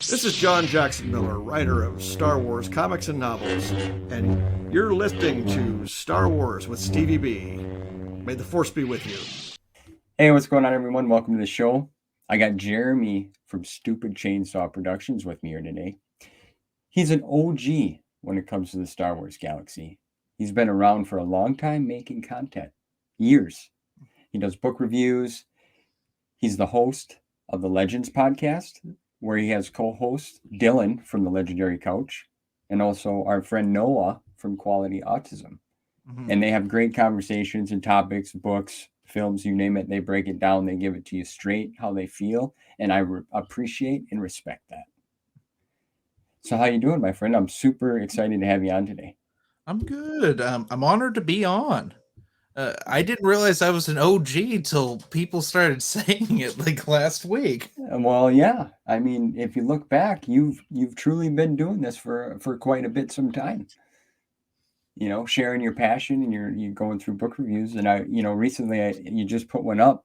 This is John Jackson Miller, writer of Star Wars comics and novels, and you're listening to Star Wars with Stevie B. May the Force be with you. Hey, what's going on, everyone? Welcome to the show. I got Jeremy from Stupid Chainsaw Productions with me here today. He's an OG when it comes to the Star Wars galaxy. He's been around for a long time making content, years. He does book reviews. He's the host of the Legends podcast, where he has co-host Dylan from the Legendary Couch, and also our friend Noah from Quality Autism. And they have great conversations and topics, books, films, you name it. They break it down. They give it to you straight how they feel, and I appreciate and respect that. So how you doing, my friend? I'm super excited to have you on today. I'm good. I'm honored to be on. I didn't realize I was an OG till people started saying it like last week. Well, yeah. I mean, if you look back, you've truly been doing this for quite a bit, some time. You know, sharing your passion, and you're going through book reviews. And recently you just put one up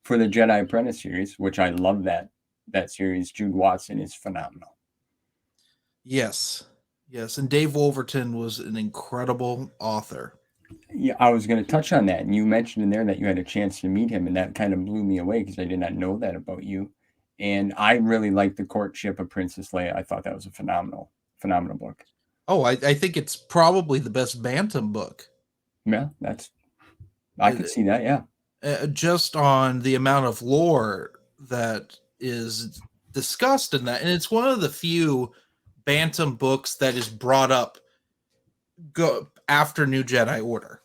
for the Jedi Apprentice series, which I love that series. Jude Watson is phenomenal. Yes, and Dave Wolverton was an incredible author. Yeah, I was going to touch on that, and you mentioned in there that you had a chance to meet him, and that kind of blew me away because I did not know that about you. And I really liked The Courtship of Princess Leia. I thought that was a phenomenal book. Oh, I think it's probably the best Bantam book. Yeah, I could see that. Yeah, just on the amount of lore that is discussed in that, and it's one of the few Bantam books that is brought up after New Jedi Order.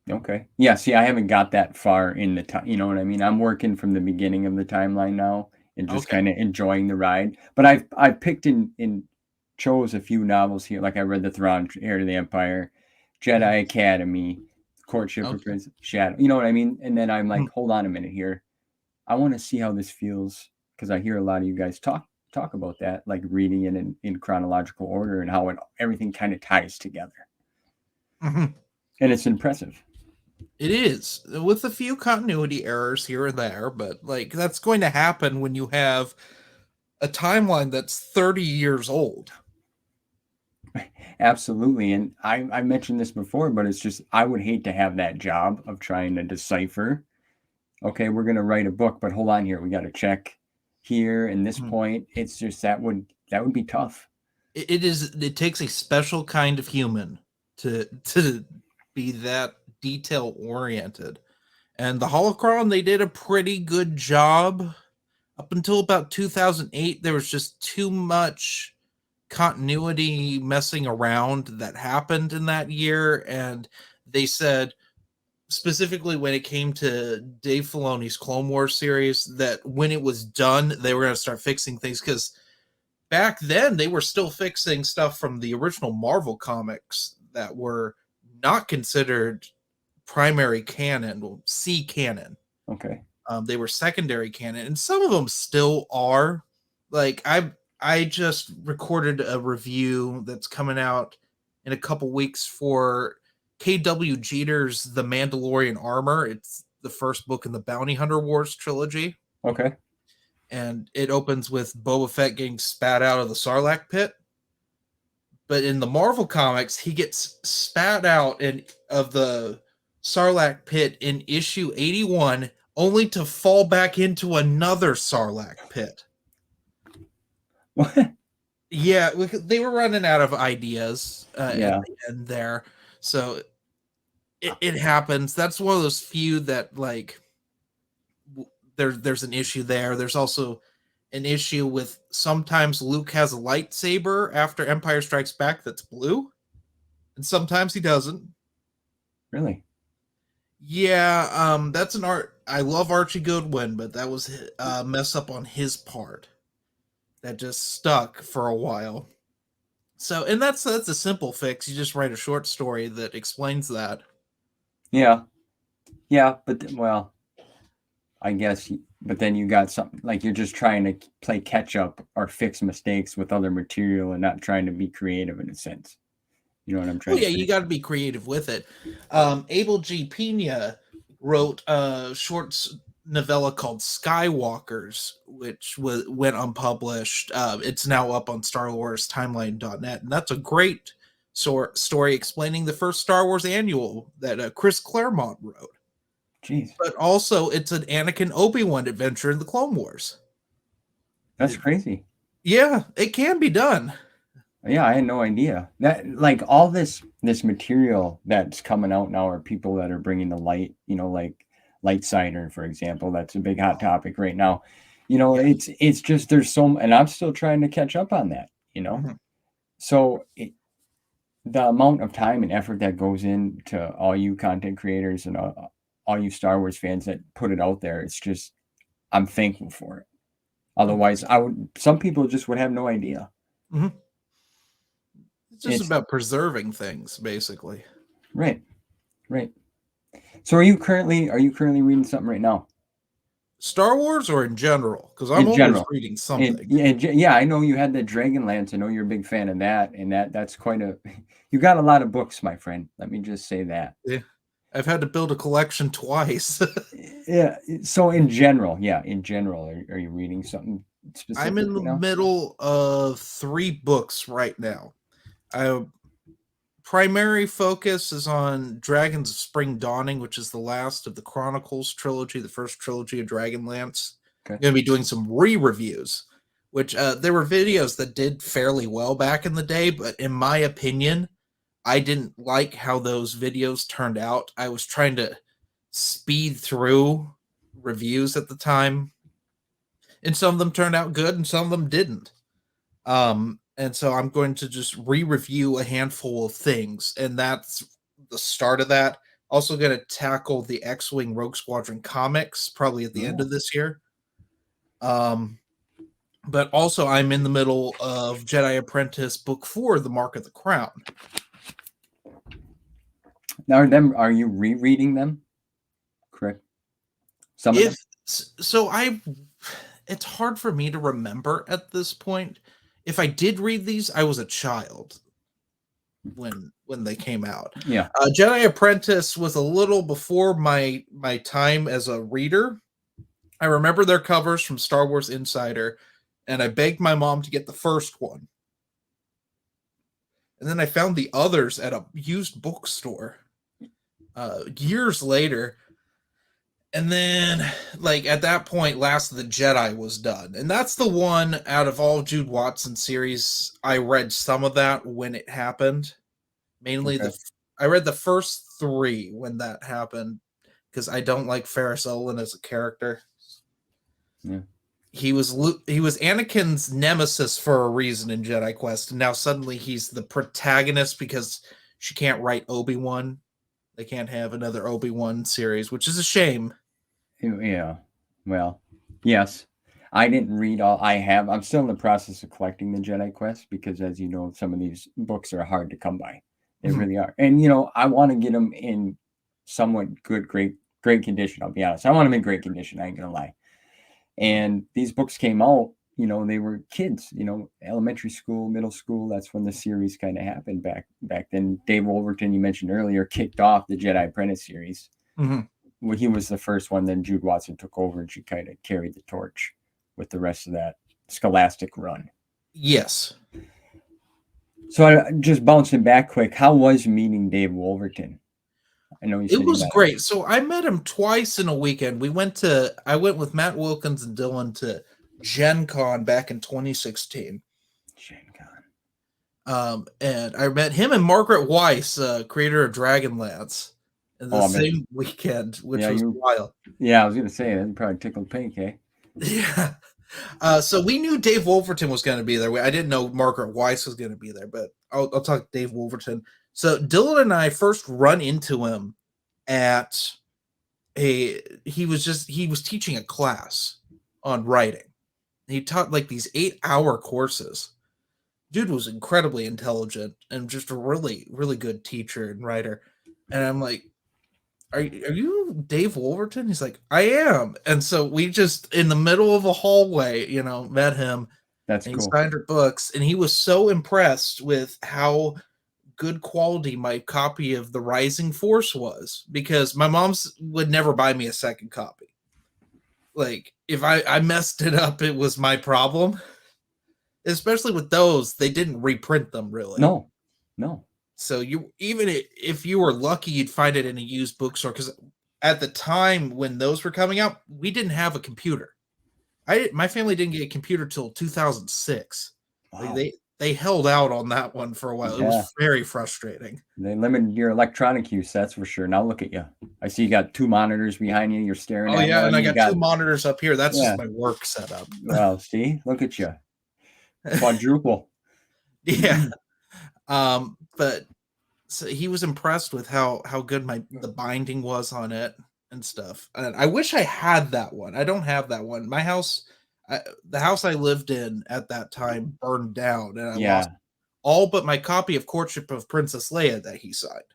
Okay. Yeah, see, I haven't got that far in the time. You know what I mean? I'm working from the beginning of the timeline now and just kind of enjoying the ride. But I've picked and chose a few novels here. Like I read The Thrawn, Heir to the Empire, Jedi Academy, Courtship of Prince Shadow. You know what I mean? And then I'm like, hold on a minute here. I want to see how this feels, because I hear a lot of you guys talk about that, like reading it in chronological order and how everything kind of ties together. And it's impressive. It is, with a few continuity errors here and there, but like that's going to happen when you have a timeline that's 30 years old. Absolutely. And I mentioned this before, but it's just, I would hate to have that job of trying to decipher, okay, we're going to write a book, but hold on here, we got to check here and this point. It's just that would be tough. It takes a special kind of human to be that detail oriented. And the Holocron, they did a pretty good job. Up until about 2008, there was just too much continuity messing around that happened in that year. And they said, specifically when it came to Dave Filoni's Clone Wars series, that when it was done, they were going to start fixing things, because back then they were still fixing stuff from the original Marvel comics that were not considered primary canon, well, C canon. Okay. They were secondary canon, and some of them still are. Like I just recorded a review that's coming out in a couple weeks for K.W. Jeter's The Mandalorian Armor. It's the first book in the Bounty Hunter Wars trilogy. Okay. And it opens with Boba Fett getting spat out of the Sarlacc pit. But in the Marvel comics, he gets spat out of the Sarlacc pit in issue 81, only to fall back into another Sarlacc pit. What? Yeah, they were running out of ideas at the end there. So it happens. That's one of those few that, like, there's an issue there. There's also an issue with sometimes Luke has a lightsaber after Empire Strikes Back that's blue, and sometimes he doesn't. Really? Yeah, that's an art. I love Archie Goodwin, but that was a mess up on his part that just stuck for a while. So, and that's a simple fix. You just write a short story that explains that. Yeah, but well, I guess, but then you got something like you're just trying to play catch up or fix mistakes with other material and not trying to be creative in a sense. You know what I'm trying to say? You got to be creative with it. Abel G. Pena wrote short novella called Skywalkers, which went unpublished. It's now up on Star Wars Timeline.net, and that's a great story explaining the first Star Wars annual that Chris Claremont wrote. Jeez, But also, it's an Anakin Obi-Wan adventure in the Clone Wars. that's crazy. Yeah, it can be done. Yeah, I had no idea that like all this material that's coming out now are people that are bringing the light, like light cider, for example. That's a big hot topic right now. Yeah. It's just there's so, and I'm still trying to catch up on that. Mhm. So the amount of time and effort that goes into all you content creators and all you Star Wars fans that put it out there, it's just I'm thankful for it. Otherwise, some people just would have no idea. Mhm. It's just It's about preserving things, basically. right. So are you currently reading something right now? Star Wars or in general? Because I'm In always general. reading something. Yeah, I know you had the Dragonlance. I know you're a big fan of that, and that's quite a. You got a lot of books, my friend. Let me just say that. Yeah. I've had to build a collection twice. Yeah. So in general, are you reading something specific? I'm in the now? middle of 3 books right now. Primary focus is on Dragons of Spring Dawning, which is the last of the Chronicles trilogy, the first trilogy of Dragonlance. Okay. I'm going to be doing some re-reviews, which there were videos that did fairly well back in the day, but in my opinion, I didn't like how those videos turned out. I was trying to speed through reviews at the time, and some of them turned out good and some of them didn't. And so I'm going to just re-review a handful of things, and that's the start of that. Also going to tackle the X-Wing Rogue Squadron comics probably at the end of this year. But also I'm in the middle of Jedi Apprentice Book 4, The Mark of the Crown. Now, are you rereading them? Correct. Some of them? So it's hard for me to remember at this point. If I did read these, I was a child when they came out. Yeah. Jedi Apprentice was a little before my time as a reader. I remember their covers from Star Wars Insider, and I begged my mom to get the first one. And then I found the others at a used bookstore years later. And then, like, at that point, Last of the Jedi was done. And that's the one out of all Jude Watson series, I read some of that when it happened. Mainly I read the first 3 when that happened, because I don't like Ferris Olin as a character. Yeah. He was Anakin's nemesis for a reason in Jedi Quest, and now suddenly he's the protagonist because she can't write Obi-Wan. They can't have another Obi-Wan series, which is a shame. Yeah. Well, yes. I didn't read all. I'm still in the process of collecting the Jedi Quest because, as you know, some of these books are hard to come by. They really are. And, I want to get them in somewhat good, great condition. I'll be honest. I want them in great condition. I ain't going to lie. And these books came out, they were kids, elementary school, middle school. That's when the series kind of happened back then. Dave Wolverton, you mentioned earlier, kicked off the Jedi Apprentice series. Mm-hmm. Well, he was the first one. Then Jude Watson took over, and she kind of carried the torch with the rest of that Scholastic run. Yes. So just bouncing back quick, how was meeting Dave Wolverton? I know it was great. So I met him twice in a weekend. I went with Matt Wilkins and Dylan to Gen Con back in 2016. Gen Con. And I met him and Margaret Weiss, creator of Dragonlance, in the same weekend, which was wild. Yeah, I was going to say, that probably tickled pink, eh? Yeah. So we knew Dave Wolverton was going to be there. I didn't know Margaret Weiss was going to be there, but I'll talk Dave Wolverton. So Dylan and I first run into him at he was teaching a class on writing. He taught like these 8-hour courses. Dude was incredibly intelligent and just a really, really good teacher and writer. And I'm like, are you Dave Wolverton? He's like, I am. And so we just, in the middle of a hallway, met him. That's cool. He signed her books, and he was so impressed with how good quality my copy of The Rising Force was, because my mom's would never buy me a second copy. like if I messed it up, it was my problem. Especially with those, they didn't reprint them really. No. So you even if you were lucky, you'd find it in a used bookstore because at the time when those were coming out, we didn't have a computer. My family didn't get a computer till 2006. Like Wow. they held out on that one for a while. It Yeah. was very frustrating. They limited your electronic use, that's for sure. Now look at you. I see you got 2 monitors behind you. You're staring Oh at yeah, one. and I You got 2 monitors up here. That's yeah. just my work setup. Well, see, look at you. Quadruple. Yeah. But so he was impressed with how good the binding was on it and stuff. And I wish I had that one. I don't have that one. My house, the house I lived in at that time burned down, and I lost Yeah. all but my copy of Courtship of Princess Leia that he signed.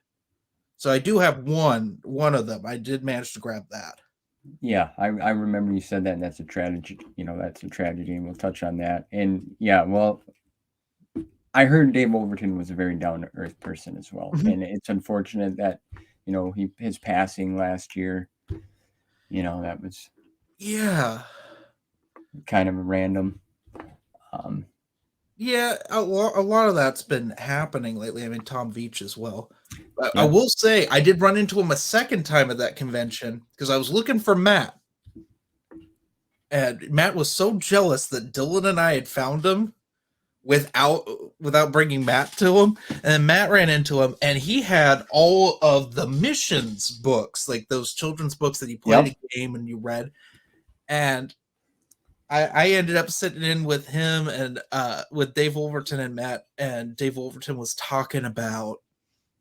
So I do have one of them. I did manage to grab that. Yeah, I remember you said that, and that's a tragedy. That's a tragedy, and we'll touch on that. And yeah, well, I heard Dave Overton was a very down to earth person as well, and it's unfortunate that his passing last year. That was Yeah. kind of random. Yeah, a lot of that's been happening lately. I mean, Tom Veach as well. But I Yeah. will say, I did run into him a second time at that convention because I was looking for Matt. And Matt was so jealous that Dylan and I had found him without bringing Matt to him. And then Matt ran into him, and he had all of the missions books, like those children's books that you played a game and you read. And I ended up sitting in with him and with Dave Overton and Matt, and Dave Overton was talking about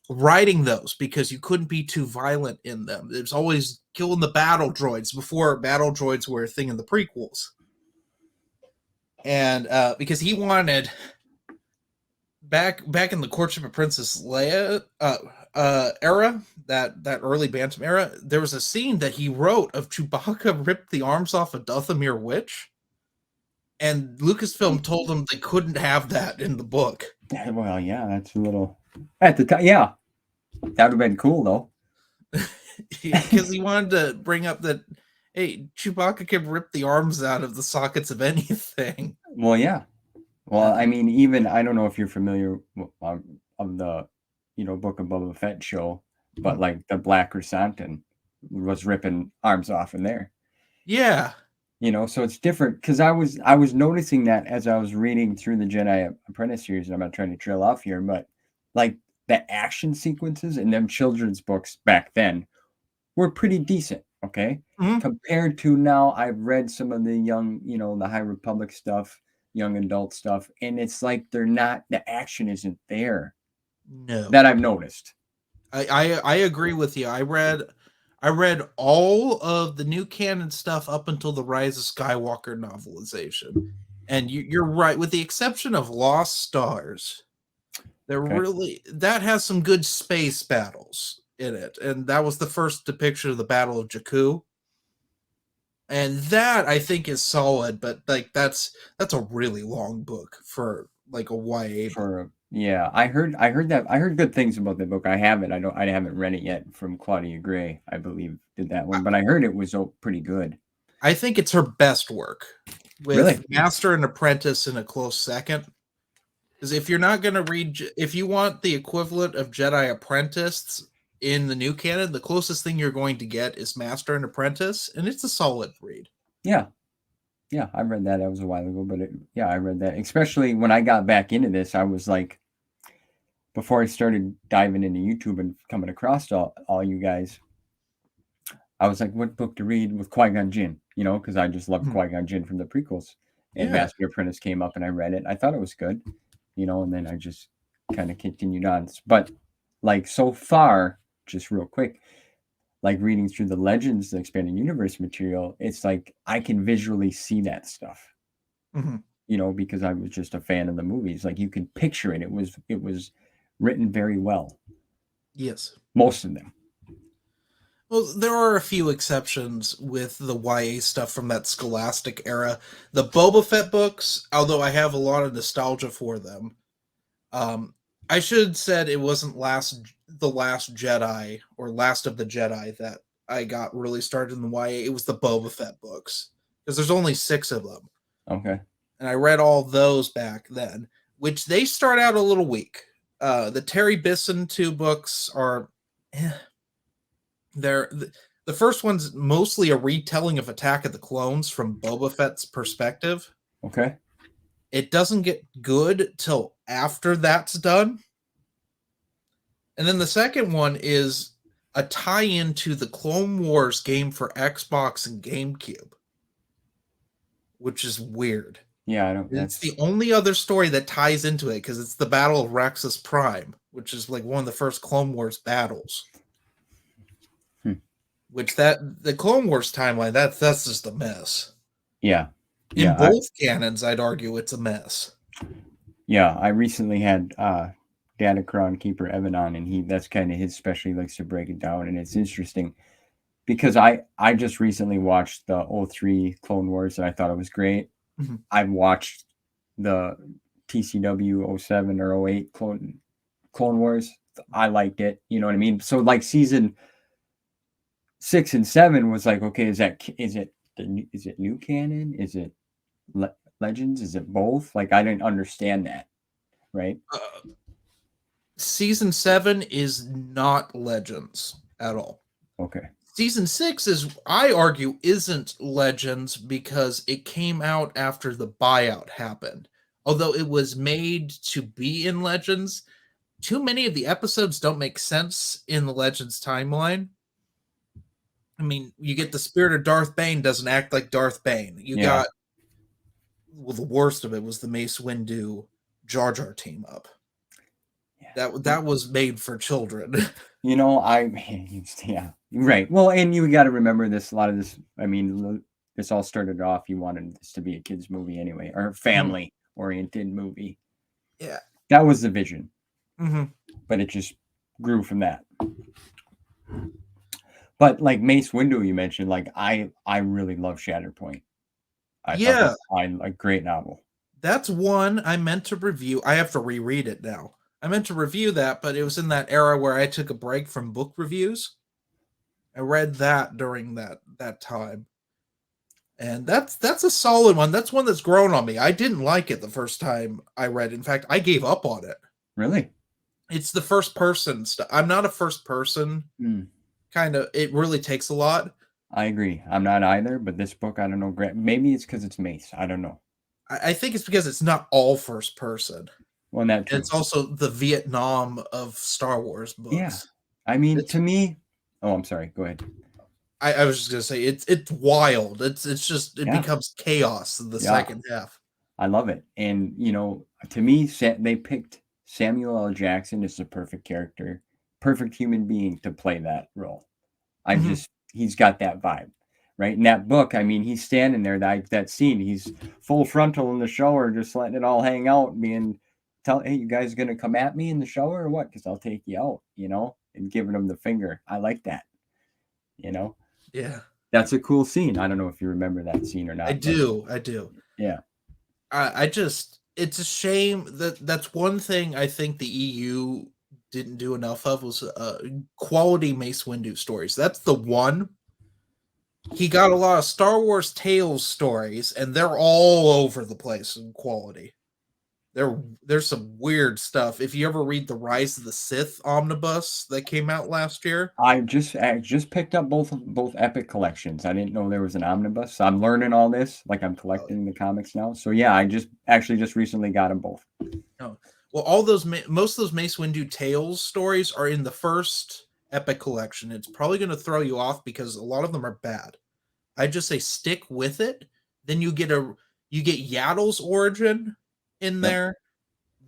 writing those because you couldn't be too violent in them. It was always killing the battle droids before battle droids were a thing in the prequels. And because he wanted back in the Courtship of Princess Leia era, that early Bantam era, there was a scene that he wrote of Chewbacca ripped the arms off of Dathomir Witch. And Lucasfilm told them they couldn't have that in the book. Well, yeah, that's a little at the time. Yeah, that would have been cool though. Because he wanted to bring up that, hey, Chewbacca can rip the arms out of the sockets of anything. Well, yeah. Well, I mean, even I don't know if you're familiar of the Book of Boba Fett show, but like the Black Chrysanthemum was ripping arms off in there. Yeah. So it's different because I was noticing that as I was reading through the Jedi Apprentice series, and I'm not trying to trail off here, but like the action sequences in them children's books back then were pretty decent, okay? Compared to now, I've read some of the young, the High Republic stuff, young adult stuff, and it's like the action isn't there. No. That I've noticed. I agree with you. I read all of the new canon stuff up until the Rise of Skywalker novelization. And you're right, with the exception of Lost Stars, that has some good space battles in it. And that was the first depiction of the Battle of Jakku. And that I think is solid, but like that's a really long book for like a YA book. Yeah, I heard good things about the book. I haven't read it yet. From Claudia Gray, I believe, did that one, but I heard it was pretty good. I think it's her best work, with really? Master and Apprentice in a close second. Because if you're not going to read, if you want the equivalent of Jedi Apprentice in the new canon, the closest thing you're going to get is Master and Apprentice, and it's a solid read. Yeah, I read that. That was a while ago, but I read that. Especially when I got back into this, I was like, before I started diving into YouTube and coming across all you guys, I was like, what book to read with Qui-Gon Jinn? Because I just loved Qui-Gon Jinn from the prequels. And Master Apprentice came up and I read it. I thought it was good, and then I just kind of continued on. But like so far, just real quick, like reading through the Legends, the expanded universe material, it's like I can visually see that stuff. Because I was just a fan of the movies. Like you can picture it. It was written very well. Yes. Most of them. Well, there are a few exceptions with the YA stuff from that Scholastic era. The Boba Fett books, although I have a lot of nostalgia for them, I should have said it wasn't The Last Jedi or Last of the Jedi that I got really started in the YA, it was the Boba Fett books, because there's only 6 of them. Okay. And I read all those back then, which they start out a little weak. The Terry Bisson 2 books are, the first one's mostly a retelling of Attack of the Clones from Boba Fett's perspective. Okay. It doesn't get good till after that's done. And then the second one is a tie-in to the Clone Wars game for Xbox and GameCube, which is weird. Yeah, I don't. It's the only other story that ties into it, because it's the Battle of Rexus Prime, which is like one of the first Clone Wars battles. Which the Clone Wars timeline, that's just a mess. Yeah. In both canons, I'd argue it's a mess. Yeah, I recently had Datacron Keeper Evan on, and that's kind of his specialty. He likes to break it down, and it's interesting because I just recently watched the 03 Clone Wars, and I thought it was great. Mm-hmm. I've watched the TCW 07 or 08 Clone Wars. I liked it. You know what I mean? So like season 6 and 7 was like, okay, is it new canon? Is it Legends? Is it both? Like, I didn't understand that, right? Season 7 is not Legends at all. Okay. Season 6 is, I argue, isn't Legends because it came out after the buyout happened. Although it was made to be in Legends, too many of the episodes don't make sense in the Legends timeline. I mean, you get the spirit of Darth Bane doesn't act like Darth Bane. You got, well, the worst of it was the Mace Windu Jar Jar team up. Yeah. That was made for children. You know, yeah, right. Well, and you got to remember this. A lot of this, I mean, this all started off. You wanted this to be a kids' movie anyway, or family-oriented movie. Yeah, that was the vision. Mm-hmm. But it just grew from that. But like Mace Windu, you mentioned, like I really love Shatterpoint. I thought a great novel. That's one I meant to review. I have to reread it now. I meant to review that, but it was in that era where I took a break from book reviews. I read that during that time. And that's a solid one. That's one that's grown on me. I didn't like it the first time I read it. In fact, I gave up on it. Really? It's the first person stuff. I'm not a first person kind of. It really takes a lot. I agree. I'm not either, but this book, I don't know. Maybe it's because it's Mace. I don't know. I think it's because it's not all first person. Well, that too. It's also the Vietnam of Star Wars books. Yeah. I mean, to me... Oh, I'm sorry. Go ahead. I was just going to say, it's wild. It becomes chaos in the second half. I love it. And, you know, to me, they picked Samuel L. Jackson as the perfect character, perfect human being to play that role. He's got that vibe. Right? In that book, I mean, he's standing there, that scene, he's full frontal in the shower, just letting it all hang out, hey, you guys going to come at me in the shower or what? Because I'll take you out, you know, and giving him the finger. I like that, you know? Yeah. That's a cool scene. I don't know if you remember that scene or not. I do. Yeah. It's a shame that's one thing I think the EU didn't do enough of was quality Mace Windu stories. That's the one. He got a lot of Star Wars Tales stories, and they're all over the place in quality. There's some weird stuff. If you ever read the Rise of the Sith omnibus that came out last year, I just picked up both epic collections. I didn't know there was an omnibus. So I'm learning all this, like I'm collecting the comics now. So yeah, I just recently got them both. Oh, well, most of those Mace Windu Tales stories are in the first epic collection. It's probably going to throw you off because a lot of them are bad. I just say stick with it. Then you get Yaddle's origin in there.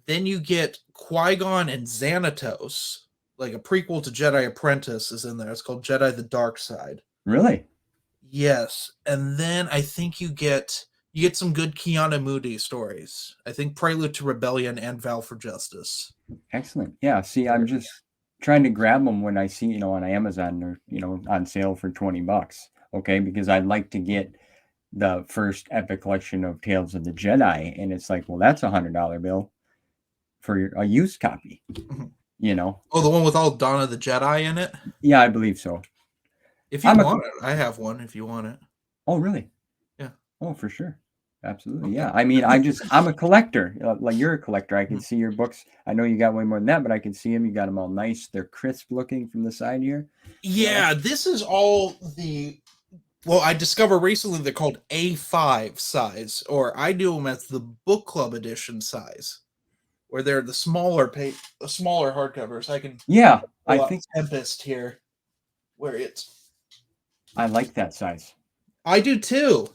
Then you get Qui-Gon and Xanatos, like a prequel to Jedi Apprentice is in there. It's called Jedi the Dark Side. Really? Yes. And then I think you get some good Keanu Moody stories. I think Prelude to Rebellion and Vow for Justice. Excellent. Yeah. See, I'm just trying to grab them when I see, on Amazon or, on sale for $20. Okay. Because I'd like to get the first epic collection of Tales of the Jedi. And it's like, well, that's $100 bill for a used copy, Oh, the one with all Dawn of the Jedi in it? Yeah, I believe so. If you want it, I have one if you want it. Oh, really? Yeah. Oh, for sure. Absolutely. Okay. Yeah. I mean, I'm a collector. Like you're a collector. I can see your books. I know you got way more than that, but I can see them. You got them all nice. They're crisp looking from the side here. Yeah, this is all well, I discovered recently they're called A5 size, or I do them as the book club edition size, where they're the smaller hardcovers. I can I pull out think Tempest here, where I like that size. I do too.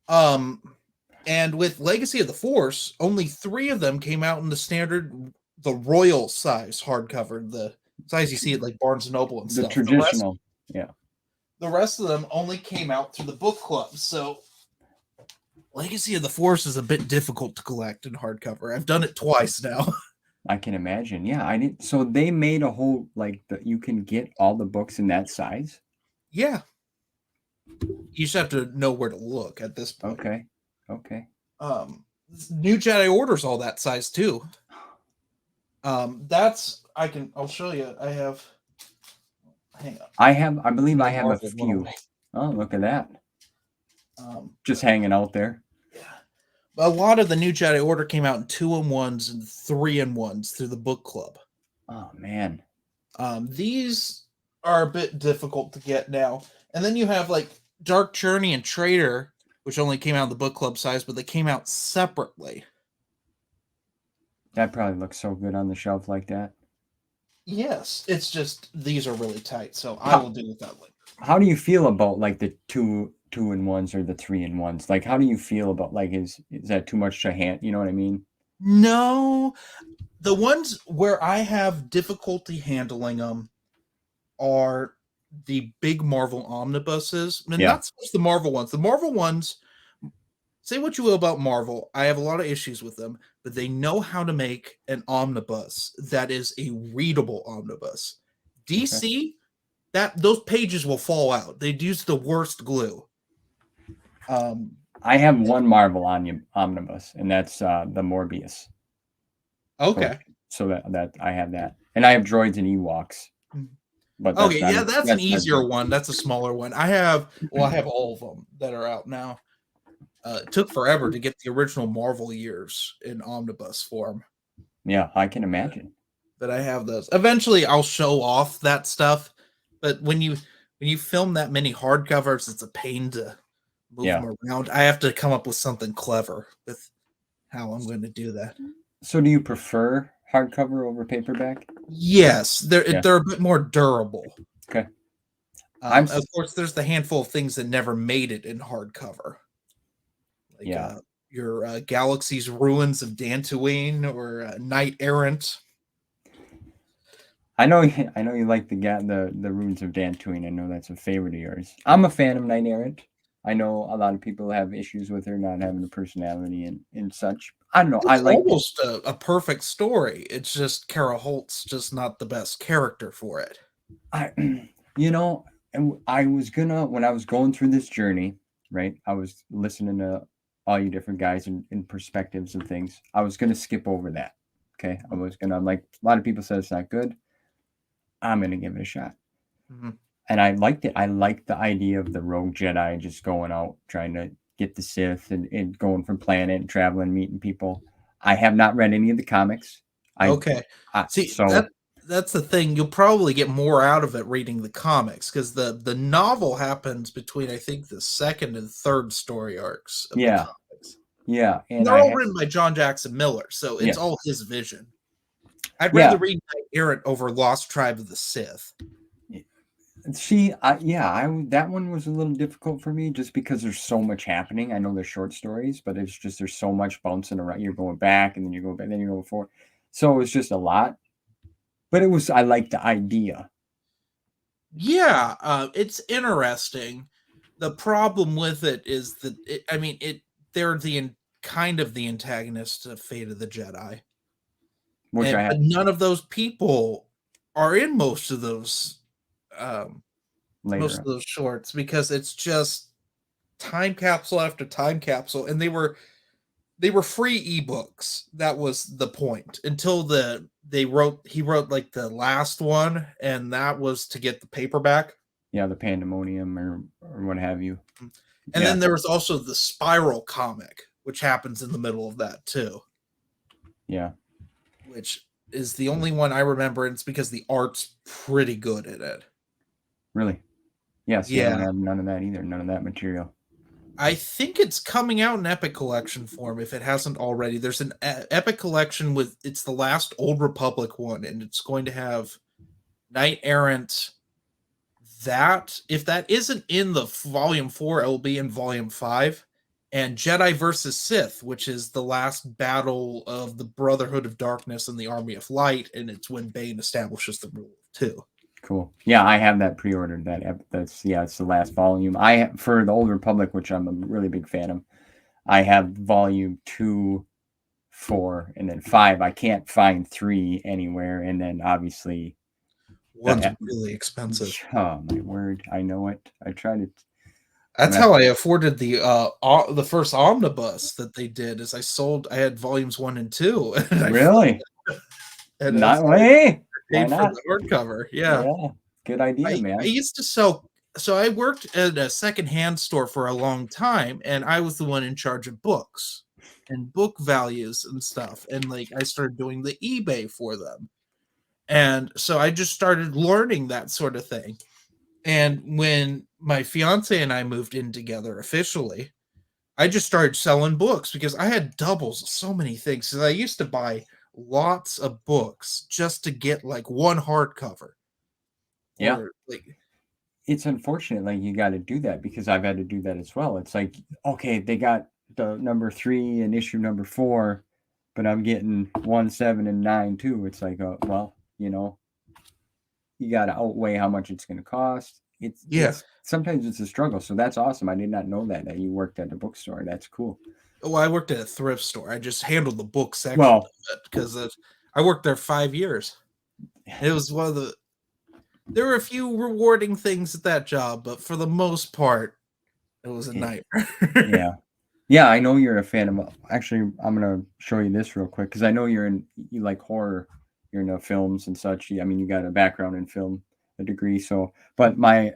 And with Legacy of the Force, only 3 of them came out in the royal size hardcover, the size you see at like Barnes and Noble and The stuff. traditional. The rest of them only came out through the book club. So Legacy of the Force is a bit difficult to collect in hardcover. I've done it twice now. I can imagine. Yeah, I didn't. So they made a whole you can get all the books in that size. Yeah. You just have to know where to look at this point. Okay. New Jedi Order's all that size too. I'll show you. Hang on. I believe I have a few. Oh, look at that. Just hanging out there. Yeah. A lot of the New Jedi Order came out in 2-in-1s and 3-in-1s through the book club. Oh man. These are a bit difficult to get now. And then you have like Dark Journey and Traitor, which only came out in the book club size, but they came out separately. That probably looks so good on the shelf like that. Yes, it's just these are really tight, so I will do it that way. How do you feel about like the 2-in-1s or the 3-in-1s? Like, how do you feel about like is that too much to hand? You know what I mean? No, the ones where I have difficulty handling them are the big Marvel omnibuses, and not so much the Marvel ones. The Marvel ones, say what you will about Marvel, I have a lot of issues with them, but they know how to make an omnibus that is a readable omnibus. DC, those pages will fall out. They'd use the worst glue. I have one Marvel omnibus, and that's the Morbius. Okay. So that I have that, and I have Droids and Ewoks. But that's an easier one. That's a smaller one. I have all of them that are out now. It took forever to get the original Marvel years in omnibus form. Yeah, I can imagine. But I have those. Eventually, I'll show off that stuff. But when you film that many hardcovers, it's a pain to move them around. I have to come up with something clever with how I'm going to do that. So, do you prefer hardcover over paperback? Yes, they're a bit more durable. Okay. Of course, there's the handful of things that never made it in hardcover. Like your Galaxy's Ruins of Dantooine or Knight Errant. I know you like the Ruins of Dantooine. I know that's a favorite of yours. I'm a fan of Knight Errant. I know a lot of people have issues with her not having a personality and such. I don't know. It's almost a perfect story. It's just Kara Holt's just not the best character for it. And I was when I was going through this journey, right? I was listening to all you different guys and perspectives and things. I was gonna skip over that. Okay. I'm like, a lot of people said it's not good. I'm gonna give it a shot. Mm-hmm. And I liked it. I liked the idea of the rogue Jedi just going out, trying to get the Sith and going from planet and traveling, meeting people. I have not read any of the comics. That's the thing. You'll probably get more out of it reading the comics because the novel happens between, I think, the second and third story arcs of the comics. Yeah. And they're all written by John Jackson Miller, so it's all his vision. I'd rather read Knight Errant over Lost Tribe of the Sith. See, that one was a little difficult for me just because there's so much happening. I know they're short stories, but it's just there's so much bouncing around. You're going back and then you go back, then you go forward. So it was just a lot. But I like the idea. Yeah, it's interesting. The problem with it is that they're kind of the antagonists of Fate of the Jedi. But none of those people are in most of those shorts because it's just time capsule after time capsule, and they were free ebooks. That was the point until he wrote like the last one, and that was to get the paperback. Yeah, the Pandemonium or what have you. And Yeah. then there was also the Spiral comic, which happens in the middle of that too, Yeah. which is the only one I remember, and it's because the art's pretty good in it. Really? Yeah, see, I don't Yeah. have none of that either, none of that material. I think it's coming out in Epic Collection form if it hasn't already. There's an Epic Collection with it's the last Old Republic one, and it's going to have Knight Errant. That if that isn't in the volume 4, it'll be in volume 5. And Jedi versus Sith, which is the last battle of the Brotherhood of Darkness and the Army of Light, and it's when Bane establishes the rule of 2. Cool. Yeah, I have that pre-ordered. It's the last volume. For the Old Republic, which I'm a really big fan of. I have volume 2, 4, and then 5. I can't find 3 anywhere, and then obviously One's really expensive. Oh my word! I know it. I tried it. That's how I afforded the first omnibus that they did. Is I had volumes 1 and 2. And really? And not way. Paid for the hardcover. Yeah. Good idea, man. I used to sell. So I worked at a secondhand store for a long time, and I was the one in charge of books and book values and stuff. And like I started doing the eBay for them. And so I just started learning that sort of thing. And when my fiance and I moved in together officially, I just started selling books because I had doubles of so many things. So I used to buy lots of books just to get like one hardcover. Yeah. Or, like, it's unfortunate, like you got to do that because I've had to do that as well. It's like, okay, they got the number 3 and issue number 4, but I'm getting 1, 7, and 9 too. It's like, well, you know, you got to outweigh how much it's going to cost. It's sometimes it's a struggle. So that's awesome. I did not know that you worked at the bookstore. That's cool. Well, I worked at a thrift store. I just handled the book section of it because I worked there 5 years. It was one of the. There were a few rewarding things at that job, but for the most part, it was a nightmare. Yeah. I know you're a fan of. Actually, I'm gonna show you this real quick because I know you like horror. You're into films and such. I mean, you got a background in film, a degree. So, but my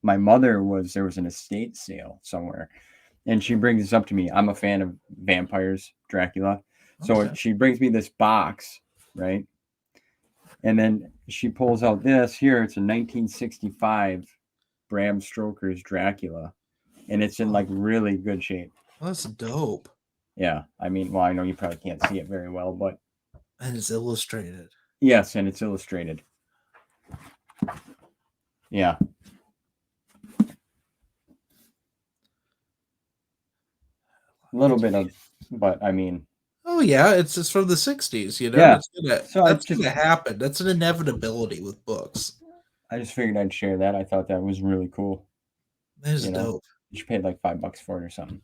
mother there was an estate sale somewhere, and she brings this up to me. I'm a fan of vampires, Dracula. So she brings me this box, right? And then she pulls out this here. It's a 1965 Bram Stoker's Dracula, and it's in like really good shape. Well, that's dope. Yeah, I mean, well, I know you probably can't see it very well, but and it's illustrated. Yes, and it's illustrated. Yeah. A little bit of, but I mean. Oh yeah, it's just from the 60s, you know. Yeah. That's gonna happen. That's an inevitability with books. I just figured I'd share that. I thought that was really cool. That is dope. You paid like $5 for it or something.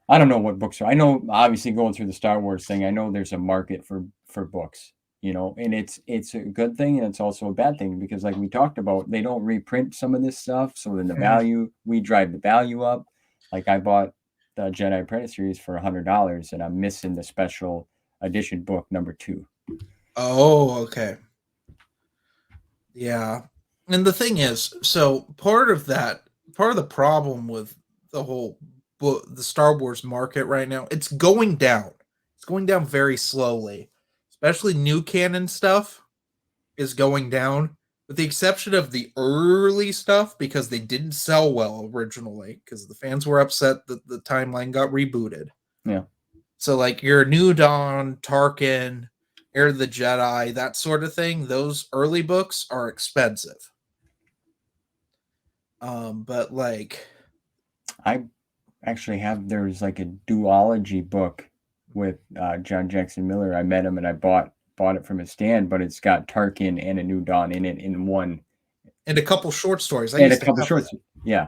I don't know what books are. I know, obviously, going through the Star Wars thing, I know there's a market for books, you know, and it's a good thing and it's also a bad thing because, like we talked about, they don't reprint some of this stuff, so then we drive the value up. Like I bought the Jedi Apprentice series for $100, and I'm missing the special edition book number 2. Oh, okay. Yeah, and the thing is, so part of the problem with the whole the Star Wars market right now, it's going down. It's going down very slowly. Especially new canon stuff is going down, with the exception of the early stuff because they didn't sell well originally because the fans were upset that the timeline got rebooted. Yeah. So like your New Dawn, Tarkin, Heir of the Jedi, that sort of thing, those early books are expensive. But like I actually there's like a duology book with John Jackson Miller. I met him and I bought it from his stand, but it's got Tarkin and a New Dawn in it in one. And a couple short stories. And a couple shorts. Yeah.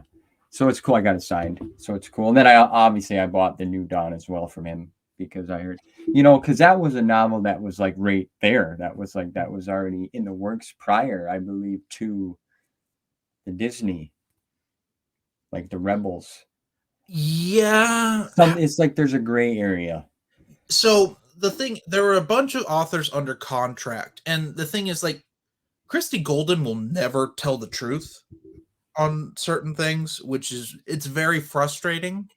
So it's cool. I got it signed. So it's cool. And then I bought the New Dawn as well from him because I heard, because that was a novel that was like right there. That was already in the works prior, I believe, to the Disney, like the Rebels. Yeah. It's like there's a gray area. So there were a bunch of authors under contract, and the thing is, like, Christy Golden will never tell the truth on certain things, it's very frustrating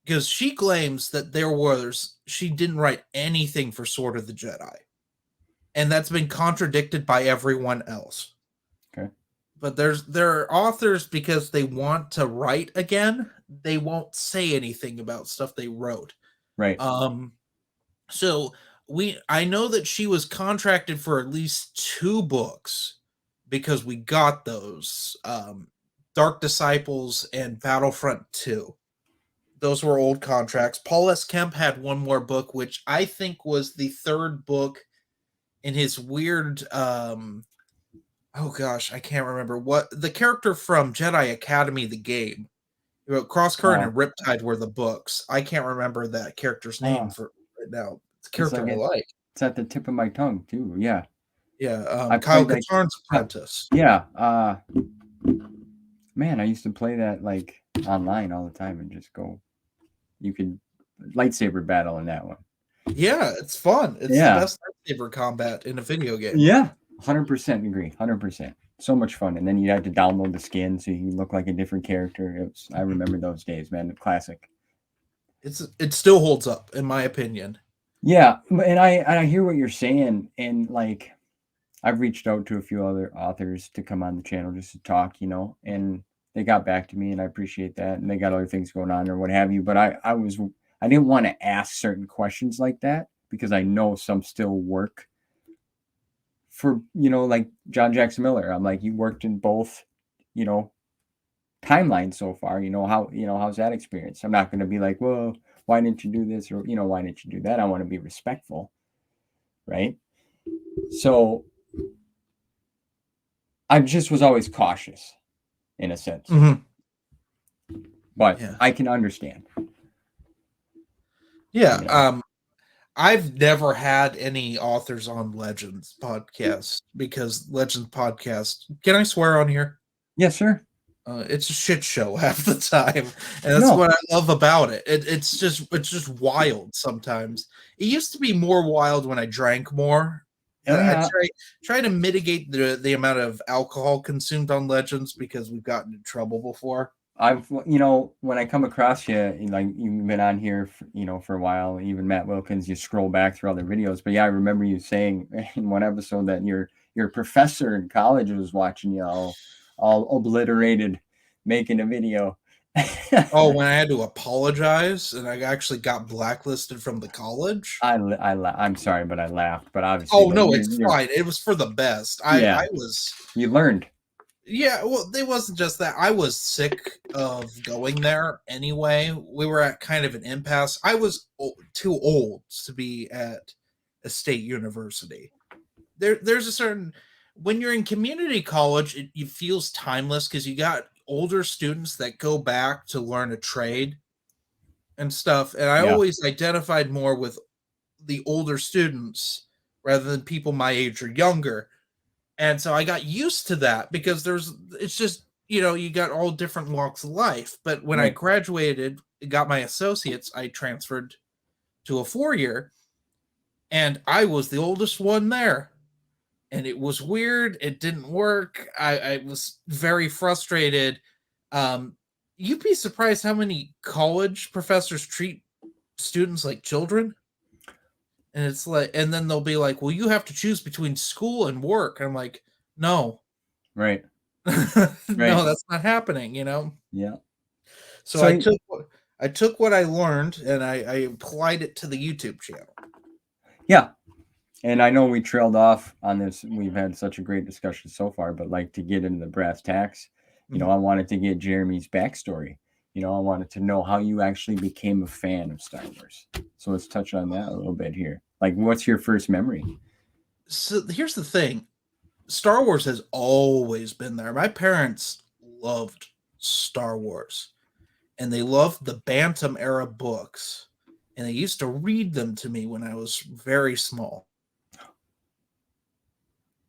because she claims that she didn't write anything for Sword of the Jedi, and that's been contradicted by everyone else. Okay. But there are authors, because they want to write again, they won't say anything about stuff they wrote. Right. So I know that she was contracted for at least 2 books because we got those, Dark Disciples and Battlefront 2. Those were old contracts. Paul S. Kemp had one more book, which I think was the 3rd book in his weird, oh gosh, I can't remember what the character from Jedi Academy, the game. Crosscurrent and Riptide were the books. I can't remember that character's name for right now. It's a character I like. It's at the tip of my tongue too. Yeah. Yeah. Kyle Katarn's apprentice. Yeah. Man, I used to play that like online all the time and just go. You could lightsaber battle in that one. Yeah, it's fun. It's the best lightsaber combat in a video game. Yeah, 100% agree. 100%. So much fun. And then you had to download the skin so you look like a different character. I remember those days, man. The classic. It still holds up, in my opinion. Yeah, and I hear what you're saying, and like I've reached out to a few other authors to come on the channel just to talk, and they got back to me, and I appreciate that. And they got other things going on or what have you. But I didn't want to ask certain questions like that because I know some still work for, like John Jackson Miller. I'm like, you worked in both, timelines so far. How's that experience? I'm not going to be like, well, why didn't you do this? Or, why didn't you do that? I want to be respectful. Right. So I just was always cautious in a sense, but I can understand. Yeah. I've never had any authors on Legends podcast because Legends podcast, can I swear on here? Yes, sir. It's a shit show half the time, and that's what I love about it. It's just wild sometimes. It used to be more wild when I drank more. I try to mitigate the amount of alcohol consumed on Legends because we've gotten in trouble before. When I come across you, like you've been on here, for a while, even Matt Wilkins, you scroll back through all the videos. But yeah, I remember you saying in one episode that your professor in college was watching you all obliterated making a video. Oh, when I had to apologize and I actually got blacklisted from the college. I'm sorry, but I laughed. But obviously, no, it's fine. It was for the best. You learned. Yeah, well, it wasn't just that. I was sick of going there anyway. We were at kind of an impasse. I was too old to be at a state university. There's a certain... When you're in community college, it feels timeless because you got older students that go back to learn a trade and stuff. And I always identified more with the older students rather than people my age or younger. And so I got used to that because it's just, you got all different walks of life. But when I graduated, got my associates, I transferred to a 4-year, and I was the oldest one there. And it was weird. It didn't work. I was very frustrated. You'd be surprised how many college professors treat students like children. And it's like, and then they'll be like, well, you have to choose between school and work. And I'm like, no. Right. No, that's not happening, Yeah. So I took what I learned and I applied it to the YouTube channel. Yeah. And I know we trailed off on this. We've had such a great discussion so far, but like to get into the brass tacks, I wanted to get Jeremy's backstory. I wanted to know how you actually became a fan of Star Wars. So let's touch on that a little bit here. Like, what's your first memory? So here's the thing. Star Wars has always been there. My parents loved Star Wars, and they loved the Bantam era books, and they used to read them to me when I was very small.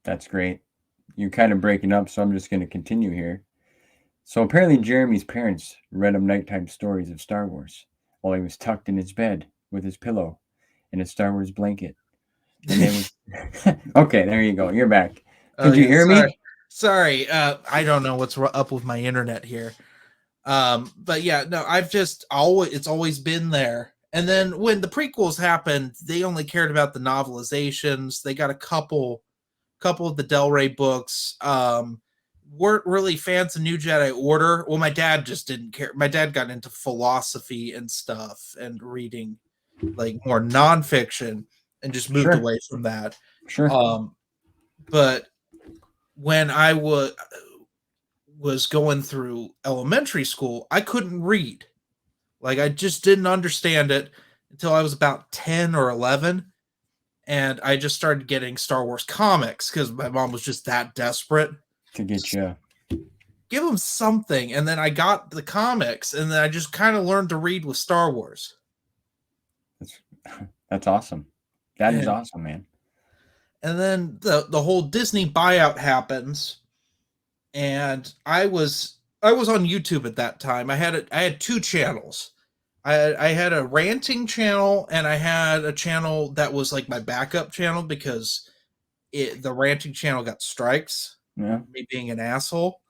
That's great. You're kind of breaking up, so I'm just going to continue here. So apparently Jeremy's parents read him nighttime stories of Star Wars while he was tucked in his bed with his pillow and his Star Wars blanket. And they was... Okay, there you go. You're back. Could you hear me? Sorry. I don't know what's up with my internet here. But yeah, no, it's always been there. And then when the prequels happened, they only cared about the novelizations. They got a couple of the Del Rey books. Weren't really fans of New Jedi Order. Well, my dad just didn't care. My dad got into philosophy and stuff and reading like more nonfiction and just moved away from that. Sure. But when I was going through elementary school, I couldn't read. Like I just didn't understand it until I was about 10 or 11. And I just started getting Star Wars comics because my mom was just that desperate to get you. Give them something. And then I got the comics, and then I just kind of learned to read with Star Wars. That's awesome. That is awesome, man. And then the whole Disney buyout happens, and I was on YouTube at that time. I had two channels. I had a ranting channel, and I had a channel that was like my backup channel because the ranting channel got strikes. Yeah. Me being an asshole.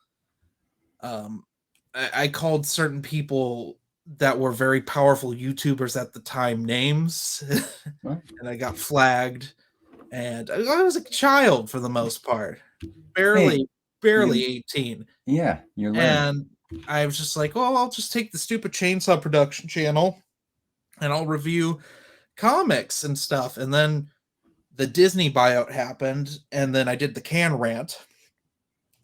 I called certain people that were very powerful YouTubers at the time names, and I got flagged. And I was a child for the most part, barely 18. Yeah, you're learning. And I was just like, well, I'll just take the stupid Chainsaw Production channel and I'll review comics and stuff. And then the Disney buyout happened, and then I did the can rant,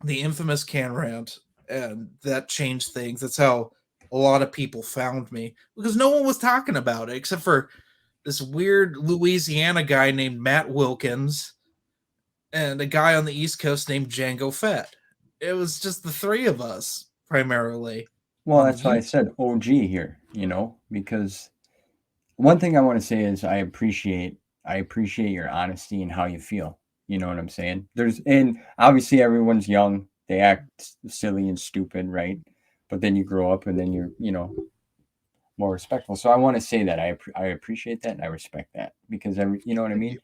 the infamous can rant, and that changed things. That's how a lot of people found me, because no one was talking about it except for this weird Louisiana guy named Matt Wilkins and a guy on the East Coast named Django Fett. It was just the three of us primarily. Well, that's why I said OG here, because one thing I want to say is I appreciate your honesty and how you feel. You know what I'm saying? And obviously everyone's young. They act silly and stupid, right? But then you grow up and then you're, more respectful. So I want to say that I appreciate that and I respect that, because you know what I mean?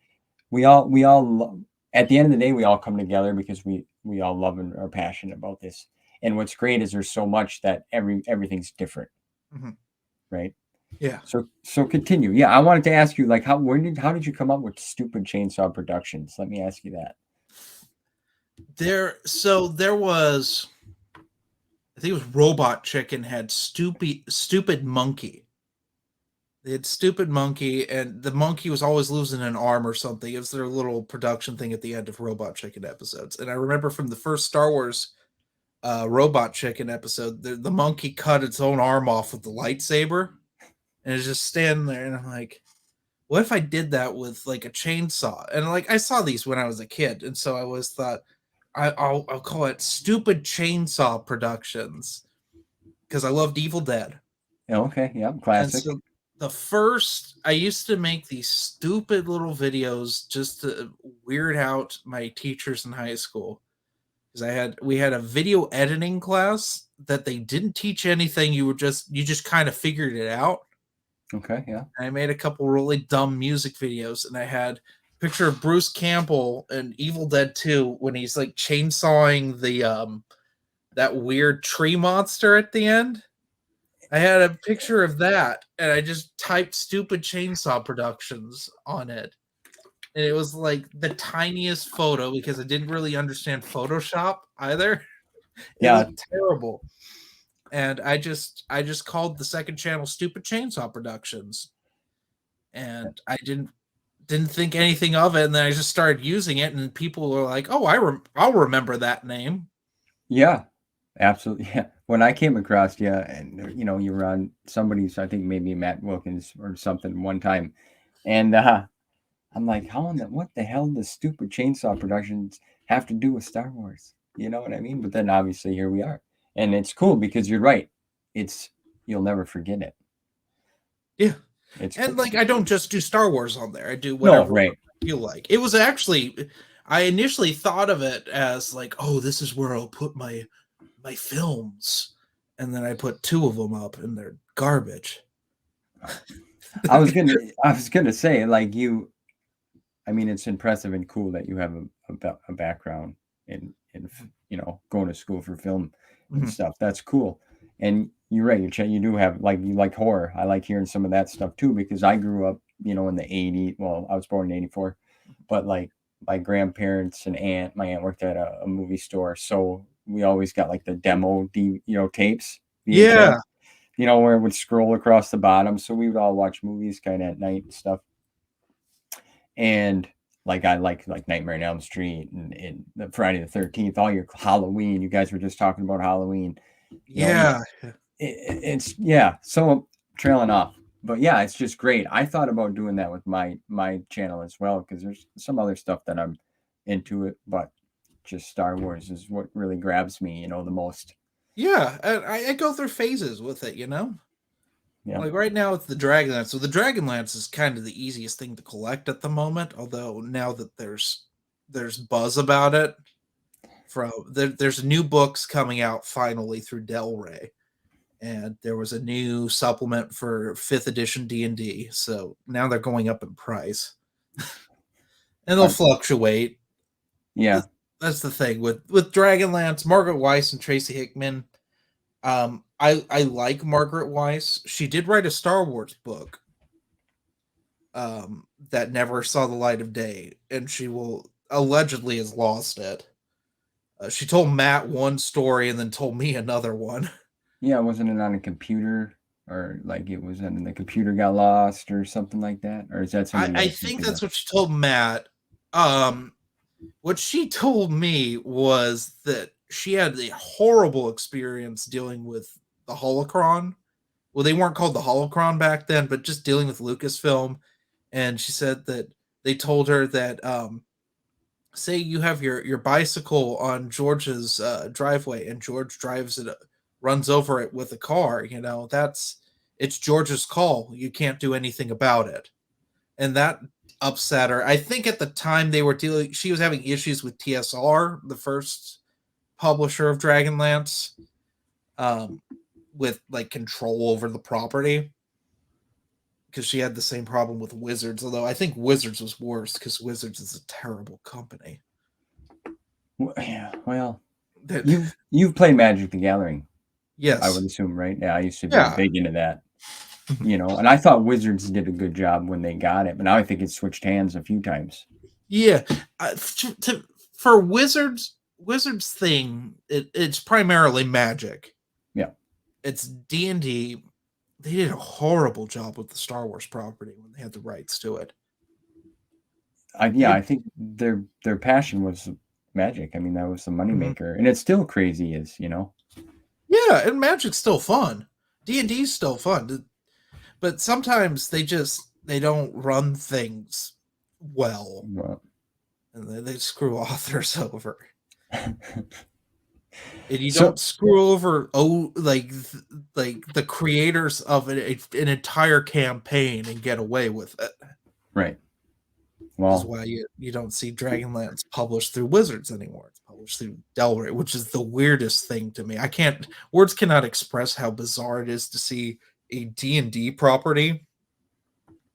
We all at the end of the day, we all come together because we all love and are passionate about this. And what's great is there's so much that everything's different. Mm-hmm. Right? Yeah. So continue. Yeah, I wanted to ask you, like, how did you come up with Stupid Chainsaw Productions? Let me ask you that. There was, I think it was Robot Chicken had Stupid Monkey. They had Stupid Monkey, and the monkey was always losing an arm or something. It was their little production thing at the end of Robot Chicken episodes. And I remember from the first Star Wars Robot Chicken episode, the monkey cut its own arm off with the lightsaber, and it's just standing there. And I'm like, what if I did that with like a chainsaw? And like I saw these when I was a kid, and so I always thought I'll call it Stupid Chainsaw Productions because I loved Evil Dead. Okay, yeah, classic. And so I used to make these stupid little videos just to weird out my teachers in high school. Because we had a video editing class that they didn't teach anything. You just kind of figured it out. Okay, yeah. I made a couple really dumb music videos, and I had a picture of Bruce Campbell in Evil Dead 2 when he's like chainsawing the that weird tree monster at the end. I had a picture of that, and I just typed Stupid Chainsaw Productions on it. And it was like the tiniest photo because I didn't really understand Photoshop either. It was terrible. And I just called the second channel Stupid Chainsaw Productions. And I didn't think anything of it, and then I just started using it, and people were like, "Oh, I'll remember that name." Yeah. Absolutely. Yeah. When I came across you, and you were on somebody's, I think maybe Matt Wilkins or something one time, and I'm like, what the hell does Stupid Chainsaw Productions have to do with Star Wars? You know what I mean? But then obviously here we are, and it's cool because you're right. You'll never forget it. Yeah, it's and cool. like I don't just do Star Wars on there. I do whatever I feel like. It was actually, I initially thought of it as like, oh, this is where I'll put my films, and then I put 2 of them up, and they're garbage. I was gonna say, like, I mean, it's impressive and cool that you have a background and going to school for film and Mhm. stuff. That's cool. And you're right, you do have you like horror. I like hearing some of that stuff too, because I grew up, in the 80s. Well, I was born in 84, but like my grandparents and my aunt worked at a movie store, so we always got like the demo tapes, VHS, Yeah. where it would scroll across the bottom. So we would all watch movies kind of at night and stuff. And I like Nightmare on Elm Street and the Friday the 13th, all your Halloween. You guys were just talking about Halloween. Yeah. It's yeah. So trailing off, but yeah, it's just great. I thought about doing that with my channel as well, because there's some other stuff that I'm into it, but just Star Wars is what really grabs me, the most. Yeah. And I go through phases with it, Yeah. Like right now it's the Dragonlance. So the Dragonlance is kind of the easiest thing to collect at the moment, although now that there's buzz about it, there's new books coming out finally through Del Rey. And there was a new supplement for 5th edition D&D. So now they're going up in price. And they'll fluctuate. Yeah. That's the thing with Dragonlance, Margaret Weiss and Tracy Hickman. I like Margaret Weiss. She did write a Star Wars book that never saw the light of day, and she allegedly has lost it. She told Matt one story and then told me another one. Yeah, wasn't it on a computer, or it was and the computer got lost or something like that? Or is that something? I think that's what she told Matt. What she told me was that she had a horrible experience dealing with the holocron. Well, they weren't called the holocron back then, but just dealing with Lucasfilm. And she said that they told her that say you have your bicycle on George's driveway and George drives it, runs over it with a car, it's George's call. You can't do anything about it. And that upset her. I think at the time she was having issues with TSR, the first publisher of Dragonlance, with control over the property, because she had the same problem with Wizards, although I think Wizards was worse because Wizards is a terrible company. Yeah, well, you've played Magic the Gathering. Yes. I would assume, right? Yeah, I used to be big into that. And I thought Wizards did a good job when they got it, but now I think it's switched hands a few times. Yeah. For Wizards thing, it's primarily Magic. Yeah. It's D&D. They did a horrible job with the Star Wars property when they had the rights to it. I think their passion was Magic. I mean, that was the moneymaker, and it still crazy is, Yeah, and Magic's still fun. D&D's still fun. But sometimes they don't run things well. And they screw authors over. And you don't screw over the creators of an entire campaign and get away with it. Right. Well, that's why you don't see Dragonlance published through Wizards anymore. It's published through Del Rey, which is the weirdest thing to me. Words cannot express how bizarre it is to see a D&D property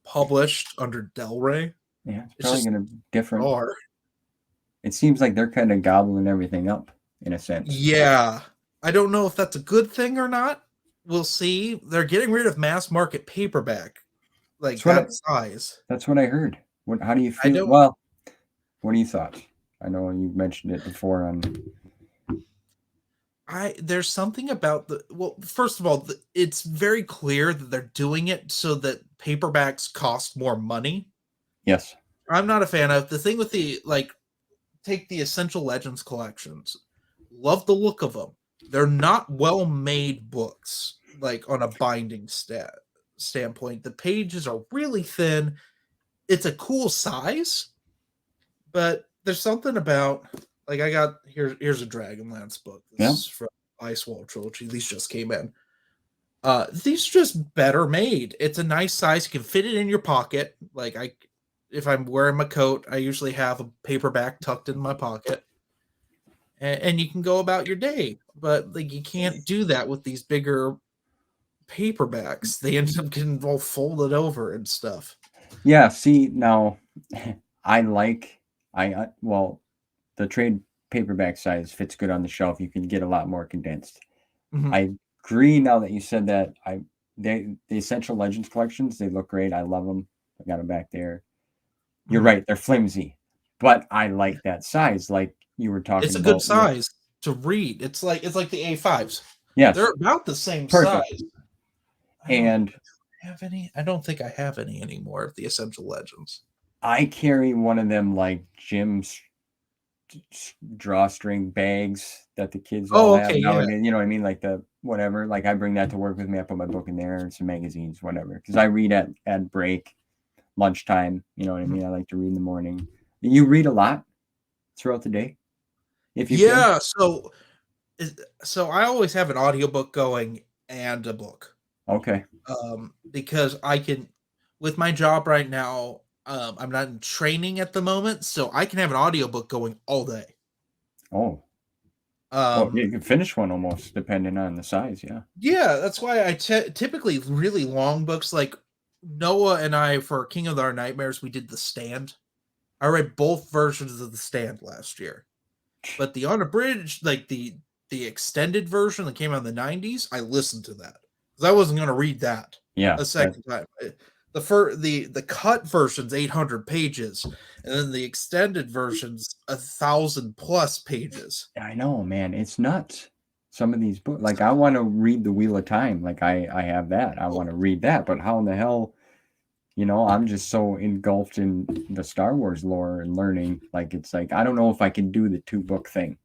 published under Del Rey. Yeah, it's probably going to be different. Bizarre. It seems like they're kind of gobbling everything up in a sense. Yeah. I don't know if that's a good thing or not. We'll see. They're getting rid of mass market paperback, size. That's what I heard. How do you feel? Well, what are your thoughts? I know you mentioned it before on. There's something about first of all, it's very clear that they're doing it so that paperbacks cost more money. Yes. I'm not a fan of the thing with take the Essential Legends collections. Love the look of them. They're not well-made books, on a binding standpoint. The pages are really thin. It's a cool size, but there's something about I got here's a Dragonlance book. This is from Ice Wall Trilogy. These just came in. These are just better made. It's a nice size. You can fit it in your pocket. If I'm wearing my coat, I usually have a paperback tucked in my pocket, and you can go about your day. But you can't do that with these bigger paperbacks. They end up getting all folded over and stuff. Yeah. See, now the trade paperback size fits good on the shelf. You can get a lot more condensed. Mhm. I agree now that you said that. The Essential Legends collections, they look great. I love them. I got them back there. You're Mhm. right, they're flimsy, but I like that size, like you were talking It's a good about with size to read. It's like the A5s. yes, They're about the same perfect. size. I don't And have any. I don't think I have any anymore of the Essential Legends. I carry one of them like Jim's drawstring bags that the kids all Oh, have okay, yeah. nowadays. You know what I mean? Like the whatever. Like I bring that to work with me. I put my book in there and some magazines, whatever. Because I read at break, lunchtime. You know what I mean? I like to read in the morning. You read a lot throughout the day, if you can. Yeah, so I always have an audiobook going and a book. Okay. Because I can with my job right now, I'm not in training at the moment, so I can have an audiobook going all day. Oh, well, Um you can finish one almost depending on the size. Yeah. Yeah, that's why I typically really long books like Noah and I for King of Our Nightmares, we did The Stand. I read both versions of The Stand last year. But the unabridged, like the extended version that came out in the 90s, I listened to that. Because I wasn't going to read that Yeah. a second time. The cut version's 800 pages, and then the extended version's 1,000 plus pages. I know, man. It's nuts. Some of these books, like I want to read The Wheel of Time. Like I have that. I want to read that. But how in the hell, I'm just so engulfed in the Star Wars lore and learning. Like it's like I don't know if I can do the 2-book thing.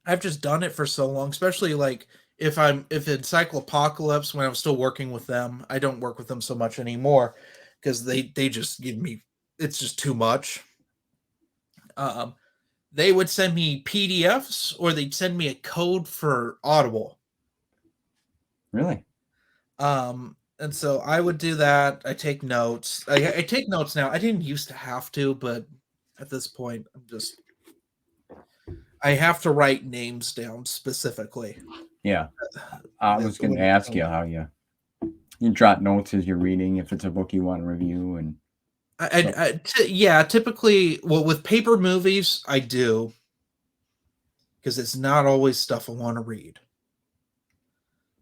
I've just done it for so long, especially like if Encyclopocalypse when I'm still working with them. I don't work with them so much anymore because they just give me it's just too much. Um, they would send me PDFs or they'd send me a code for Audible. Really? And so I would do that. I take notes. I take notes now. I didn't used to have to, but at this point, I have to write names down specifically. Yeah. I was going to ask you how you jot notes as you're reading if it's a book you want to review and yeah, typically, well, with paper movies, I do because it's not always stuff I want to read.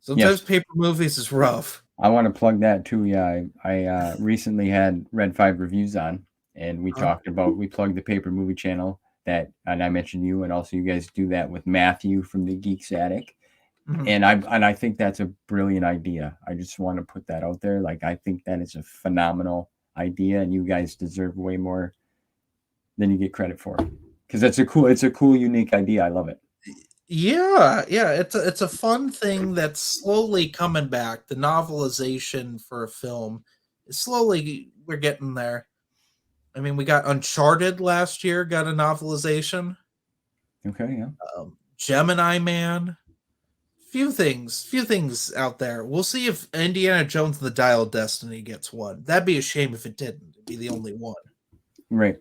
Sometimes yes. paper movies is rough. I want to plug that too. Yeah, I recently had Red 5 Reviews on, and we plugged the Paper Movie channel and I mentioned you, and also you guys do that with Matthew from the Geeks Attic, Mhm. and I think that's a brilliant idea. I just want to put that out there. Like I think that is a phenomenal idea, and you guys deserve way more than you get credit for, because it's a cool, unique idea. I love it. Yeah, it's a fun thing that's slowly coming back. The novelization for a film is slowly we're getting there. I mean, we got Uncharted last year, got a novelization. Okay, yeah. Gemini Man, few things out there. We'll see if Indiana Jones and the Dial of Destiny gets one. That'd be a shame if it didn't. It'd be the only one. Right.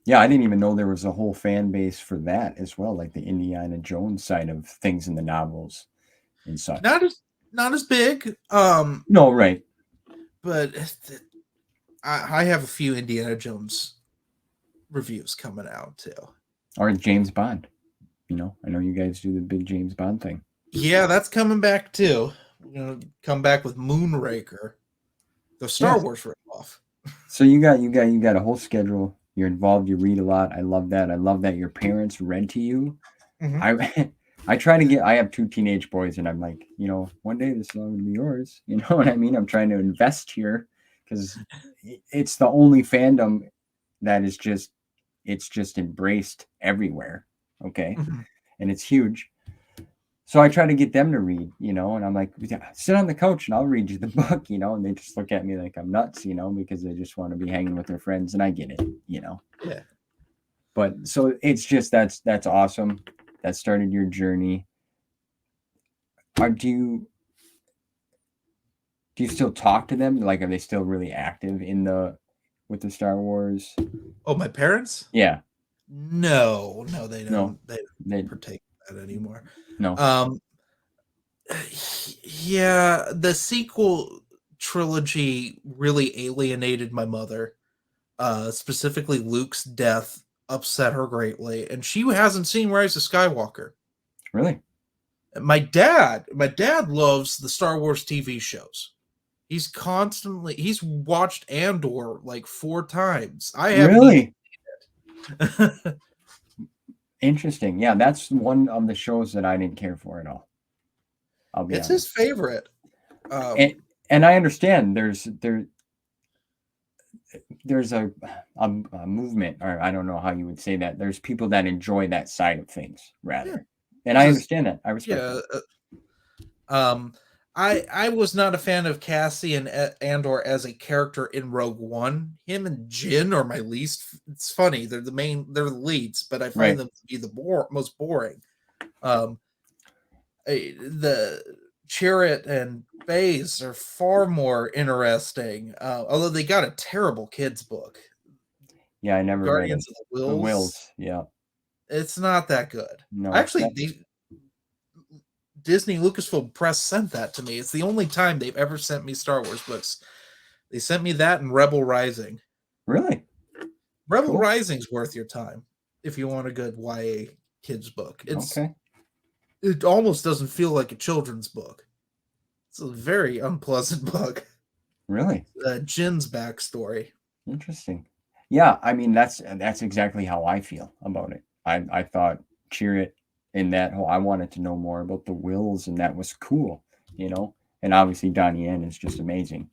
Yeah, I didn't even know there was a whole fan base for that as well, like the Indiana Jones side of things in the novels and such. Not as big. No, right. But I have a few Indiana Jones reviews coming out too. Or James Bond. I know you guys do the big James Bond thing. Yeah, that's coming back too. We're gonna come back with Moonraker, the Star Wars ripoff. So you got a whole schedule. You're involved. You read a lot. I love that. I love that your parents read to you. Mm-hmm. I try to get. I have 2 teenage boys, and I'm like, one day this is all gonna be yours. You know what I mean? I'm trying to invest here because it's the only fandom that is just embraced everywhere. Okay, Mm-hmm. and it's huge. So I try to get them to read, and I'm like, sit on the couch and I'll read you the book, and they just look at me like I'm nuts, because they just want to be hanging with their friends, and I get it, Yeah. But so it's just that's awesome. That started your journey. Do you still talk to them? Like, are they still really active with the Star Wars? Oh, my parents? Yeah. No, they don't. No. They don't partake in that anymore. No. Yeah, the sequel trilogy really alienated my mother. Specifically Luke's death upset her greatly, and she hasn't seen Rise of Skywalker. Really? My dad loves the Star Wars TV shows. He's watched Andor like 4 times. I haven't Really? even seen it. Interesting. Yeah, that's one of the shows that I didn't care for at all. I'll be It's honest. his favorite. And I understand there's a movement, or I don't know how you would say that. There's people that enjoy that side of things rather. Yeah. And I understand that. I respect that. I was not a fan of Cassian Andor as a character in Rogue One. Him and Jin are my least. It's funny, they're the leads, but I find them to be the most boring. The Chirrut and Baze are far more interesting, although they got a terrible kids book. Yeah, I never Guardians read it. of the The Wills. Wills, yeah. It's not that good. No, Actually, Disney Lucasfilm Press sent that to me. It's the only time they've ever sent me Star Wars books. They sent me that and Rebel Rising. Really? Rebel Cool. Rising's worth your time if you want a good YA kids book. Okay. It almost doesn't feel like a children's book. It's a very unpleasant book. Really? Jin's backstory. Interesting. Yeah, I mean that's exactly how I feel about it. I thought Chirrut in that whole, I wanted to know more about the Wills, and that was cool, you know. And obviously Donnie Yen is just amazing.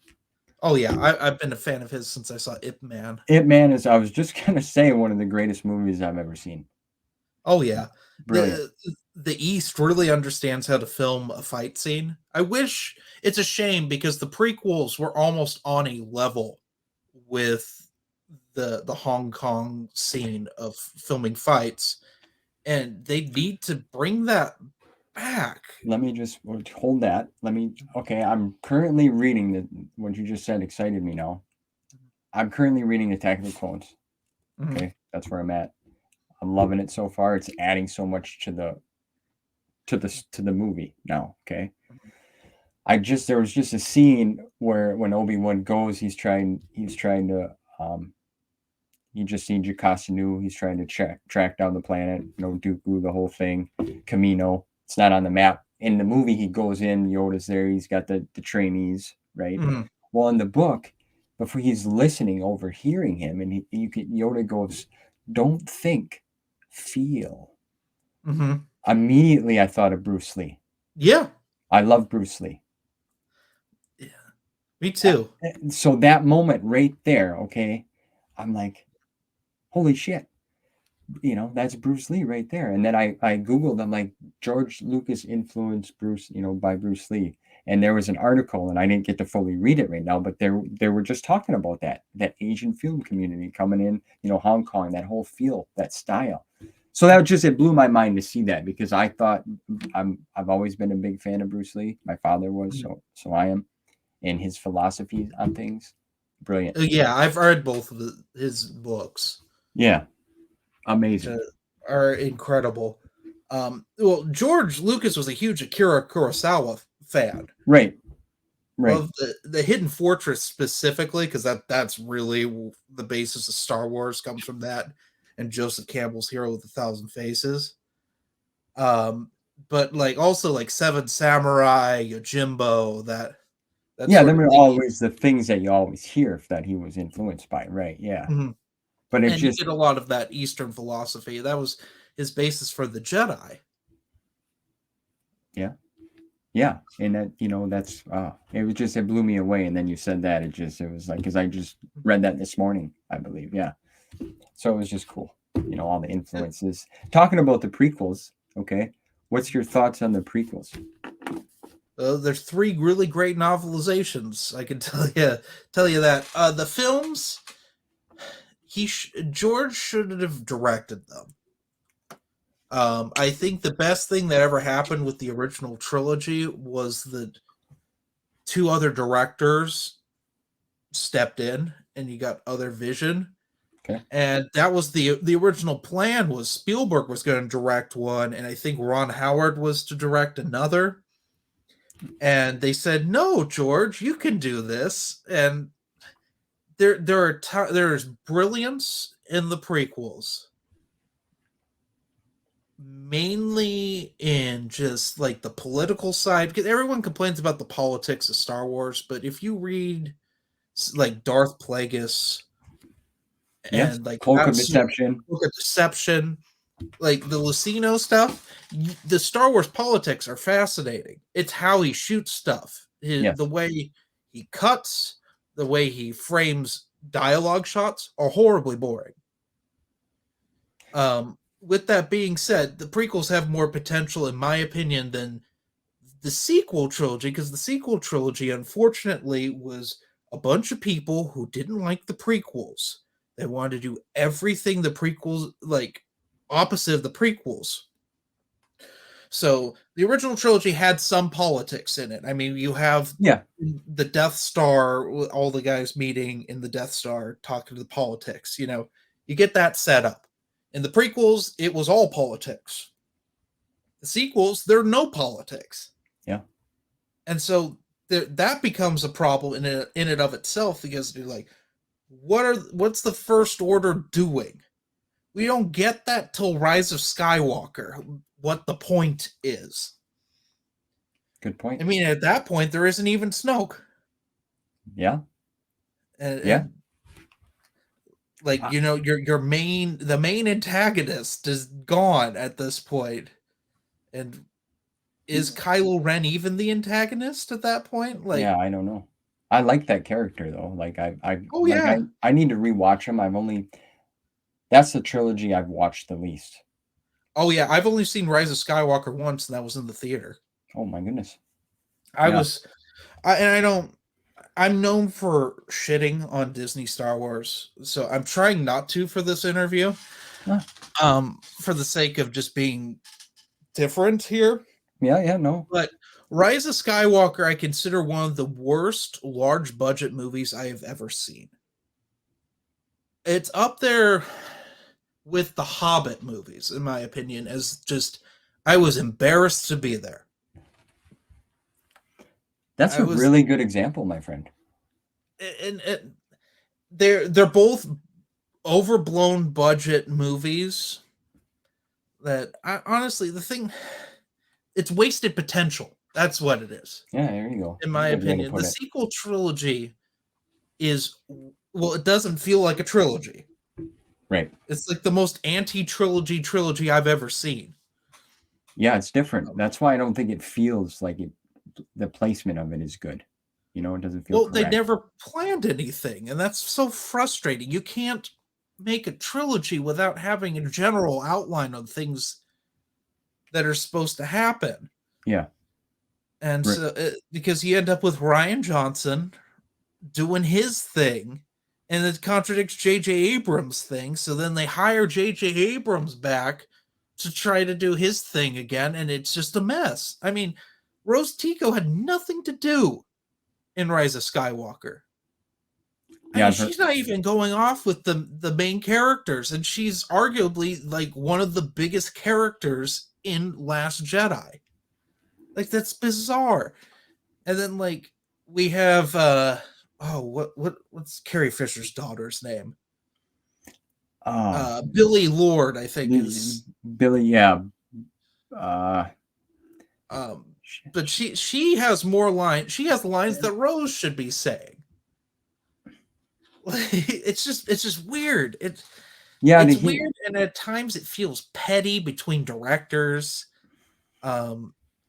Oh yeah, I've been a fan of his since I saw Ip Man. Ip Man is, I was just gonna say, one of the greatest movies I've ever seen. Oh yeah, brilliant. The East really understands how to film a fight scene. I wish, it's a shame because the prequels were almost on a level with the Hong Kong scene of filming fights, and they need to bring that back. Let me just hold that. Okay, I'm currently reading what you just said excited me now. I'm currently reading Attack of the Clones. Okay, that's where I'm at. I'm loving it so far. It's adding so much to the movie now. Okay. There was just a scene where when Obi-Wan goes, he's trying to he just seen Jakasa Nu. He's trying to track down the planet, Dooku, the whole thing, Camino. It's not on the map. In the movie, he goes in, Yoda's there, he's got the trainees, right? Well, in the book, before he's listening, overhearing him, and Yoda goes, "Don't think, feel." Immediately, I thought of Bruce Lee. Yeah. I love Bruce Lee. Yeah. Me too. So that moment right there, okay, I'm like, holy shit. That's Bruce Lee right there. And then I Googled, I'm like, George Lucas influenced Bruce, by Bruce Lee. And there was an article, and I didn't get to fully read it right now, but they were just talking about that Asian film community coming in, Hong Kong, that whole feel, that style. So it blew my mind to see that, because I thought I've always been a big fan of Bruce Lee. My father was, so I am, and his philosophy on things, brilliant. Yeah, I've read both of his books. Yeah. Amazing. Are incredible. Well, George Lucas was a huge Akira Kurosawa fan. Right. Of the Hidden Fortress specifically, because that's really the basis of Star Wars, comes from that, and Joseph Campbell's Hero with 1,000 Faces. But also Seven Samurai, Yojimbo, there were always the things that you always hear that he was influenced by, right? Yeah. But he did a lot of that Eastern philosophy. That was his basis for the Jedi. Yeah. Yeah. And that, that's, it blew me away. And then you said that, it was like, because I just read that this morning, I believe. Yeah. So it was just cool. All the influences. Talking about the prequels. Okay. What's your thoughts on the prequels? There's 3 really great novelizations. I can tell you that. The films, George should have directed them. I think the best thing that ever happened with the original trilogy was that 2 other directors stepped in, and you got other vision. Okay. And that was the original plan. Was Spielberg was going to direct one, and I think Ron Howard was to direct another. And they said, "No, George, you can do this." And there's brilliance in the prequels, mainly in just like the political side, because everyone complains about the politics of Star Wars, but if you read like Darth Plagueis Yes. and like Cloak of Deception. Book of Deception, like the Lucino stuff, the Star Wars politics are fascinating. It's how he shoots stuff, Yes. the way he cuts, the way he frames dialogue shots are horribly boring. With that being said, the prequels have more potential, in my opinion, than the sequel trilogy, because the sequel trilogy, unfortunately, was a bunch of people who didn't like the prequels. They wanted to do everything the prequels, like opposite of the prequels. So the original trilogy had some politics in it. I mean, you have the Death Star, all the guys meeting in the Death Star talking to the politics. You get that set up. In the prequels, it was all politics. The sequels, there are no politics. Yeah. And so that becomes a problem in it of itself, because you're like, what's the First Order doing? We don't get that till Rise of Skywalker, what the point is. Good point. I mean, at that point, there isn't even Snoke. Yeah. And like, the main antagonist is gone at this point. And is Kylo Ren even the antagonist at that point? Like, yeah, I don't know. I like that character though. Like I need to rewatch him. That's the trilogy I've watched the least. Oh yeah, I've only seen Rise of Skywalker once, and that was in the theater. Oh my goodness. I'm known for shitting on Disney Star Wars, so I'm trying not to for this interview. For the sake of just being different here. Yeah, no. But Rise of Skywalker, I consider one of the worst large budget movies I have ever seen. It's up there with the Hobbit movies, in my opinion, as just, I was embarrassed to be there. That's a really good example, my friend. And they're both overblown budget movies that honestly, it's wasted potential. That's what it is. Yeah, there you go. In my opinion, the sequel trilogy it doesn't feel like a trilogy. Right. It's like the most anti-trilogy I've ever seen. Yeah, it's different. That's why I don't think it feels like it. The placement of it is good. It doesn't feel correct. They never planned anything, and that's so frustrating. You can't make a trilogy without having a general outline of things that are supposed to happen. Yeah. And so, because you end up with Rian Johnson doing his thing, and it contradicts J.J. Abrams' thing, so then they hire J.J. Abrams back to try to do his thing again, and it's just a mess. I mean, Rose Tico had nothing to do in Rise of Skywalker. Yeah, she's not even going off with the main characters, and she's arguably like one of the biggest characters in Last Jedi. Like, that's bizarre. And then like we have what's Carrie Fisher's daughter's name? Billy Lord, I think is Billy. Yeah. But she has more lines. She has lines that Rose should be saying. It's just weird. It's weird, and at times it feels petty between directors.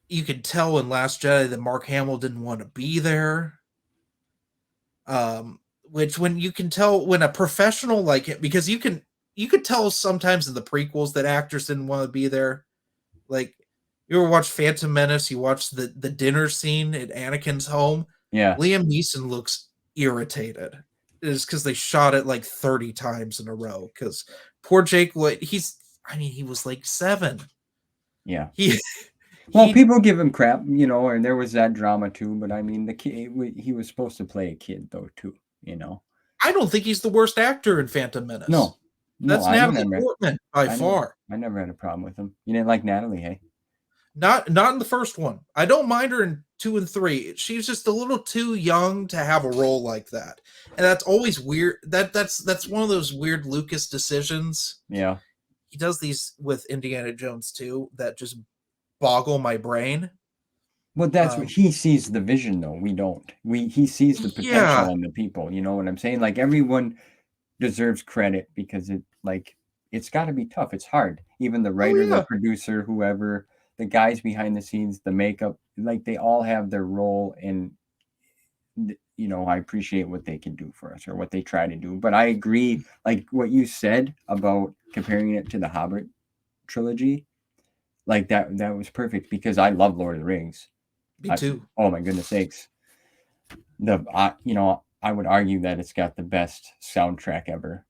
You could tell in Last Jedi that Mark Hamill didn't want to be there. Which when you can tell when a professional like it, because you could tell sometimes in the prequels that actors didn't want to be there. Like, you ever watch Phantom Menace? You watch the dinner scene at Anakin's home. Yeah, Liam Neeson looks irritated. It's because they shot it like 30 times in a row. Because poor Jake, he was like 7. Yeah. People give him crap, and there was that drama too. But I mean, the kid, he was supposed to play a kid though too. I don't think he's the worst actor in Phantom Menace. No, that's Natalie Portman by far. I never had a problem with him. You didn't like Natalie, hey? Not in the first one. I don't mind her in 2 and 3. She's just a little too young to have a role like that, and that's always weird. That's one of those weird Lucas decisions. Yeah, he does these with Indiana Jones too that just boggle my brain. Well, that's what he sees the vision, though. We don't. He sees the Yeah. potential in the people. You know what I'm saying? Like everyone deserves credit because it's got to be tough. It's hard. Even the writer, the yeah. producer, whoever, the guys behind the scenes, the makeup, like they all have their role. And I appreciate what they can do for us or what they try to do. But I agree, like what you said about comparing it to the Hobbit trilogy. Like that was perfect because I love Lord of the Rings. Me too. Oh my goodness sakes. I would argue that it's got the best soundtrack ever.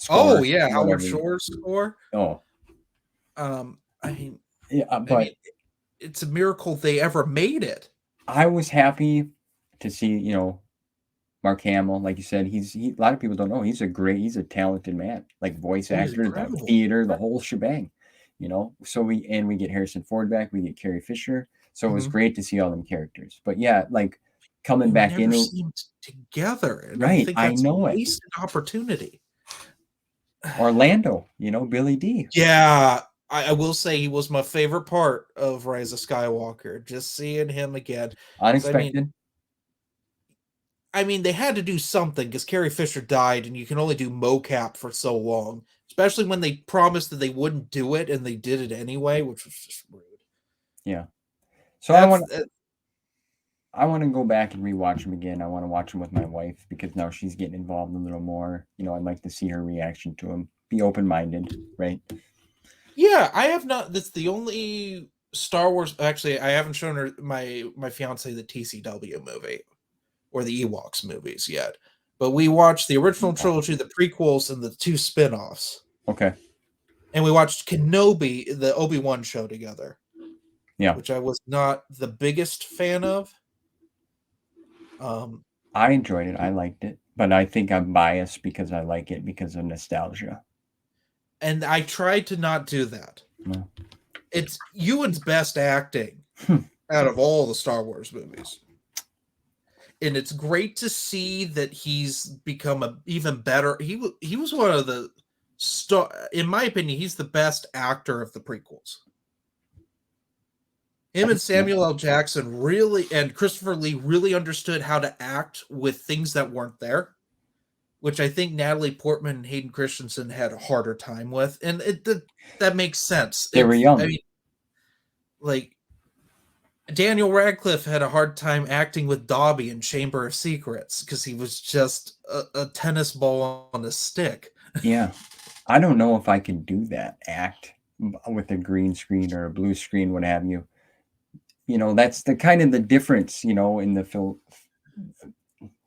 Oh Score, yeah, Howard whatever. Shore's score. Oh, I mean, yeah, but it's a miracle they ever made it. I was happy to see, Mark Hamill, like you said, a lot of people don't know he's a talented man, like voice Oh, he's actor, the incredible. theater, the whole shebang. So we get Harrison Ford back, we get Carrie Fisher. So it was great to see all them characters. But yeah, like coming back never in seemed together, and I right, think I that's know a it. wasted opportunity. Orlando, Billy D. Yeah, I will say he was my favorite part of Rise of Skywalker. Just seeing him again. 'Cause, Unexpected. I mean, they had to do something because Carrie Fisher died, and you can only do mocap for so long. Especially when they promised that they wouldn't do it, and they did it anyway, which was just rude. Yeah. So I want to go back and rewatch them again. I want to watch them with my wife because now she's getting involved a little more. I'd like to see her reaction to them. Be open-minded, right? Yeah, I have not. That's the only Star Wars. Actually, I haven't shown her my fiance the TCW movie or the Ewoks movies yet. But we watched the original trilogy, the prequels, and the 2 spin-offs. Okay. And we watched Kenobi, the Obi-Wan show together. Yeah. Which I was not the biggest fan of. I enjoyed it. I liked it. But I think I'm biased because I like it because of nostalgia. And I tried to not do that. No. It's Ewan's best acting out of all the Star Wars movies. And it's great to see that he's become a even better. He was one of the in my opinion, he's the best actor of the prequels. Him and Samuel L. Jackson and Christopher Lee really understood how to act with things that weren't there, which I think Natalie Portman and Hayden Christensen had a harder time with. And that makes sense. They were young. I mean, like, Daniel Radcliffe had a hard time acting with Dobby in Chamber of Secrets because he was just a tennis ball on a stick. Yeah. I don't know if I can do that, act with a green screen or a blue screen, what have you. That's the kind of the difference, in the film,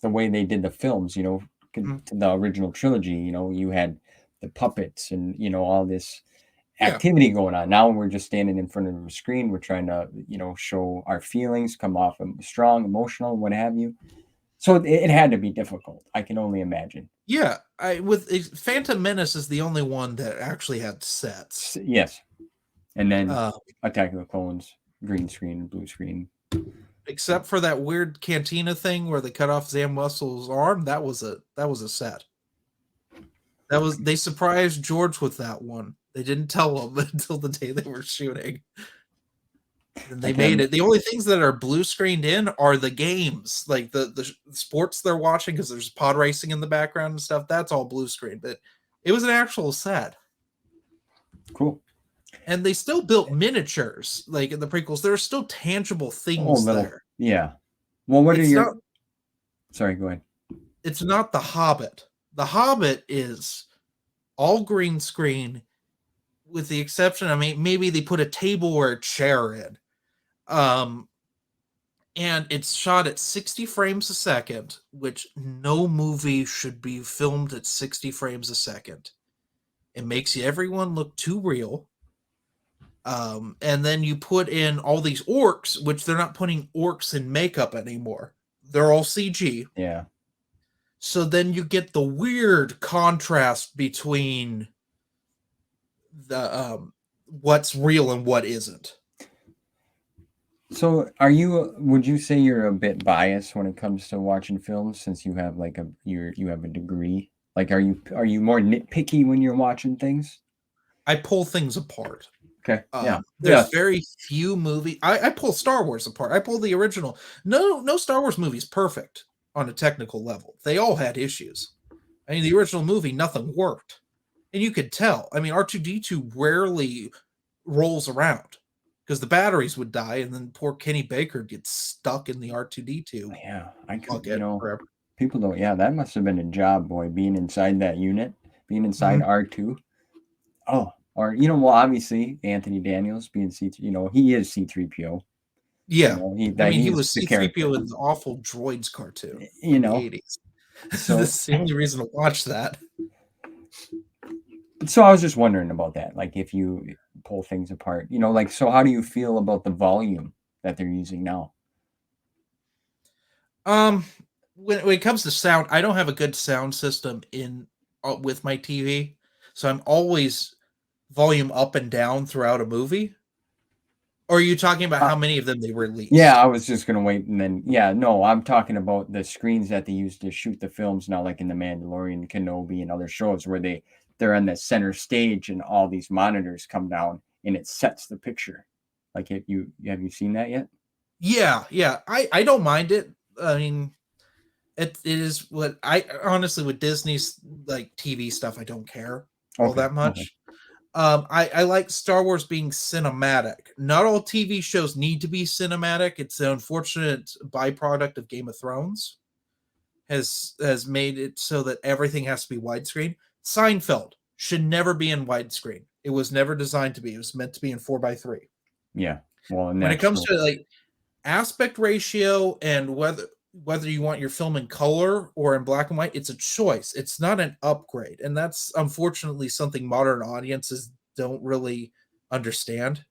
the way they did the films, to the original trilogy, you had the puppets and, all this activity going on. Now we're just standing in front of a screen. We're trying to, show our feelings, come off strong, emotional, what have you. So it had to be difficult. I can only imagine. Yeah. Phantom Menace is the only one that actually had sets. Yes. And then Attack of the Clones, green screen, blue screen. Except for that weird cantina thing where they cut off Zam Wessel's arm, that was a set. They surprised George with that one. They didn't tell him until the day they were shooting. And they made it. The only things that are blue screened in are the games, like the sports they're watching, because there's pod racing in the background and stuff. That's all blue screen, but it was an actual set. Cool. And they still built miniatures, like in the prequels. There are still tangible things there. Yeah. Well, sorry, go ahead. It's not The Hobbit. The Hobbit is all green screen, with the exception, I mean, maybe they put a table or a chair in. And it's shot at 60 frames a second, which no movie should be filmed at 60 frames a second. It makes everyone look too real. And then you put in all these orcs, which they're not putting orcs in makeup anymore. They're all CG. Yeah. So then you get the weird contrast between the what's real and what isn't. So would you say you're a bit biased when it comes to watching films, since you have you have a degree? Like, are you more nitpicky when you're watching things? I pull things apart. Okay. Yeah. There's very few movies. I pull Star Wars apart. I pull the original. No Star Wars movie is perfect on a technical level. They all had issues. I mean, the original movie, nothing worked. And you could tell. I mean, R2D2 rarely rolls around because the batteries would die, and then poor Kenny Baker gets stuck in the R2D2. Yeah, I could, Forever. people don't. Yeah, that must have been a job, boy, being inside that unit, being inside R2. Oh, or well, obviously Anthony Daniels being C3. He is C3PO. Yeah, he was the C3PO character. in the awful Droids cartoon. In the 80s. So that's the only reason to watch that. So I was just wondering about that, like if you pull things apart, so how do you feel about the volume that they're using now? When it comes to sound, I don't have a good sound system with my TV, so I'm always volume up and down throughout a movie. Or are you talking about how many of them they released? Yeah, I was just gonna wait and then no, I'm talking about the screens that they use to shoot the films now, like in The Mandalorian, Kenobi, and other shows where they're on the center stage and all these monitors come down and it sets the picture. Like, have you seen that yet? Yeah. I don't mind it. I mean, it is what I honestly, with Disney's like TV stuff, I don't care all that much. I like Star Wars being cinematic. Not all TV shows need to be cinematic. It's an unfortunate byproduct of Game of Thrones. Has made it so that everything has to be widescreen. Seinfeld should never be in widescreen. It was never designed to be. It was meant to be in 4:3. Yeah. Well, when it comes to like aspect ratio and whether you want your film in color or in black and white, it's a choice. It's not an upgrade. And that's unfortunately something modern audiences don't really understand.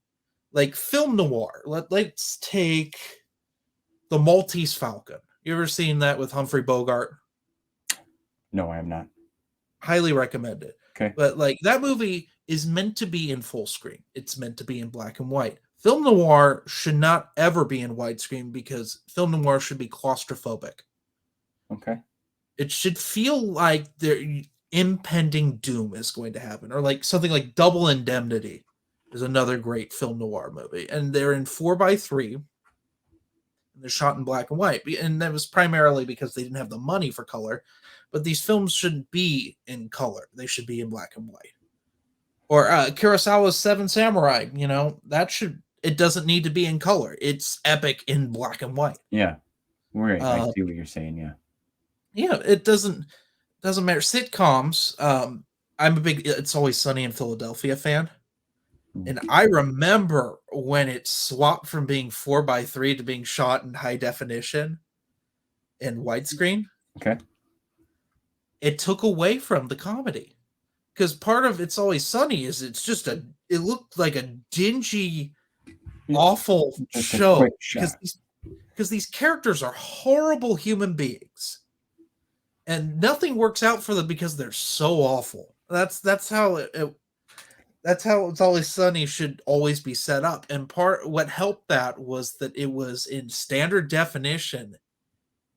Like film noir. Let's take The Maltese Falcon. You ever seen that with Humphrey Bogart? No, I have not. Highly recommend it. Okay. But like that movie is meant to be in full screen. It's meant to be in black and white. Film noir should not ever be in widescreen because film noir should be claustrophobic. Okay. It should feel like their impending doom is going to happen, or like something like Double Indemnity is another great film noir movie, and they're in 4:3. And they're shot in black and white, and that was primarily because they didn't have the money for color. But these films shouldn't be in color; they should be in black and white. Or Kurosawa's Seven Samurai, it doesn't need to be in color. It's epic in black and white. Yeah. Right. I see what you're saying. Yeah. Yeah, it doesn't matter. Sitcoms, I'm a big It's Always Sunny in Philadelphia fan. And I remember when it swapped from being 4:3 to being shot in high definition and widescreen. Okay. It took away from the comedy. Because part of It's Always Sunny is it looked like a dingy, awful show. Because these characters are horrible human beings. And nothing works out for them because they're so awful. That's how It's Always Sunny should always be set up. And what helped that was that it was in standard definition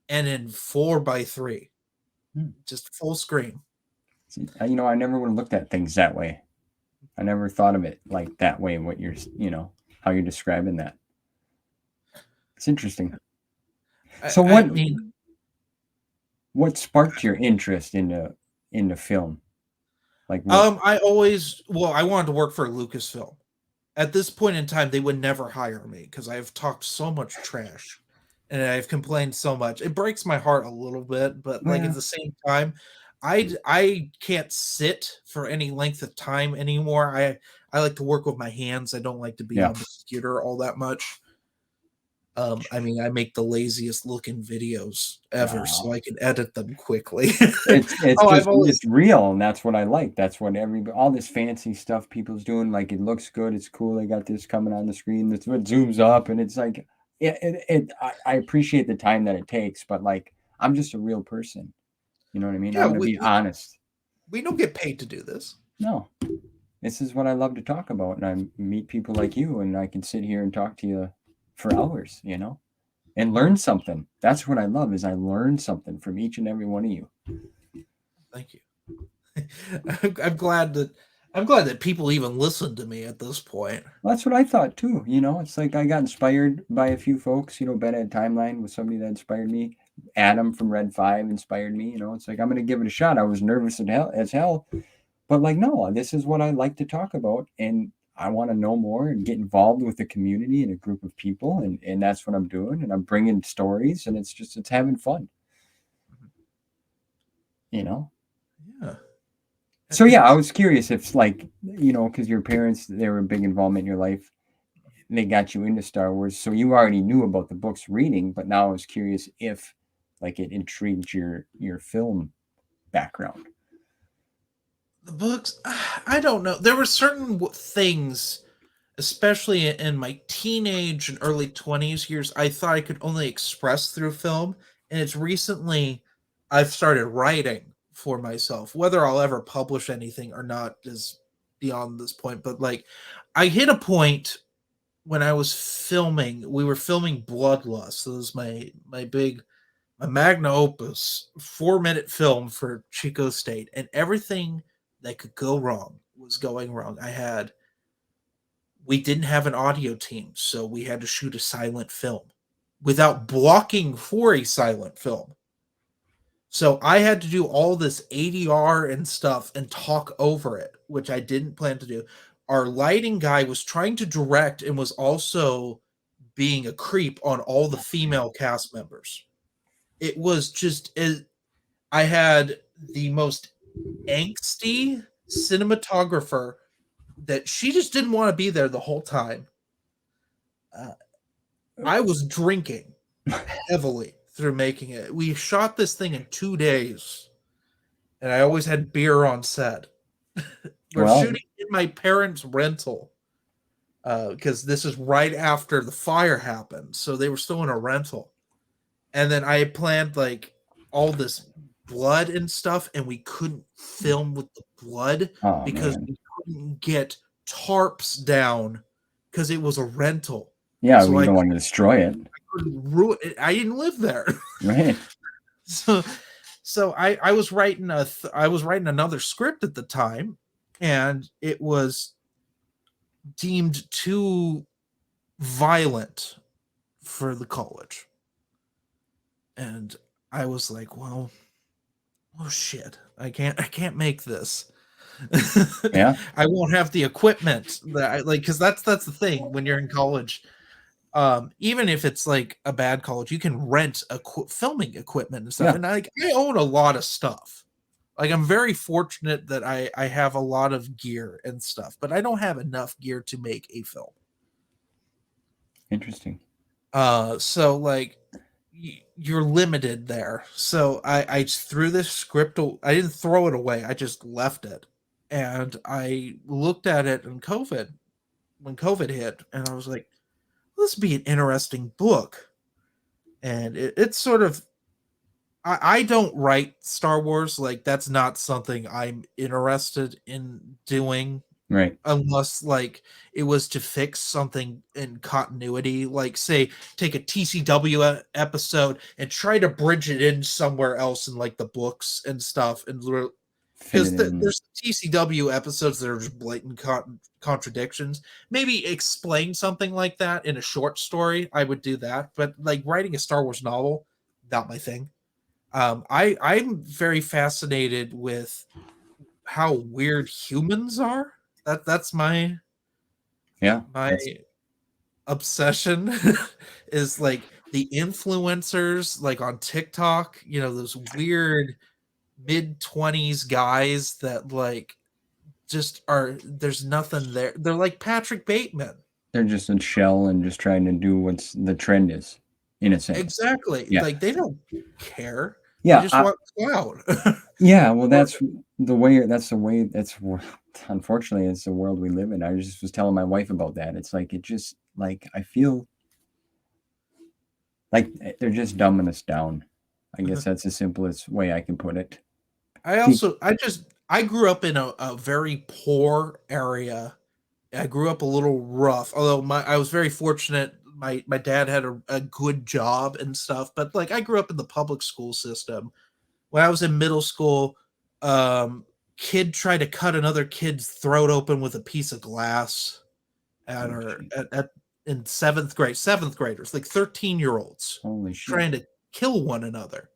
and in 4:3. Just full screen. I never would have looked at things that way. I never thought of it like that way. What you're, how you're describing that. It's interesting. So what sparked your interest into film? Like I wanted to work for Lucasfilm. At this point in time, they would never hire me because I have talked so much trash and I've complained so much. It breaks my heart a little bit, but at the same time, I can't sit for any length of time anymore. I like to work with my hands. I don't like to be on the computer all that much. I make the laziest looking videos ever, so I can edit them quickly. It's real, and that's what I like. That's what all this fancy stuff people's doing. Like, it looks good, it's cool. They got this coming on the screen. That's what zooms up, and it's like, I appreciate the time that it takes, but like, I'm just a real person. You know what I mean? Yeah, I'm gonna be honest. We don't get paid to do this. No, this is what I love to talk about, and I meet people like you, and I can sit here and talk to you for hours, and learn something. That's what I love, is I learn something from each and every one of you. Thank you. I'm glad that I'm glad that people even listen to me at this point. Well, that's what I thought too. It's like I got inspired by a few folks. Ben at Timeline was somebody that inspired me. Adam from Red 5 inspired me. It's like I'm gonna give it a shot. I was nervous as hell, but like no, this is what I like to talk about, and I want to know more and get involved with the community and a group of people, and that's what I'm doing. And I'm bringing stories, and it's having fun. Yeah. So yeah, I was curious if like because your parents, they were a big involvement in your life. They got you into Star Wars, so you already knew about the books reading, but now I was curious if like it intrigued your film background. The books, I don't know. There were certain things, especially in my teenage and early 20s years, I thought I could only express through film. And it's recently I've started writing for myself. Whether I'll ever publish anything or not is beyond this point. But like, I hit a point when I was filming, we were filming Bloodlust. So this is my magna opus 4-minute film for Chico State, and everything that could go wrong was going wrong. We didn't have an audio team, so we had to shoot a silent film without blocking for a silent film. So I had to do all this ADR and stuff and talk over it, which I didn't plan to do. Our lighting guy was trying to direct and was also being a creep on all the female cast members. It was just, I had the most angsty cinematographer that she just didn't want to be there the whole time. I was drinking heavily through making it. We shot this thing in 2 days, and I always had beer on set. We're shooting in my parents' rental because this is right after the fire happened, so they were still in a rental. And then I had planned like all this blood and stuff, and we couldn't film with the blood because we couldn't get tarps down because it was a rental. Yeah, so we don't want to destroy it. I couldn't ruin it. I didn't live there. Right. So I was writing another script at the time, and it was deemed too violent for the college. And I was like, well, oh shit, I can't make this. Yeah. I won't have the equipment that I like, because that's the thing when you're in college. Even if it's like a bad college, you can rent filming equipment and stuff. Yeah. And I own a lot of stuff. Like I'm very fortunate that I have a lot of gear and stuff, but I don't have enough gear to make a film. Interesting. So like you're limited there. So I threw this script. I didn't throw it away. I just left it. And I looked at it when COVID hit, and I was like, this would be an interesting book. And it's sort of, I don't write Star Wars. Like that's not something I'm interested in doing. Right. Unless like it was to fix something in continuity, like say take a TCW episode and try to bridge it in somewhere else in like the books and stuff, and because there's TCW episodes that are just blatant contradictions. Maybe explain something like that in a short story. I would do that, but like writing a Star Wars novel, not my thing. I'm very fascinated with how weird humans are. That's my obsession is like the influencers like on TikTok, those weird mid-20s guys that like just there's nothing there. They're like Patrick Bateman. They're just a shell and just trying to do what's the trend is, in a sense. Exactly. Yeah. Like they don't care. Yeah. They just want to go out. Yeah, well that's unfortunately it's the world we live in. I just was telling my wife about that. It's like it just like I feel like they're just dumbing us down. I guess that's the simplest way I can put it. I grew up in a very poor area. I grew up a little rough, although I was very fortunate. My dad had a good job and stuff, but like I grew up in the public school system. When I was in middle school, kid tried to cut another kid's throat open with a piece of glass in seventh graders, like 13-year-olds Holy shit. trying to kill one another.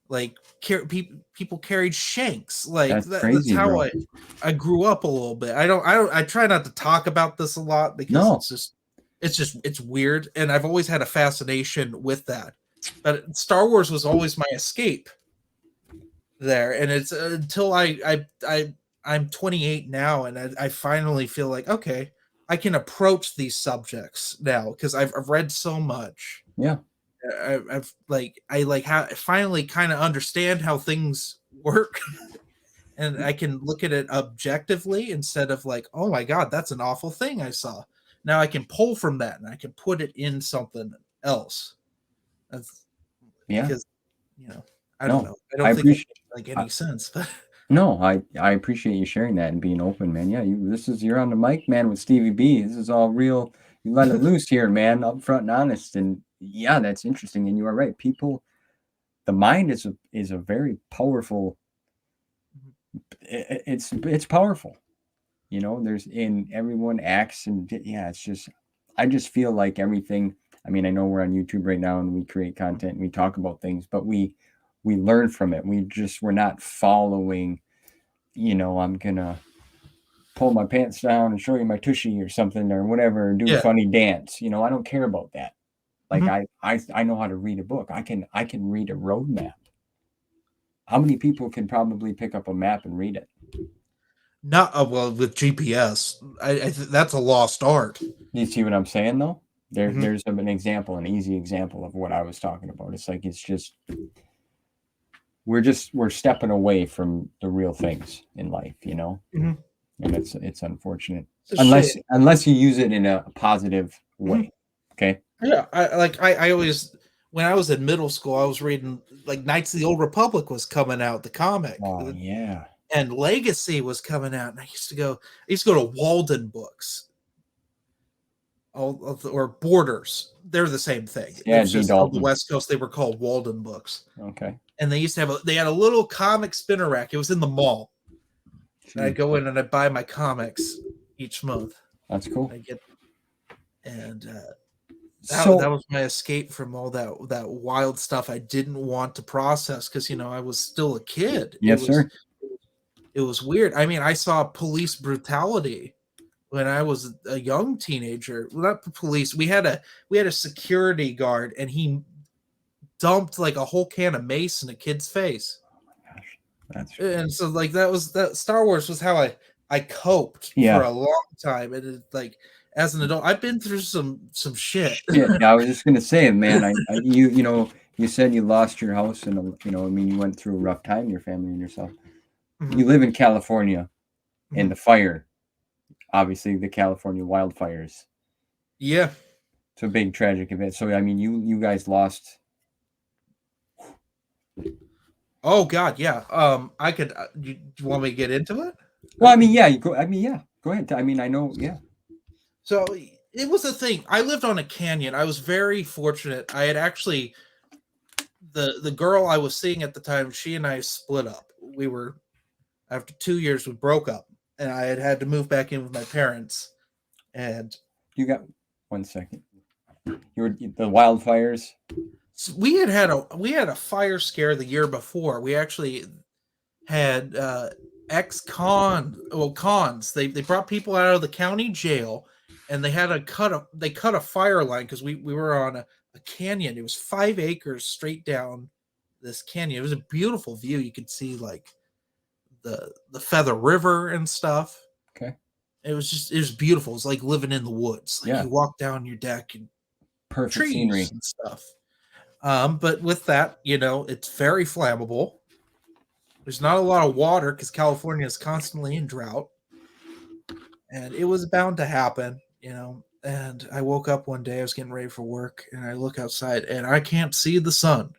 Like people carried shanks. Like That's crazy, that's how bro. I grew up a little bit. I try not to talk about this a lot because it's weird, and I've always had a fascination with that. But Star Wars was always my escape there, and it's until I'm 28 now, and I finally feel like, okay, I can approach these subjects now because I've read so much. Yeah. I finally kind of understand how things work, and I can look at it objectively instead of like, oh my god, that's an awful thing I saw. Now I can pull from that and I can put it in something else. Because I don't know. I don't think it makes any sense, but no, I appreciate you sharing that and being open, man. Yeah, you're on the mic, man, with Stevie B. This is all real. You let it loose here, man, upfront and honest. And yeah, that's interesting. And you are right. The mind is a very powerful. It's powerful. Everyone acts, and yeah, it's just, I just feel like everything. I mean, I know we're on YouTube right now and we create content and we talk about things, but we learn from it. We're not following, I'm gonna pull my pants down and show you my tushy or something or whatever, and do a funny dance. I don't care about that. Like I know how to read a book. I can read a road map. How many people can probably pick up a map and read it? Not well with GPS. That's a lost art. You see what I'm saying though? There's an example, an easy example of what I was talking about. It's like, it's just we're stepping away from the real things in life, and it's unfortunate unless you use it in a positive way. Okay. Yeah, I always, when I was in middle school, I was reading like Knights of the Old Republic was coming out, the comic. Oh yeah. And Legacy was coming out, and I used to go to Walden Books. Or Borders. They're the same thing. Yeah, it's just on the West Coast they were called Walden Books. Okay. And they used to have they had a little comic spinner rack. It was in the mall. And I go in and I buy my comics each month. That's cool. That was my escape from all that wild stuff I didn't want to process because I was still a kid. Yes, sir. It was weird. I mean, I saw police brutality when I was a young teenager. Not the police. We had a security guard, and he dumped like a whole can of mace in a kid's face. Oh my gosh, that's and so like that Star Wars was how I coped for a long time, and it, like as an adult, I've been through some shit. Yeah, I was just gonna say, man, you said you lost your house, and you went through a rough time, your family and yourself. Mm-hmm. You live in California, and the fire. Obviously, the California wildfires. Yeah. It's a big tragic event. So, I mean, you guys lost. Oh God, yeah. I could. Do you want me to get into it? Well, I mean, yeah. Go ahead. I mean, I know. Yeah. So it was a thing. I lived on a canyon. I was very fortunate. I had actually the girl I was seeing at the time. She and I split up. We were after 2 years. We broke up. And I had to move back in with my parents. And you got 1 second. You were the wildfires. So we had a fire scare the year before. We actually had cons. They brought people out of the county jail, and they had to cut a fire line because we were on a canyon. It was 5 acres straight down this canyon. It was a beautiful view. You could see like the Feather River and stuff. Okay. It was beautiful. It's like living in the woods. Like you walk down your deck and perfect trees scenery and stuff. But with that, it's very flammable. There's not a lot of water because California is constantly in drought. And it was bound to happen, And I woke up one day, I was getting ready for work, and I look outside and I can't see the sun.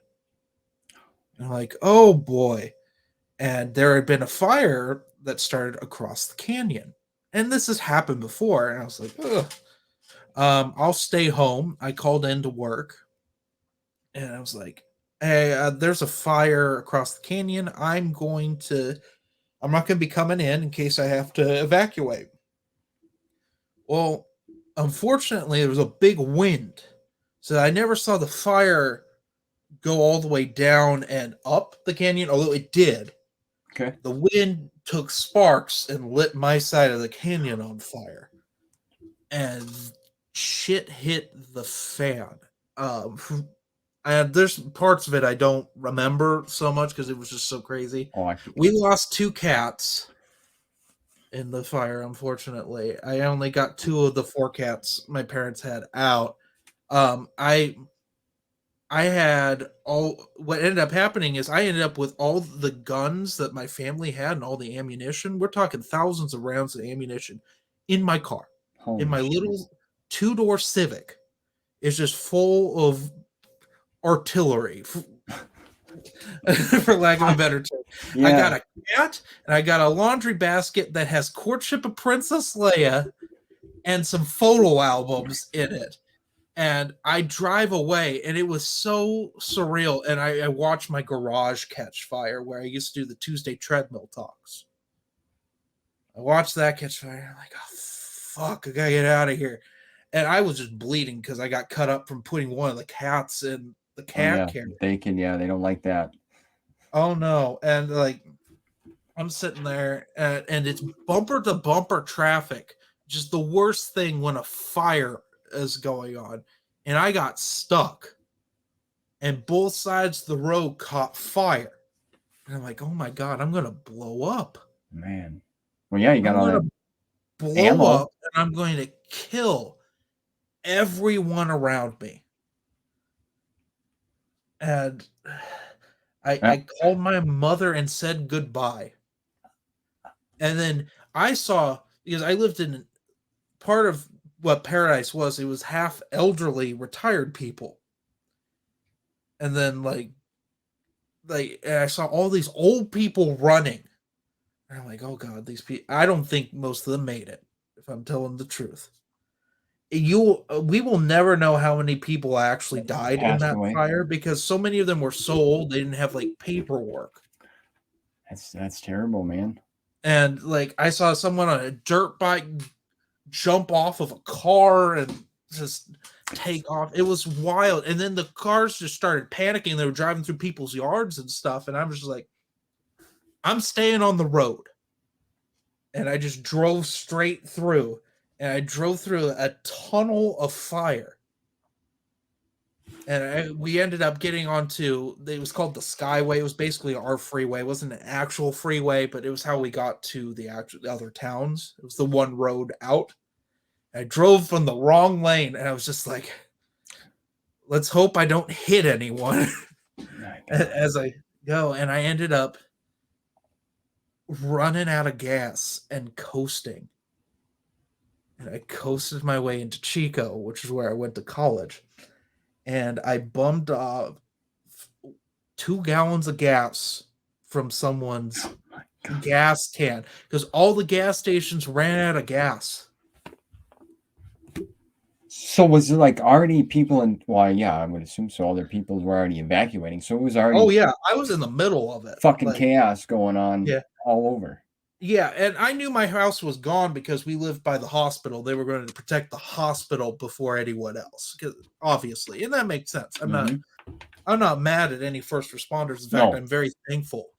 And I'm like, oh boy. And there had been a fire that started across the canyon. And this has happened before. And I was like, ugh. I'll stay home. I called in to work. And I was like, hey, there's a fire across the canyon. I'm going to I'm not going to be coming in case I have to evacuate. Well, unfortunately, there was a big wind, so I never saw the fire go all the way down and up the canyon, although it did. Okay. The wind took sparks and lit my side of the canyon on fire. And shit hit the fan. And there's parts of it I don't remember so much because it was just so crazy. We lost 2 cats in the fire, unfortunately. I only got 2 of the 4 cats my parents had out. I had what ended up happening is I ended up with all the guns that my family had and all the ammunition. We're talking thousands of rounds of ammunition in my car. Holy in my shit. little 2-door Civic. It's just full of artillery, for lack of a better term. Yeah. I got a cat and I got a laundry basket that has Courtship of Princess Leia and some photo albums in it. And I drive away, and it was so surreal. And I watched my garage catch fire where I used to do the Tuesday treadmill talks. I watched that catch fire. I'm like, oh, fuck, I gotta get out of here. And I was just bleeding because I got cut up from putting one of the cats in the cat carrier. They don't like that. Oh, no. And like, I'm sitting there, and it's bumper to bumper traffic. Just the worst thing when a fire is going on, and I got stuck, and both sides of the road caught fire, and I'm like, oh my god, I'm gonna blow up, man. Well, yeah, you got all that blow ammo. up, and I'm going to kill everyone around me. And I called my mother and said goodbye, and then I saw, because I lived in part of what Paradise was, it was half elderly retired people. And then like I saw all these old people running. And I'm like, oh god, these people, I don't think most of them made it, if I'm telling the truth. We will never know how many people actually died in that fire because so many of them were so old they didn't have like paperwork. That's terrible, man. And like I saw someone on a dirt bike jump off of a car and just take off. It was wild. And then the cars just started panicking. They were driving through people's yards and stuff. And I was just like, I'm staying on the road. And I just drove straight through. And I drove through a tunnel of fire. And we ended up getting onto, it was called the Skyway. It was basically our freeway. It wasn't an actual freeway, but it was how we got to the other towns. It was the one road out. I drove from the wrong lane, and I was just like, let's hope I don't hit anyone as I go. And I ended up running out of gas and coasting. And I coasted my way into Chico, which is where I went to college. And I bummed off 2 gallons of gas from someone's gas can because all the gas stations ran out of gas. So was it like already people in? Well, yeah, I would assume so. Other people were already evacuating, so it was already. Oh yeah, I was in the middle of it. Fucking chaos going on. Yeah. All over. Yeah, and I knew my house was gone because we lived by the hospital. They were going to protect the hospital before anyone else, obviously, and that makes sense. I'm not mad at any first responders. In fact, I'm very thankful.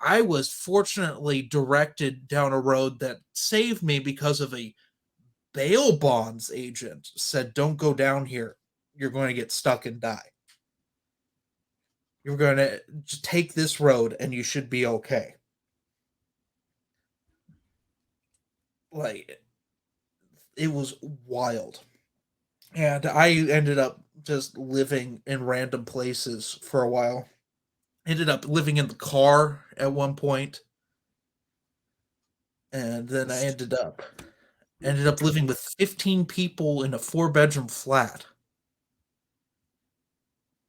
I was fortunately directed down a road that saved me because of a bail bonds agent said, "Don't go down here. You're going to get stuck and die. You're going to just take this road, and you should be okay." Like, it was wild. And I ended up just living in random places for a while. Ended up living in the car at one point. And then I ended up living with 15 people in a 4-bedroom flat.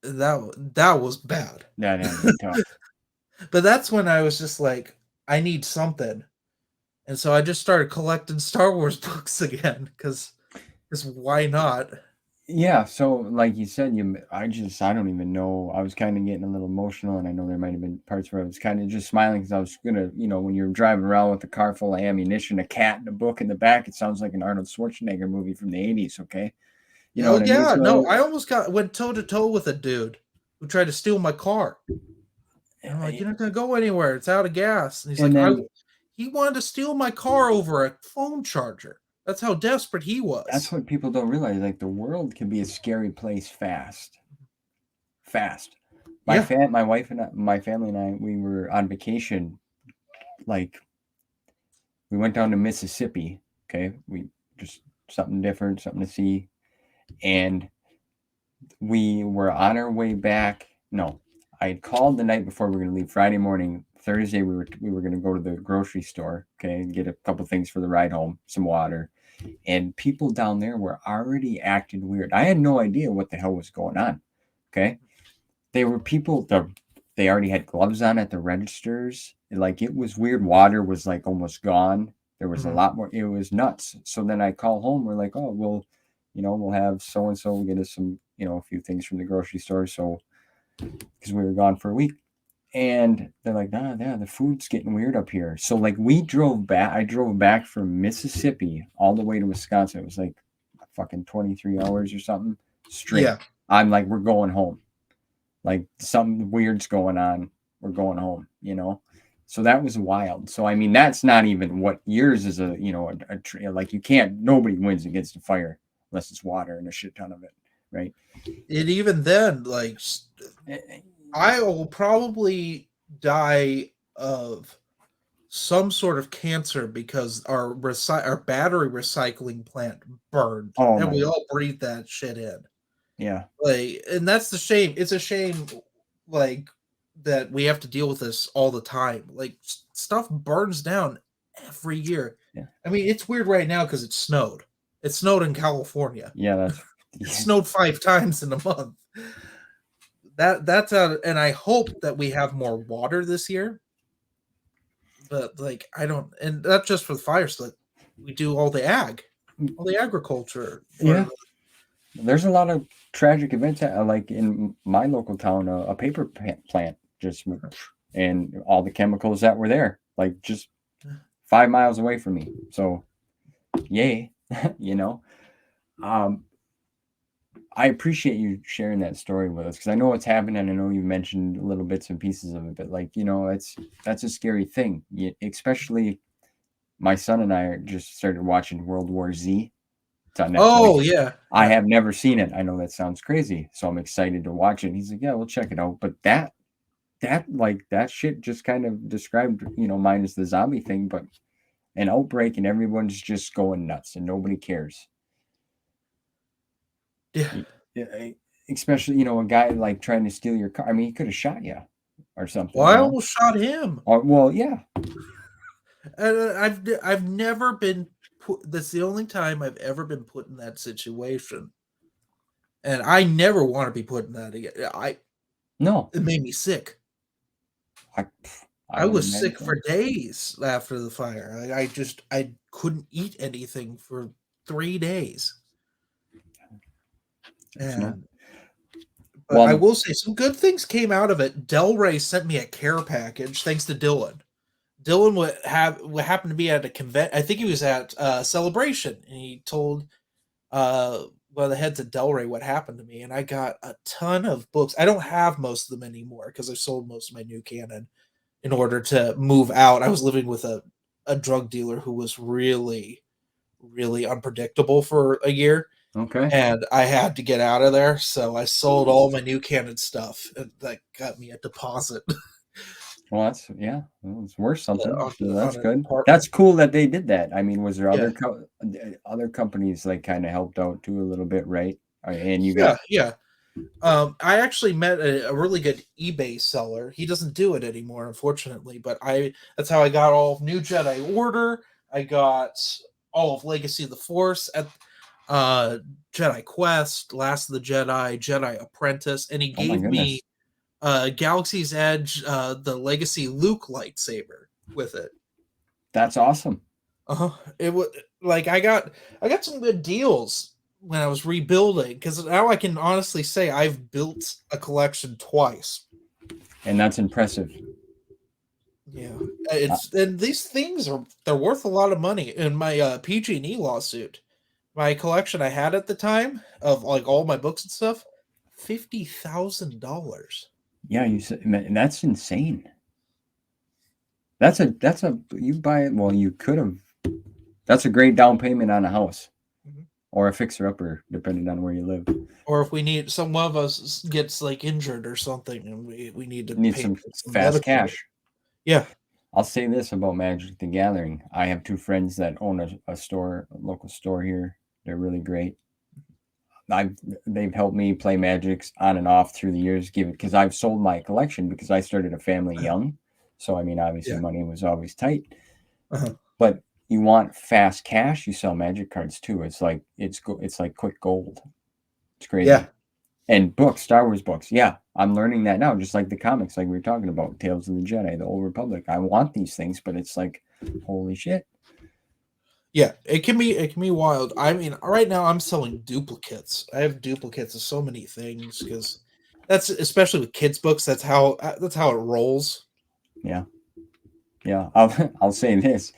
That was bad. That is tough. But that's when I was just like, I need something. And so I just started collecting Star Wars books again, because why not? Yeah, so like you said, I don't even know. I was kind of getting a little emotional, and I know there might have been parts where I was kind of just smiling because I was gonna, when you're driving around with a car full of ammunition, a cat, and a book in the back, it sounds like an Arnold Schwarzenegger movie from the '80s. Okay, you know Oh what I mean? yeah, no, So I almost went toe to toe with a dude who tried to steal my car. And I'm like, eh, you're not gonna go anywhere. It's out of gas. And he's and like, then he wanted to steal my car over a phone charger. That's how desperate he that's was. what people don't realize. Like the world can be a scary place fast, fast. Yeah, My wife and my family and I, we were on vacation. Like we went down to Mississippi. Okay, we just something different, something to see, and we were on our way back. No, I had called the night before we were going to leave Friday morning. Thursday we were going to go to the grocery store, okay, and get a couple things for the ride home, some water. And people down there were already acting weird. I had no idea what the hell was going on. Okay, they were people. They already had gloves on at the registers. Like it was weird. Water was like almost gone. There was a mhm. lot more. It was nuts. So then I call home. We're like, oh, we'll have so and so get us some, a few things from the grocery store. So because we were gone for a week, and they're like, nah, yeah, the food's getting weird up here. So like we drove back. I drove back from Mississippi all the way to Wisconsin. It was like fucking 23 hours or something straight. Yeah. I'm like, we're going home. Like something weird's going on. We're going home, So that was wild. So I mean, that's not even what yours is like you can't. Nobody wins against a fire unless it's water and a shit ton of it, right? And even then, like, I will probably die of some sort of cancer because our battery recycling plant burned, Oh and my, we all breathed that shit in. yeah, Like, and that's the shame. It's a shame, like, that we have to deal with this all the time. Like, stuff burns down every year. yeah, I mean, it's weird right now because it snowed. It snowed in California. yeah. It Yeah. snowed 5 times in a month. That's out, and I hope that we have more water this year. But like, I don't, and not just for the fire slip. We do all the agriculture for Yeah. There's a lot of tragic events, like in my local town, a paper plant just, and all the chemicals that were there, like just 5 miles away from me. So, yay, you know. Um, I appreciate you sharing that story with us because I know what's happened, and I know you mentioned little bits and pieces of it, but like that's a scary thing, especially my son and I just started watching World War Z. It's on Netflix. Oh yeah, I yeah. have never seen it. I know that sounds crazy, so I'm excited to watch it. And he's like, "Yeah, we'll check it out." But that shit just kind of described, minus the zombie thing, but an outbreak and everyone's just going nuts and nobody cares. Yeah. Especially, a guy like trying to steal your car. I mean, he could have shot you or Well, something, I almost shot him. Or, well, yeah. And I've never been put. That's the only time I've ever been put in that situation, and I never want to be put in that again. No, It made me sick. I, I I would was sick imagine. for days after the fire. I couldn't eat anything for 3 days. It's not. And but I Well, will say some good things came out of it. Delray sent me a care package thanks to Dylan. Dylan would happen to be at a convent. I think he was at Celebration, and he told one of the heads of Delray what happened to me, and I got a ton of books. I don't have most of them anymore because I sold most of my new Canon in order to move out. I was living with a drug dealer who was really, really unpredictable for a year, okay. and I had to get out of there. So I sold all my new Canon stuff, and that got me a deposit Well, it's worth something. on, So on that's an good. apartment. That's cool that they did that. I mean, was there Yeah, other companies like kind of helped out too a little bit, right? And you got yeah, yeah. I actually met a really good eBay seller. He doesn't do it anymore, unfortunately, but that's how I got all of New Jedi Order. I got all of Legacy of the Force at uh Jedi Quest, Last of the Jedi, Jedi Apprentice, and he oh my gave me goodness, Galaxy's Edge, the Legacy Luke lightsaber with it. that's awesome. It was like I got some good deals when I was rebuilding, because now I can honestly say I've built a collection twice. And that's impressive. Yeah, and these things they're worth a lot of money. In my PG&E lawsuit, my collection I had at the time of like all my books and stuff, $50,000. Yeah, you said, and that's insane. That's a you buy it. Well, you could have. That's a great down payment on a house or a fixer upper, depending on where you live. Or if we need some of us gets like injured or something, and we need to Need pay some for some fast medical. cash. Yeah. I'll say this about Magic the Gathering. I have two friends that own a store, a local store here. They're really great. They've helped me play Magic on and off through the years, because I've sold my collection because I started a family young. So I mean, obviously, money was always tight. But you want fast cash, you sell Magic cards too. It's like quick gold. It's crazy. Yeah. And books, Star Wars books. Yeah, I'm learning that now, just like the comics, like we were talking about, Tales of the Jedi, the Old Republic. I want these things, but it's like, holy shit. Yeah, it can be wild. I mean, right now I'm selling duplicates. I have duplicates of so many things because that's especially with kids' books. That's how it rolls. Yeah. I'll say this.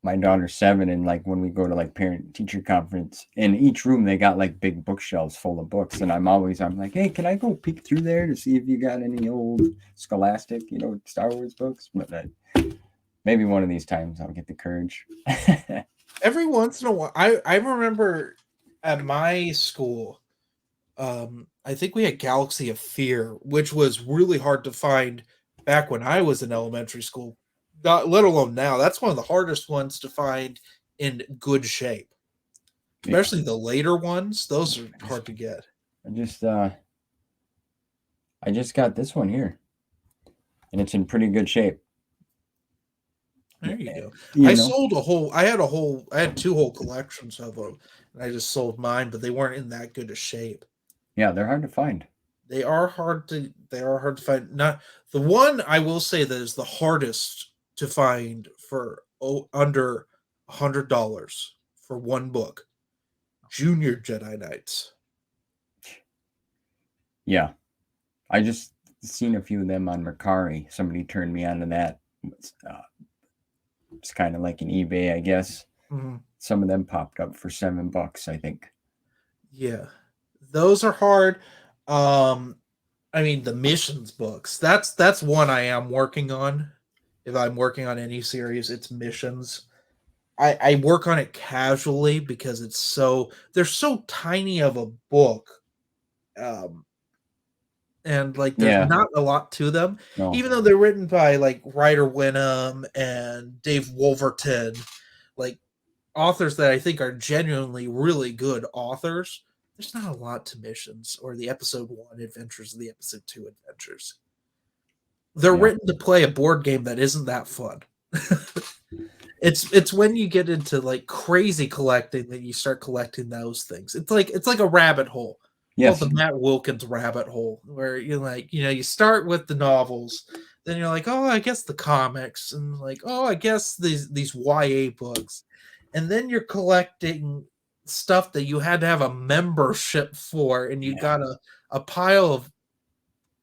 My daughter's 7, and like when we go to like parent teacher conference, in each room they got like big bookshelves full of books, and I'm like, hey, can I go peek through there to see if you got any old Scholastic, Star Wars books? But maybe one of these times I'll get the courage. Every once in a while, I remember at my school, I think we had Galaxy of Fear, which was really hard to find back when I was in elementary school. Not let alone now. That's one of the hardest ones to find in good shape. Especially the later ones. Those are hard to get. I just got this one here, and it's in pretty good shape. There you go. I had 2 whole collections of them, and I just sold mine, but they weren't in that good a shape. Yeah, they're hard to find. They are hard to find. Not the one I will say that is the hardest to find for under $100 for one book. Junior Jedi Knights. Yeah. I just seen a few of them on Mercari. Somebody turned me on to that. It's kind of like an eBay, I guess. Mm-hmm. Some of them popped up for $7, I think. Yeah. Those are hard. I mean, the missions books. That's one I am working on. If I'm working on any series, it's missions. I work on it casually because they're so tiny of a book. And like there's not a lot to them. No. Even though they're written by like Ryder Winham and Dave Wolverton, like authors that I think are genuinely really good authors. There's not a lot to missions or the episode 1 adventures or the episode 2 adventures. They're written to play a board game that isn't that fun. It's when you get into like crazy collecting that you start collecting those things. It's like a rabbit hole. Yes. Called the Matt Wilkins rabbit hole, where you're like, you start with the novels, then you're like, oh, I guess the comics, and like, oh, I guess these YA books, and then you're collecting stuff that you had to have a membership for, and you got a pile of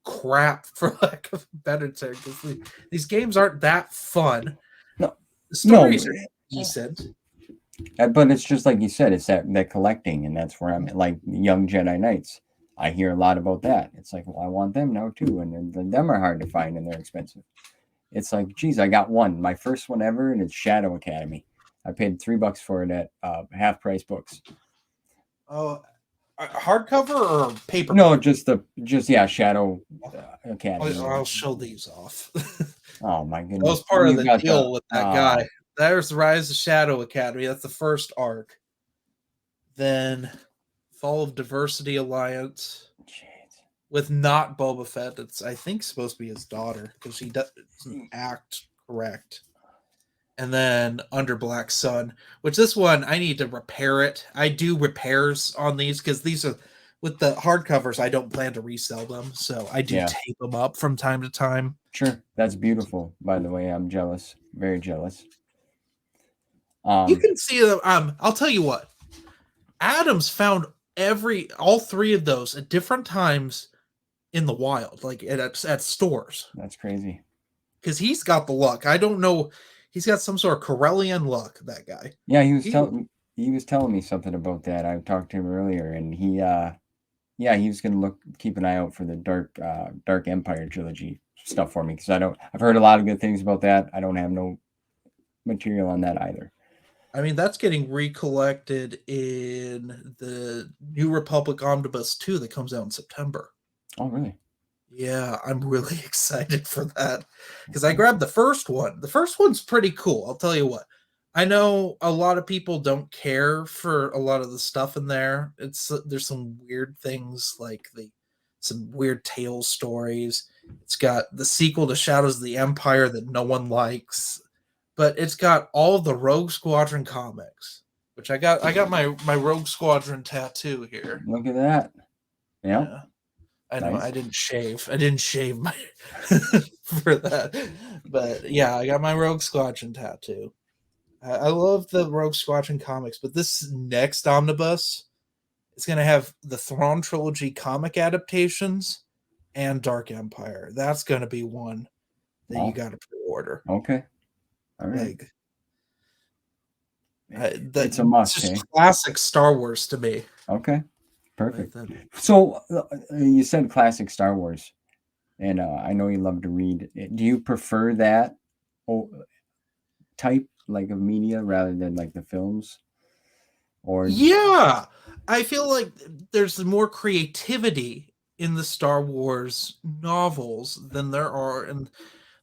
crap, for lack of a better term, because these games aren't that fun. No, the stories are decent. But it's just like you said, it's that collecting, and that's where I'm at. Like Young Jedi Knights, I hear a lot about that. It's like, well, I want them now too, and them are hard to find and they're expensive. It's like, geez, I got one, my first one ever, and it's Shadow Academy. I paid $3 for it at half price books. Oh, hardcover or paper? No, just Shadow Academy. I'll show these off. Oh my goodness! That was part of the deal with that guy. There's the Rise of Shadow Academy. That's the first arc. Then Fall of Diversity Alliance. Jeez. With not Boba Fett. It's, I think, supposed to be his daughter because he doesn't act correct. And then Under Black Sun, which this one, I need to repair it. I do repairs on these because these are, with the hardcovers, I don't plan to resell them. So I do tape them up from time to time. Sure. That's beautiful, by the way. I'm jealous. Very jealous. You can see them. I'll tell you what. Adams found all three of those at different times in the wild, like at stores. That's crazy. Because he's got the luck. I don't know. He's got some sort of Corellian luck, that guy. Yeah, he was telling me something about that. I talked to him earlier, and he was gonna keep an eye out for the Dark Empire trilogy stuff for me, because I've heard a lot of good things about that. I don't have no material on that either. I mean, that's getting recollected in the New Republic Omnibus 2 that comes out in September. Oh, really? Yeah, I'm really excited for that because I grabbed the first one. The first one's pretty cool. I'll tell you what. I know a lot of people don't care for a lot of the stuff in there. There's some weird things like some weird tale stories. It's got the sequel to Shadows of the Empire that no one likes, but it's got all the Rogue Squadron comics, which I got my Rogue Squadron tattoo here. Look at that. Yep. Yeah. I know. Nice. I didn't shave my for that, but yeah, I got my Rogue Squadron tattoo. I love the Rogue Squadron comics, but this next omnibus is going to have the Thrawn trilogy comic adaptations and Dark Empire. That's going to be one that you got to pre-order. Okay, all right. It's a must. It's just classic Star Wars to me. Okay. Perfect. So you said classic Star Wars, and I know you love to read. Do you prefer that type like of media rather than like the films? Or yeah, I feel like there's more creativity in the Star Wars novels than there are in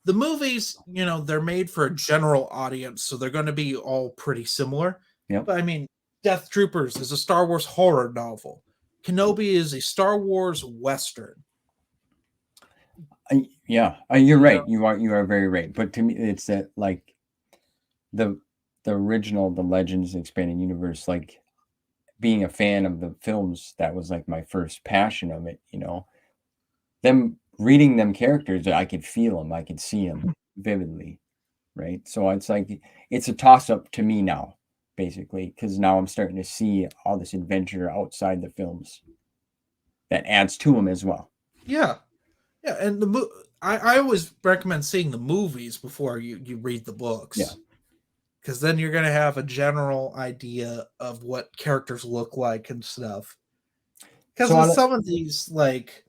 the movies. You know, they're made for a general audience, so they're going to be all pretty similar. Yep. But I mean, Death Troopers is a Star Wars horror novel. Kenobi is a Star Wars Western. You're right. You are very right. But to me, it's that like the original, the Legends Expanded Universe, like being a fan of the films, that was like my first passion of it. You know, them reading them characters, I could feel them, I could see them vividly, right? So it's like it's a toss up to me now. Basically, because now I'm starting to see all this adventure outside the films that adds to them as well. Yeah, and I always recommend seeing the movies before you read the books. Yeah, because then you're gonna have a general idea of what characters look like and stuff. Because some of these, like,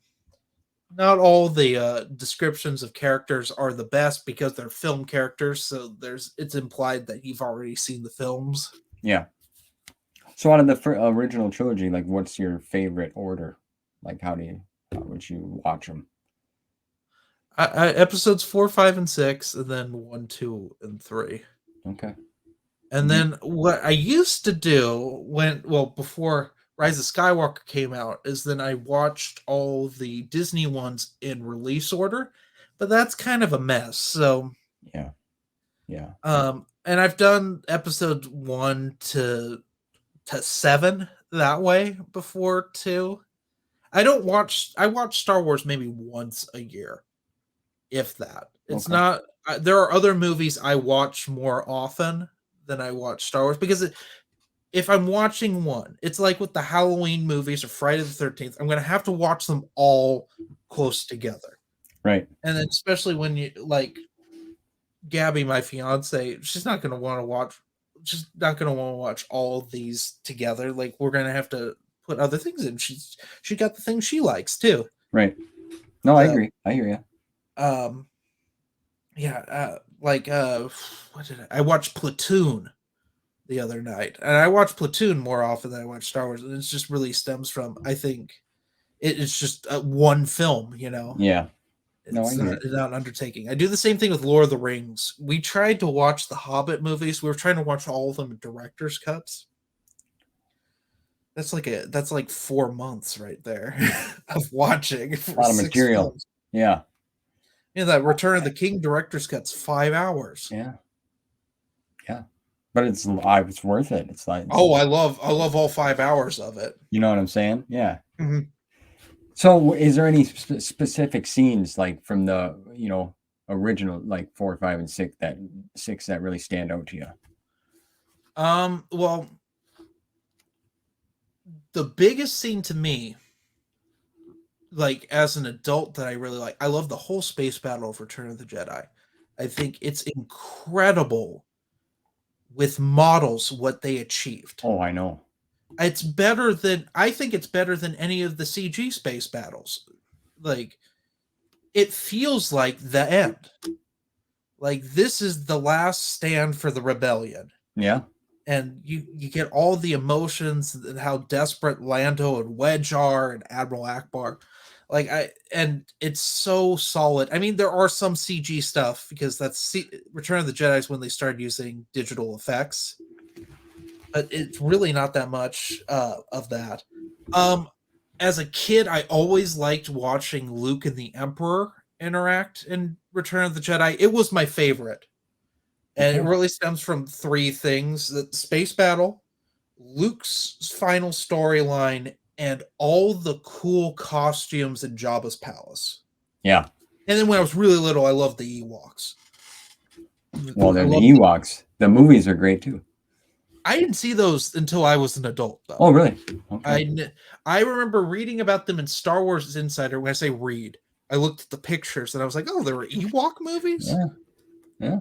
not all the descriptions of characters are the best because they're film characters, so it's implied that you've already seen the films. Yeah. So out of the original trilogy, like, what's your favorite order? Like, how would you watch them? Episodes 4, 5, and 6, and then 1, 2, and 3. Okay. And then what I used to do before Rise of Skywalker came out is then I watched all the Disney ones in release order, but that's kind of a mess. So yeah. And I've done episode 1 to 7 that way before too. I watch Star Wars maybe once a year, if that. It's not. There are other movies I watch more often than I watch Star Wars because if I'm watching one, it's like with the Halloween movies or Friday the 13th, I'm going to have to watch them all close together. Right. And then especially when you like Gabby, my fiance, she's not going to want to watch all of these together. Like we're going to have to put other things in. She got the things she likes too. Right. No, I agree. I hear you. I watched Platoon the other night, and I watch Platoon more often than I watch Star Wars, and it just really stems from, I think, it's just one film, you know. Yeah. It's not an undertaking. I do the same thing with Lord of the Rings. We tried to watch the Hobbit movies. We were trying to watch all of them in director's cuts. That's like 4 months right there of watching. A lot of material. Films. Yeah. Yeah, that Return of the King director's cut's 5 hours. Yeah. But it's worth it. It's like I love all 5 hours of it. You know what I'm saying? Yeah. Mm-hmm. So, is there any specific scenes like from the original like 4, 5, and 6 that really stand out to you? Well, the biggest scene to me, like as an adult, that I really like, I love the whole space battle of Return of the Jedi. I think it's incredible with models what they achieved. Oh, I know. It's better than, I think it's better than any of the CG space battles. Like, it feels like the end. Like, this is the last stand for the rebellion. Yeah. And you get all the emotions and how desperate Lando and Wedge are and Admiral Akbar. And it's so solid. I mean, there are some CG stuff because Return of the Jedi is when they started using digital effects, but it's really not that much of that. As a kid, I always liked watching Luke and the Emperor interact in Return of the Jedi. It was my favorite. And it Okay. really stems from three things: the space battle, Luke's final storyline, and all the cool costumes in Jabba's palace. Yeah. And then when I was really little, I loved the Ewoks. Well, I they're the loved Ewoks. The movies are great too. I didn't see those until I was an adult, though. Oh, really? Okay. I remember reading about them in Star Wars Insider. When I say read, I looked at the pictures and I was like, "Oh, there were Ewok movies." Yeah. Yeah.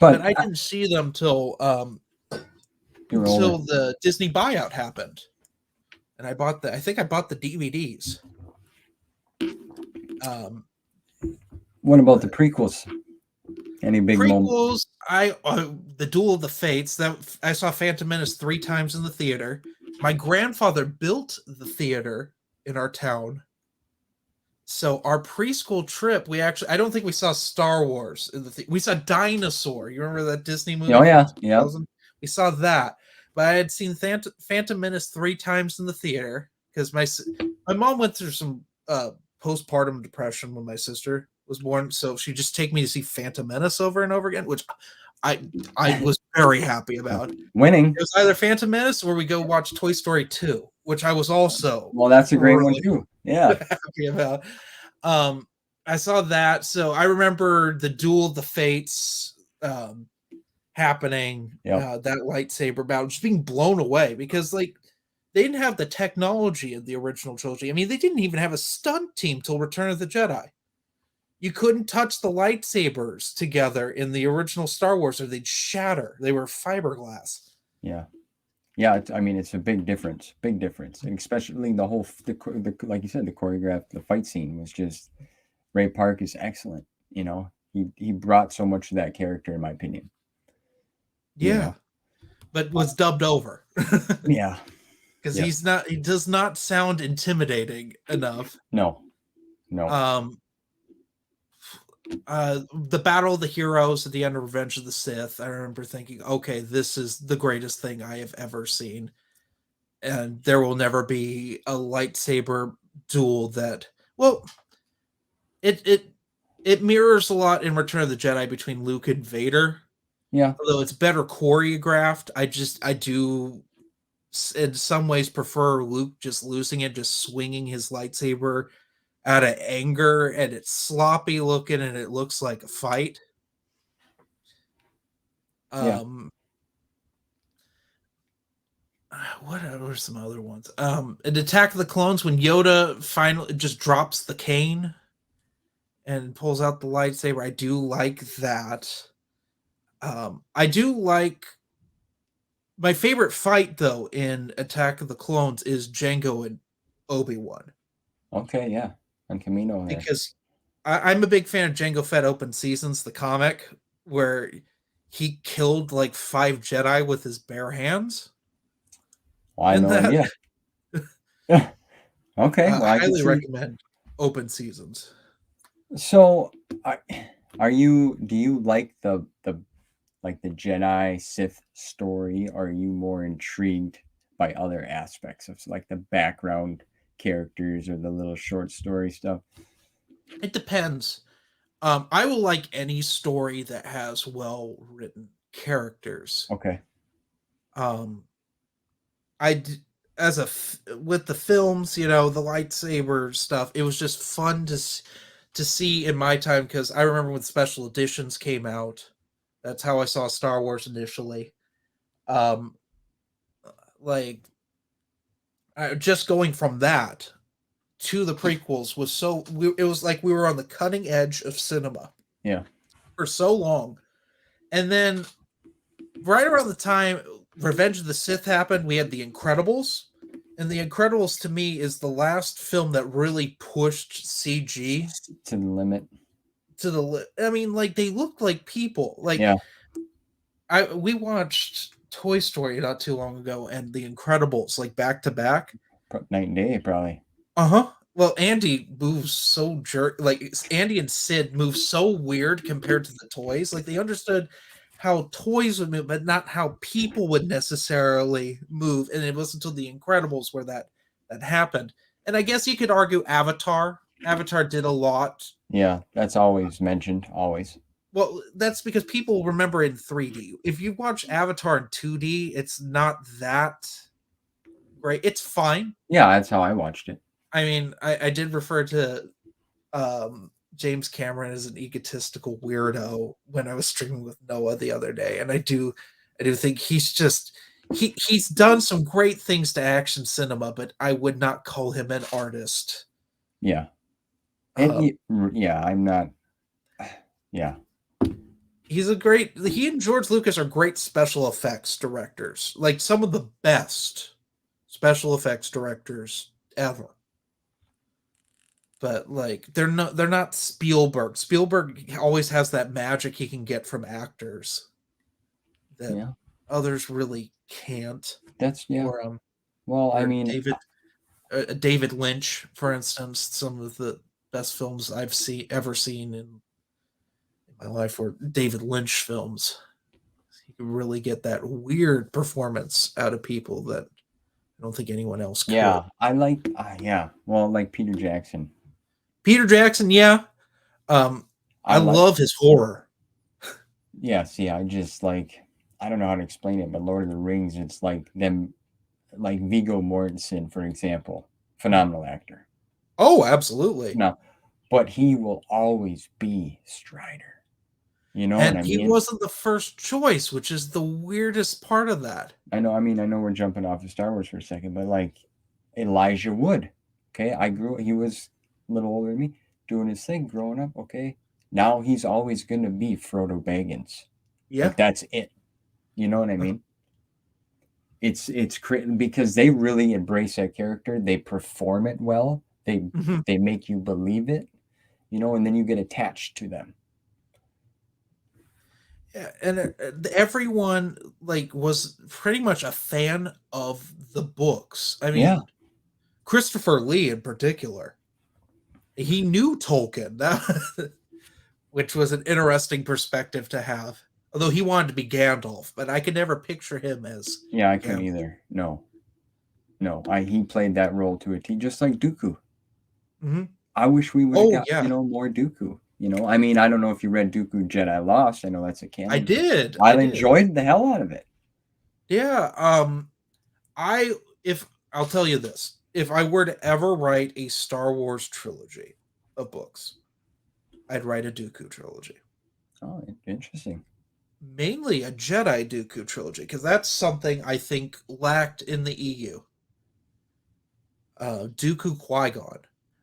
But But I didn't see them till you're older. the Disney buyout happened, and I think I bought the DVDs. What about the prequels? Any big moments? Prequels, the Duel of the Fates, that I saw Phantom Menace 3 times in the theater. My grandfather built the theater in our town. So our preschool trip, I don't think we saw Star Wars in the we saw Dinosaur. You remember that Disney movie? Oh, yeah. From Yeah. 2000? We saw that. But I had seen Phantom Menace 3 times in the theater because my mom went through some postpartum depression when my sister was born, so she'd just take me to see Phantom Menace over and over again, which I was very happy about. Winning. It was either Phantom Menace or we go watch Toy Story 2, which I was also Well, that's a great one really too. Yeah. happy about. I saw that, so I remember the Duel of the Fates happening, Yep. that lightsaber battle, just being blown away because like they didn't have the technology in the original trilogy. I mean, they didn't even have a stunt team till Return of the Jedi. You couldn't touch the lightsabers together in the original Star Wars or they'd shatter. They were fiberglass. Yeah. Yeah. I mean, it's a big difference. Big difference. And especially the whole, like you said, the choreographed, the fight scene was just, Ray Park is excellent. You know, he brought so much to that character, in my opinion. Yeah. You know? But was dubbed over. Yeah. Because Yep. he does not sound intimidating enough. No. The Battle of the Heroes at the end of Revenge of the Sith, I remember thinking, okay, this is the greatest thing I have ever seen. And there will never be a lightsaber duel that, well, it mirrors a lot in Return of the Jedi between Luke and Vader. Yeah. Although it's better choreographed, I do in some ways prefer Luke just losing it, just swinging his lightsaber out of anger, and it's sloppy looking and it looks like a fight. Yeah. What are some other ones? In Attack of the Clones, when Yoda finally just drops the cane and pulls out the lightsaber, I do like that. I do like my favorite fight though in Attack of the Clones is Jango and Obi-Wan. Okay. Yeah. On Camino there. Because I'm a big fan of Jango Fett Open Seasons, the comic, where he killed like 5 Jedi with his bare hands. Well, I had no idea. Okay. Well, I I can highly see. recommend Open Seasons. So, do you like the Jedi Sith story, or are you more intrigued by other aspects of like the background characters or the little short story stuff? It depends. I will like any story that has well written characters. Okay. With the films, you know, the lightsaber stuff, it was just fun to see in my time because I remember when special editions came out. That's how I saw Star Wars initially. Like just going from that to the prequels was it was like we were on the cutting edge of cinema. Yeah. For so long. And then right around the time Revenge of the Sith happened, we had The Incredibles. And The Incredibles to me is the last film that really pushed CG to the limit. I mean, like they looked like people. Like yeah. We watched Toy Story not too long ago and The Incredibles like back to back. Night and day, probably. Uh-huh. Well, Andy moves so like Andy and Sid move so weird compared to the toys. Like they understood how toys would move, but not how people would necessarily move. And it wasn't until The Incredibles where that happened. And I guess you could argue Avatar. Avatar did a lot. Yeah, that's always mentioned, always. Well, that's because people remember in 3D. If you watch Avatar in 2D, it's not that great. It's fine. Yeah, that's how I watched it. I mean, I did refer to James Cameron as an egotistical weirdo when I was streaming with Noah the other day, and I do think he's just he's done some great things to action cinema, but I would not call him an artist. Yeah, and I'm not. Yeah, he and George Lucas are great special effects directors, like some of the best special effects directors ever. But like they're not Spielberg. Spielberg always has that magic he can get from actors that others really can't. That's Or, I mean, David Lynch, for instance, some of the best films I've ever seen in my life were David Lynch films. You can really get that weird performance out of people that I don't think anyone else could. Yeah, I like. Like Peter Jackson. Peter Jackson, yeah. I love his horror. Yeah, see, I just like, I don't know how to explain it, but Lord of the Rings, it's like them, like Viggo Mortensen, for example, phenomenal actor. Oh, absolutely. No, but he will always be Strider. You know and what I mean? He wasn't the first choice, which is the weirdest part of that. I know we're jumping off of Star Wars for a second, but like Elijah Wood, okay? He was a little older than me, doing his thing growing up, okay? Now he's always going to be Frodo Baggins. Yeah. Like, that's it. You know what I mean? It's because they really embrace that character. They perform it well. They make you believe it, you know, and then you get attached to them. Yeah, and everyone like was pretty much a fan of the books. I mean, Christopher Lee in particular, he knew Tolkien, which was an interesting perspective to have. Although he wanted to be Gandalf, but I could never picture him as. Yeah, I couldn't either. No, he played that role to a T, just like Dooku. Mm-hmm. I wish we would have got more Dooku. You know, I mean, I don't know if you read Dooku Jedi Lost. I know that's a canon. I did. I enjoyed the hell out of it. Yeah. I'll tell you this. If I were to ever write a Star Wars trilogy of books, I'd write a Dooku trilogy. Oh, interesting. Mainly a Jedi Dooku trilogy, because that's something I think lacked in the EU. Dooku Qui-Gon.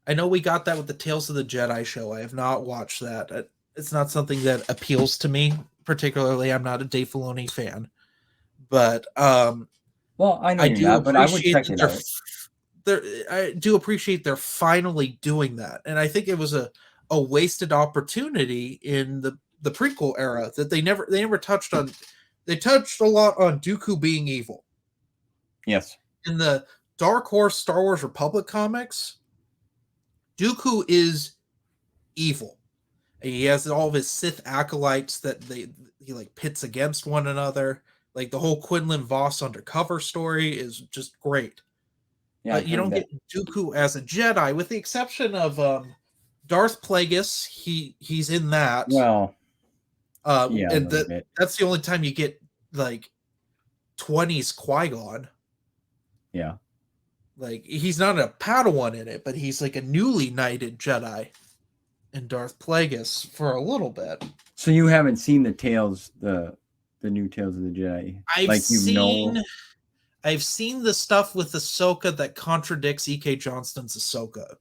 I know we got that with the Tales of the Jedi show. I have not watched that. It's not something that appeals to me particularly. I'm not a Dave Filoni fan, but well, I know you're not, but I would check it out. I do appreciate they're finally doing that, and I think it was a wasted opportunity in the prequel era that they never touched on. They touched a lot on Dooku being evil. Yes. In the Dark Horse Star Wars Republic comics, Dooku is evil. And he has all of his Sith acolytes that he like pits against one another. Like the whole Quinlan Voss undercover story is just great. Yeah, but you don't get Dooku as a Jedi, with the exception of Darth Plagueis. He's in that. Well, and that's the only time you get like 20s Qui-Gon. Yeah. Like he's not a Padawan in it, but he's like a newly knighted Jedi in Darth Plagueis for a little bit. So you haven't seen the new Tales of the Jedi? I've seen the stuff with Ahsoka that contradicts E.K. Johnston's Ahsoka.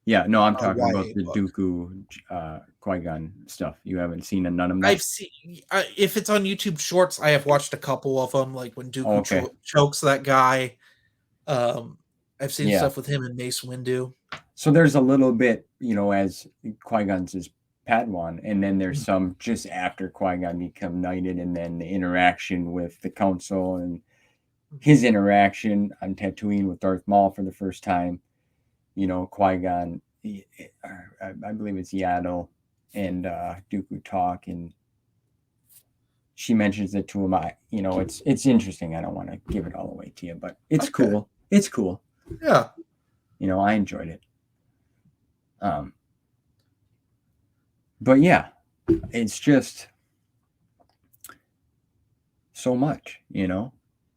Yeah, no, I'm talking about YA the book. Dooku Qui-Gon stuff. You haven't seen none of them? I've seen if it's on YouTube Shorts, I have watched a couple of them, like when Dooku chokes that guy. I've seen stuff with him and Mace Windu. So there's a little bit, as Qui-Gon's his Padawan, and then there's some just after Qui-Gon become knighted, and then the interaction with the Council and his interaction on Tatooine with Darth Maul for the first time. Qui-Gon, I believe it's Yaddle, and Dooku talk, and she mentions it to him. It's interesting. I don't want to give it all away to you, but it's cool. It's cool. Yeah. I enjoyed it. But yeah, it's just so much,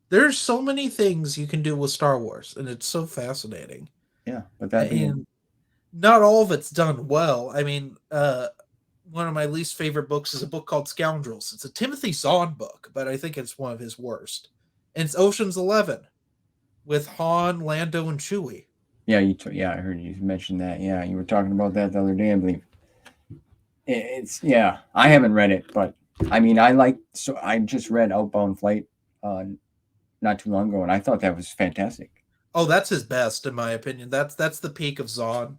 There's so many things you can do with Star Wars, and it's so fascinating. Yeah, but not all of it's done well. I mean, one of my least favorite books is a book called Scoundrels. It's a Timothy Zahn book, but I think it's one of his worst. And it's Ocean's 11 with Han, Lando, and Chewie. Yeah, I heard you mention that. Yeah, you were talking about that the other day, I believe. I haven't read it, but I mean, I just read Outbound Flight not too long ago, and I thought that was fantastic. Oh, that's his best, in my opinion. That's the peak of Zahn.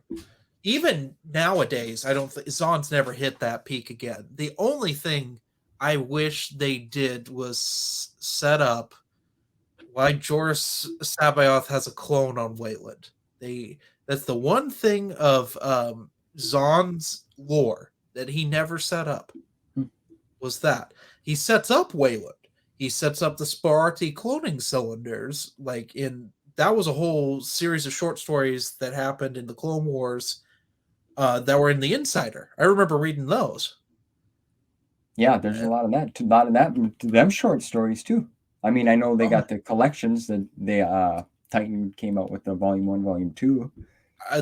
Even nowadays, I don't think Zahn's never hit that peak again. The only thing I wish they did was set up why Joris Sabayoth has a clone on Wayland. That's the one thing of Zahn's lore that he never set up. Was that he sets up Wayland. He sets up the Sparati cloning cylinders, that was a whole series of short stories that happened in the Clone Wars that were in the Insider. I remember reading those. Yeah, there's a lot of that. Them short stories too. I mean, I know they got the collections that Titan came out with the Volume 1, Volume 2.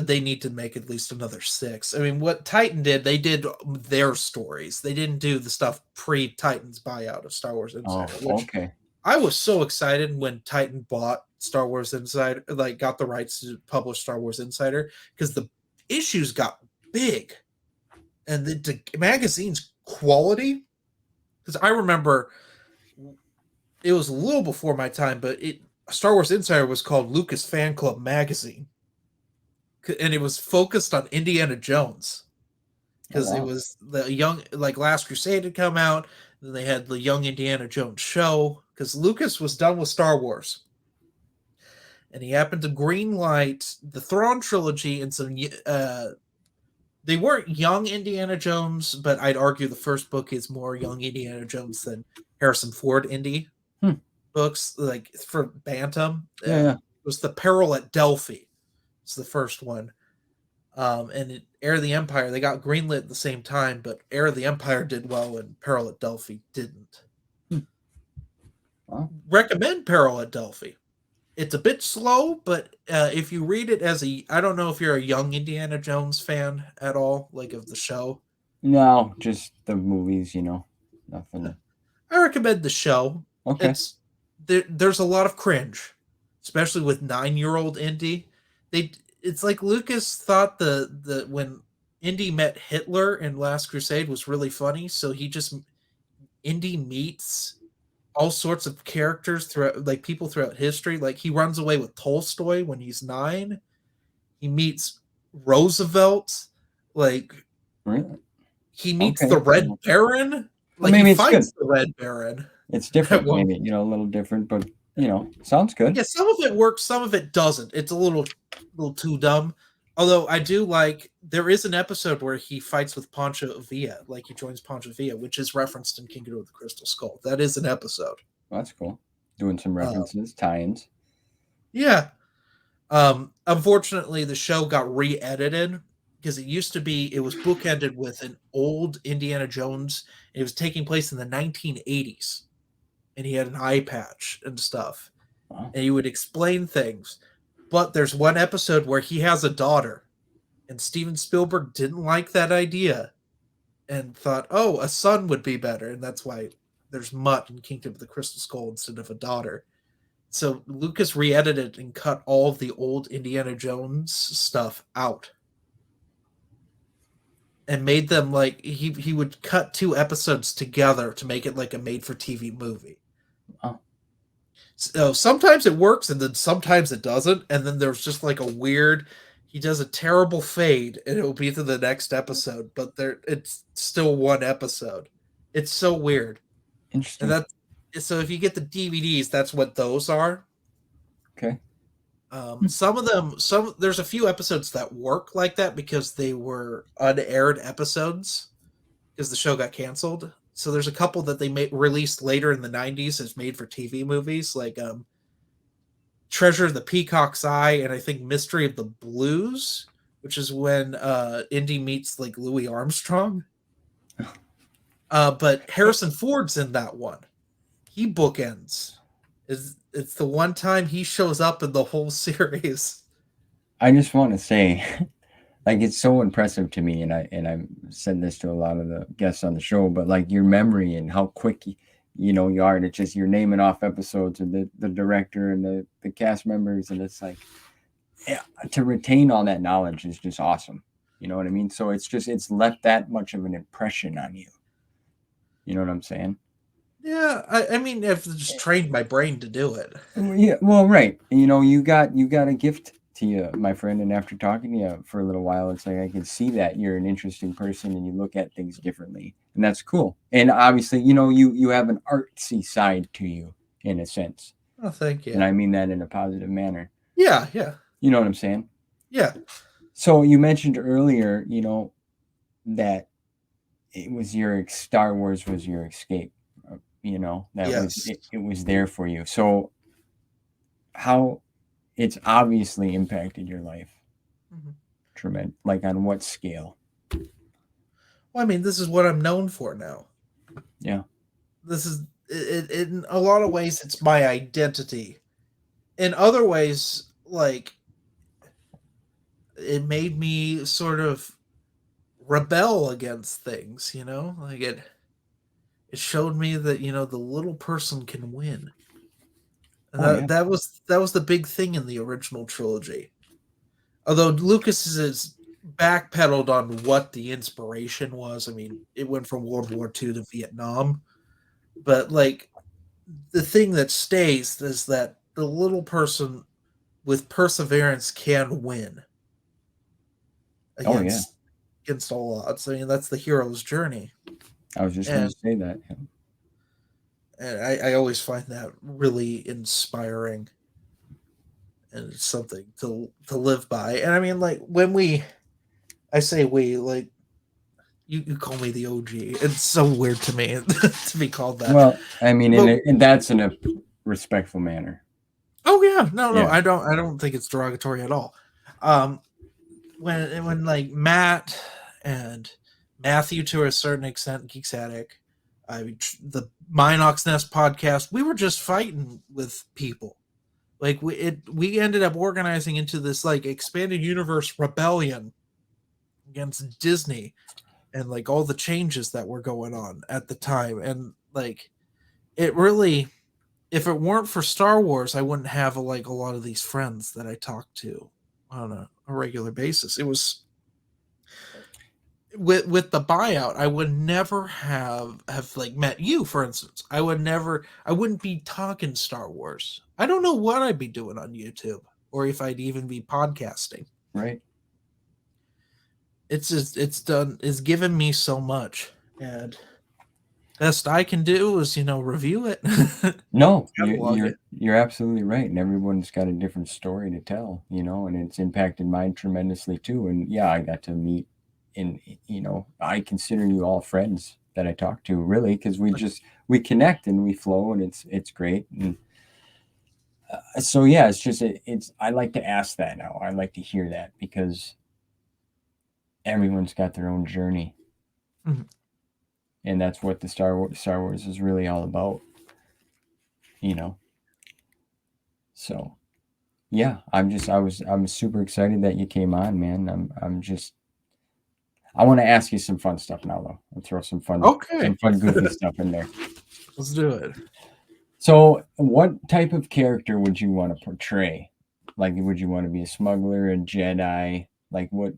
They need to make at least another 6. I mean, what Titan did, they did their stories. They didn't do the stuff pre-Titan's buyout of Star Wars Insider. I was so excited when Titan bought Star Wars Insider, got the rights to publish Star Wars Insider, because the issues got big. And the magazine's quality, because I remember it was a little before my time, but Star Wars Insider was called Lucas Fan Club Magazine. And it was focused on Indiana Jones. Because it was the young, Last Crusade had come out, then they had the Young Indiana Jones show, because Lucas was done with Star Wars. And he happened to greenlight the Thrawn trilogy and some, they weren't young Indiana Jones, but I'd argue the first book is more young Indiana Jones than Harrison Ford Indy books, for Bantam. Yeah. It was The Peril at Delphi. It's the first one. And Heir of the Empire, they got greenlit at the same time, but Heir of the Empire did well and Peril at Delphi didn't. Wow. Recommend Peril at Delphi. It's a bit slow, but if you read it I don't know if you're a young Indiana Jones fan at all, of the show. No, just the movies, nothing. I recommend the show. Okay. There's a lot of cringe, especially with 9-year-old Indy. It's like Lucas thought the when Indy met Hitler in Last Crusade was really funny, so Indy meets all sorts of characters throughout, people throughout history. He runs away with Tolstoy when he's 9. He meets Roosevelt. Really? He meets the Red Baron. Maybe he it's fights good. the Red Baron. It's different, maybe, a little different, but sounds good. Yeah, some of it works, some of it doesn't. It's a little too dumb. Although I do there is an episode where he fights with Pancho Villa, he joins Pancho Villa, which is referenced in Kingdom of the Crystal Skull. That is an episode. Well, that's cool. Doing some references, tie-ins. Yeah. Unfortunately, the show got re-edited because it was bookended with an old Indiana Jones. And it was taking place in the 1980s. And he had an eye patch and stuff. Wow. And he would explain things. But there's one episode where he has a daughter. And Steven Spielberg didn't like that idea. And thought, a son would be better. And that's why there's Mutt in Kingdom of the Crystal Skull instead of a daughter. So Lucas re-edited and cut all of the old Indiana Jones stuff out. And made them like he would cut 2 episodes together to make it like a made-for-TV movie. Oh. So sometimes it works and then sometimes it doesn't. And then there's just like a weird, he does a terrible fade and it will be to the next episode, but it's still one episode. It's so weird. Interesting. And so if you get the DVDs, that's what those are. Okay. Some of them, there's a few episodes that work like that because they were unaired episodes because the show got canceled. So there's a couple that they released later in the 90s as made for TV movies, like Treasure of the Peacock's Eye and I think Mystery of the Blues, which is when Indy meets like Louis Armstrong. But Harrison Ford's in that one. He bookends. It's the one time he shows up in the whole series. I just want to say, like, it's so impressive to me, and I've said this to a lot of the guests on the show, but like your memory and how quick you are, and it's just you're naming off episodes of the director and the cast members, and it's like, yeah, to retain all that knowledge is just awesome. You know what I mean? So it's left that much of an impression on you. You know what I'm saying? Yeah, I mean, I've just trained my brain to do it. Yeah, well, right. You got a gift to you, my friend, and after talking to you for a little while, it's like I can see that you're an interesting person and you look at things differently, and that's cool. And obviously, you have an artsy side to you in a sense. Oh, thank you. And I mean that in a positive manner. Yeah, yeah. You know what I'm saying? Yeah. So you mentioned earlier, that Star Wars was your escape. That yes. it was there for you. So how it's obviously impacted your life. Mm-hmm. Tremendous. Like on what scale? Well, I mean, this is what I'm known for now. Yeah. This is it in a lot of ways it's my identity. In other ways, like it made me sort of rebel against things, like it showed me that the little person can win. And that was the big thing in the original trilogy. Although Lucas is backpedaled on what the inspiration was. I mean, it went from World War II to Vietnam, but like the thing that stays is that the little person with perseverance can win against all odds. I mean, that's the hero's journey. I was just going to say that. Yeah. And I always find that really inspiring, and it's something to live by. And I mean, like I say we, like you call me the OG. It's so weird to me to be called that. Well, I mean, and that's in a respectful manner. Oh yeah, no, I don't think it's derogatory at all. When like Matt and Matthew to a certain extent, Geeks Attic, the Minox Nest podcast, we were just fighting with people. Like we ended up organizing into this like expanded universe rebellion against Disney and like all the changes that were going on at the time. And like it really, if it weren't for Star Wars, I wouldn't have like a lot of these friends that I talk to on a regular basis. It was with the buyout, I would never have like met you, for instance. I wouldn't be talking Star Wars. I don't know what I'd be doing on YouTube or if I'd even be podcasting. Right. It's given me so much, and best I can do is review it. No, you're absolutely right, and everyone's got a different story to tell, and it's impacted mine tremendously too. And yeah, I got to meet, and I consider you all friends that I talk to, really, because we connect and we flow, and it's great. And so yeah, it's I like to ask that now. I like to hear that because everyone's got their own journey. Mm-hmm. And that's what the Star Wars is really all about, So, yeah, I'm super excited that you came on, man. I want to ask you some fun stuff now, though. I'll throw some fun, goofy stuff in there. Let's do it. So, what type of character would you want to portray? Like, would you want to be a smuggler, a Jedi? Like, what?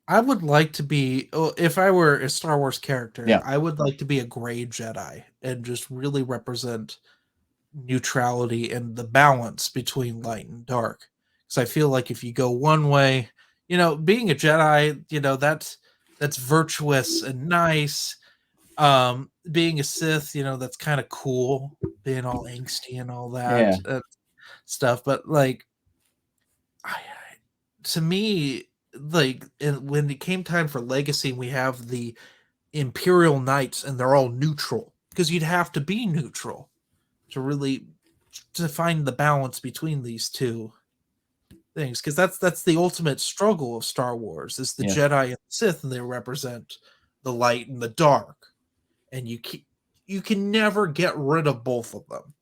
I would like to be, if I were a Star Wars character, Yeah. I would like to be a gray Jedi and just really represent neutrality and the balance between light and dark. Because I feel like if you go one way, being a Jedi, that's virtuous and nice. Being a Sith, that's kind of cool, being all angsty and all that stuff. But like, to me, like, when it came time for Legacy, we have the Imperial Knights, and they're all neutral because you'd have to be neutral to really to find the balance between these two things, because that's the ultimate struggle of Star Wars is the Jedi and the Sith, and they represent the light and the dark, and you can never get rid of both of them.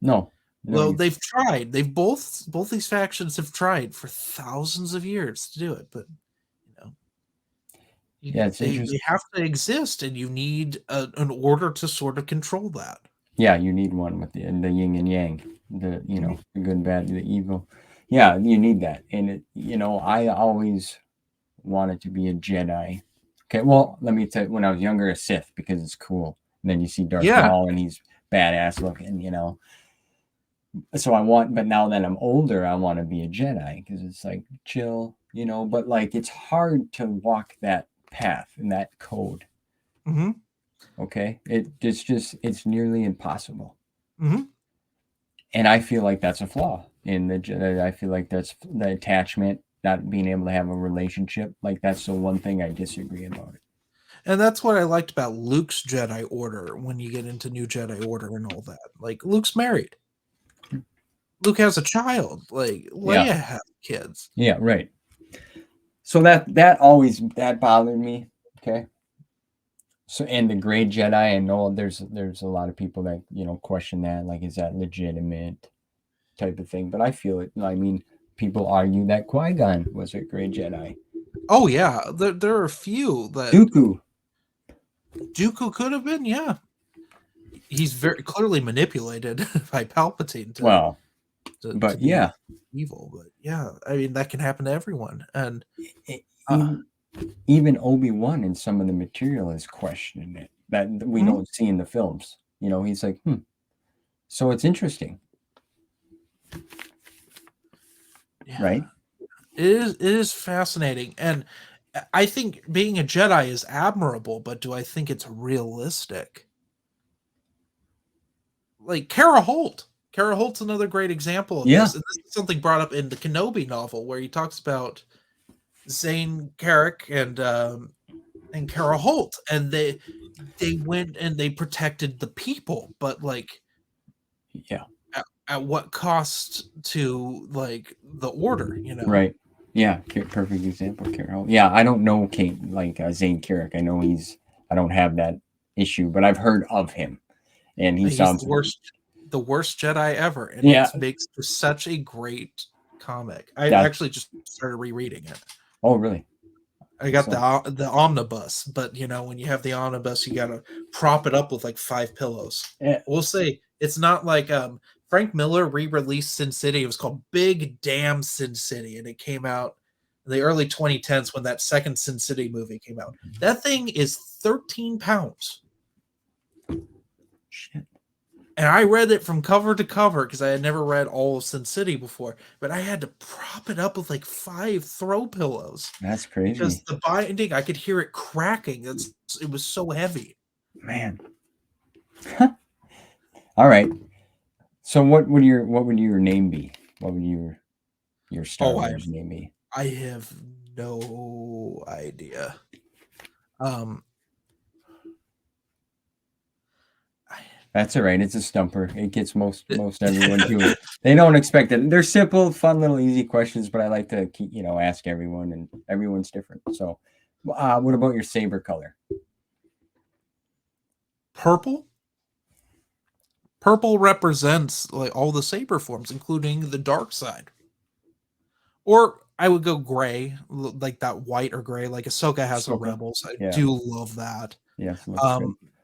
No. Well, they've tried. They've both these factions have tried for thousands of years to do it, but they have to exist, and you need an order to sort of control that. Yeah, you need one with the yin and yang, the the good, bad, the evil. Yeah, you need that, and I always wanted to be a Jedi. Okay, well, let me tell you, when I was younger, a Sith, because it's cool. And then you see Darth Maul, and he's badass looking, So but now that I'm older, I want to be a Jedi because it's like chill, But like, it's hard to walk that path and that code. Mm-hmm. Okay, it's nearly impossible. Mm-hmm. And I feel like that's a flaw in the Jedi. I feel like that's the attachment, not being able to have a relationship. Like, that's the one thing I disagree about it. And that's what I liked about Luke's Jedi Order when you get into New Jedi Order and all that. Like, Luke's married. Luke has a child. Like, Leia has kids. Yeah, right. So that bothered me. Okay. So, and the gray Jedi, I know there's a lot of people that question that, like, is that legitimate type of thing? But I feel it. I mean, people argue that Qui-Gon was a gray Jedi. Oh yeah, there are a few that Dooku could have been. Yeah, he's very clearly manipulated by Palpatine. Evil. But yeah, I mean, that can happen to everyone. And even Obi-Wan in some of the material is questioning it that we don't see in the films. He's like, So it's interesting. Yeah. Right? It is fascinating. And I think being a Jedi is admirable, but do I think it's realistic? Like Kara Holt. Kara Holt's another great example of this. And this is something brought up in the Kenobi novel where he talks about Zane Carrick and Kara Holt, and they went and they protected the people, but like, at what cost to like the order, Right. Yeah, perfect example, Carol. Yeah, I don't know Zane Carrick. I know I don't have that issue, but I've heard of him, and he's the worst Jedi ever, and it makes for such a great comic. I actually just started rereading it. Oh, really? I got the omnibus, but when you have the omnibus, you got to prop it up with like 5 pillows. We'll say it's not like Frank Miller re-released Sin City. It was called Big Damn Sin City, and it came out in the early 2010s when that second Sin City movie came out. That thing is 13 pounds. Shit. And I read it from cover to cover because I had never read all of Sin City before, but I had to prop it up with like 5 throw pillows. That's crazy. Because the binding, I could hear it cracking. It was so heavy. Man. All right. So what would your name be? What would your Star Wars name be? I have no idea. That's all right. It's a stumper. It gets most everyone to it. They don't expect it. They're simple, fun, little, easy questions, but I like to keep, ask everyone, and everyone's different. So, what about your saber color? Purple. Purple represents like all the saber forms, including the dark side. Or I would go gray, like that white or gray, like Ahsoka has in Rebels. I do love that. Yes.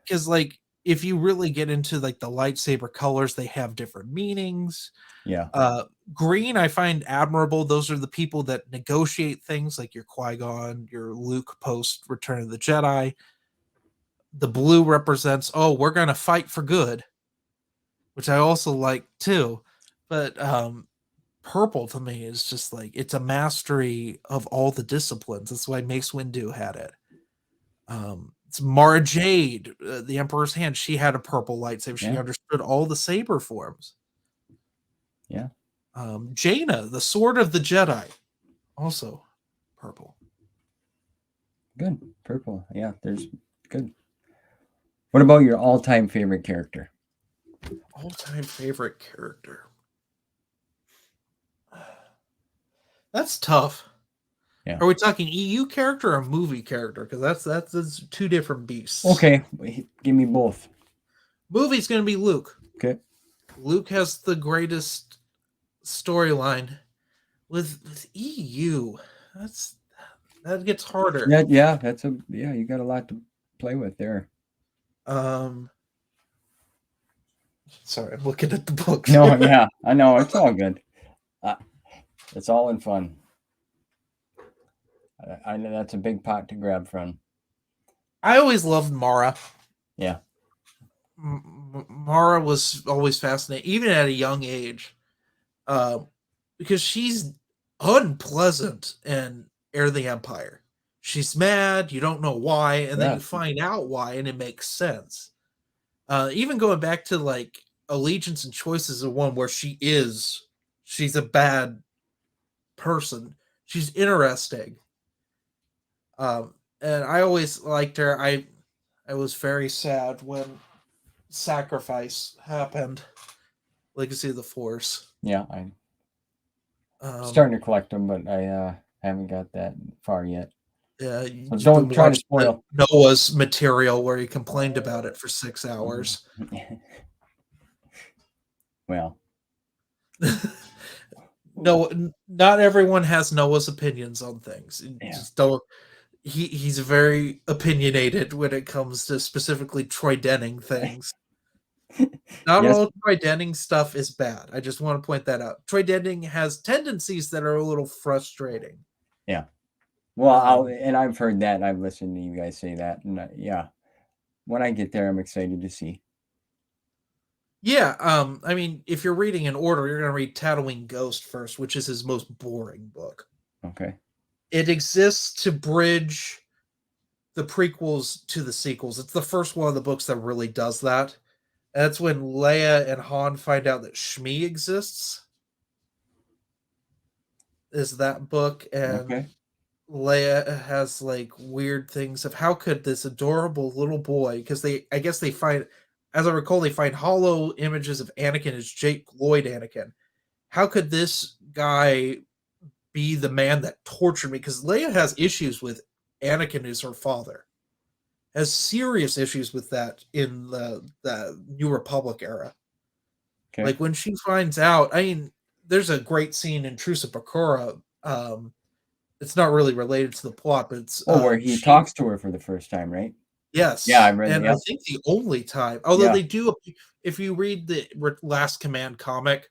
Because like, if you really get into like the lightsaber colors, they have different meanings. Yeah. Green, I find admirable. Those are the people that negotiate things, like your Qui-Gon, your Luke post Return of the Jedi. The blue represents, oh, we're gonna fight for good, which I also like too. But purple to me is just like it's a mastery of all the disciplines. That's why Mace Windu had it. It's Mara Jade, the Emperor's Hand. She had a purple lightsaber. She Yeah. understood all the saber forms. Yeah. Jaina, the Sword of the Jedi, also purple. Good. Purple. Yeah, there's good. What about your all-time favorite character? All-time favorite character. That's tough. Yeah. Are we talking EU character or movie character? Because that's two different beasts. Okay, give me both. Movie's going to be Luke. Okay. Luke has the greatest storyline. With EU, that gets harder. Yeah, you got a lot to play with there. Sorry, I'm looking at the books. No, yeah, I know, it's all good. It's all in fun. I know that's a big pot to grab from. I always loved Mara. Yeah. Mara was always fascinating, even at a young age, because she's unpleasant in Heir of the Empire. She's mad, you don't know why, and then you find out why, and it makes sense. Even going back to like Allegiance and Choices of one where she's a bad person. She's interesting. And I always liked her. I was very sad when Sacrifice happened. Legacy of the Force. Yeah, I'm starting to collect them, but I haven't got that far yet. Yeah, so don't try to spoil Noah's material where he complained about it for 6 hours. Well, no, not everyone has Noah's opinions on things. Yeah. Just don't. He's very opinionated when it comes to specifically Troy-Denning things. Not all Troy-Denning stuff is bad. I just want to point that out. Troy-Denning has tendencies that are a little frustrating. Yeah. Well, and I've heard that, and I've listened to you guys say that, and yeah, when I get there, I'm excited to see. Yeah, I mean, if you're reading in order, you're going to read Tatooine Ghost first, which is his most boring book. Okay. It exists to bridge the prequels to the sequels. It's the first one of the books that really does that. That's when Leia and Han find out that Shmi exists. Is that book, and Leia has like weird things of how could this adorable little boy, because I guess they find, as I recall, they find hollow images of Anakin as Jake Lloyd Anakin. How could this guy be the man that tortured me? Because Leia has issues with Anakin as her father. Has serious issues with that in the New Republic era. Okay. Like when she finds out, I mean, there's a great scene in Truce of Bakura. It's not really related to the plot, but it's where he talks to her for the first time, right? Yes. Yeah, I read. And I think the only time, although they do, if you read the Last Command comic,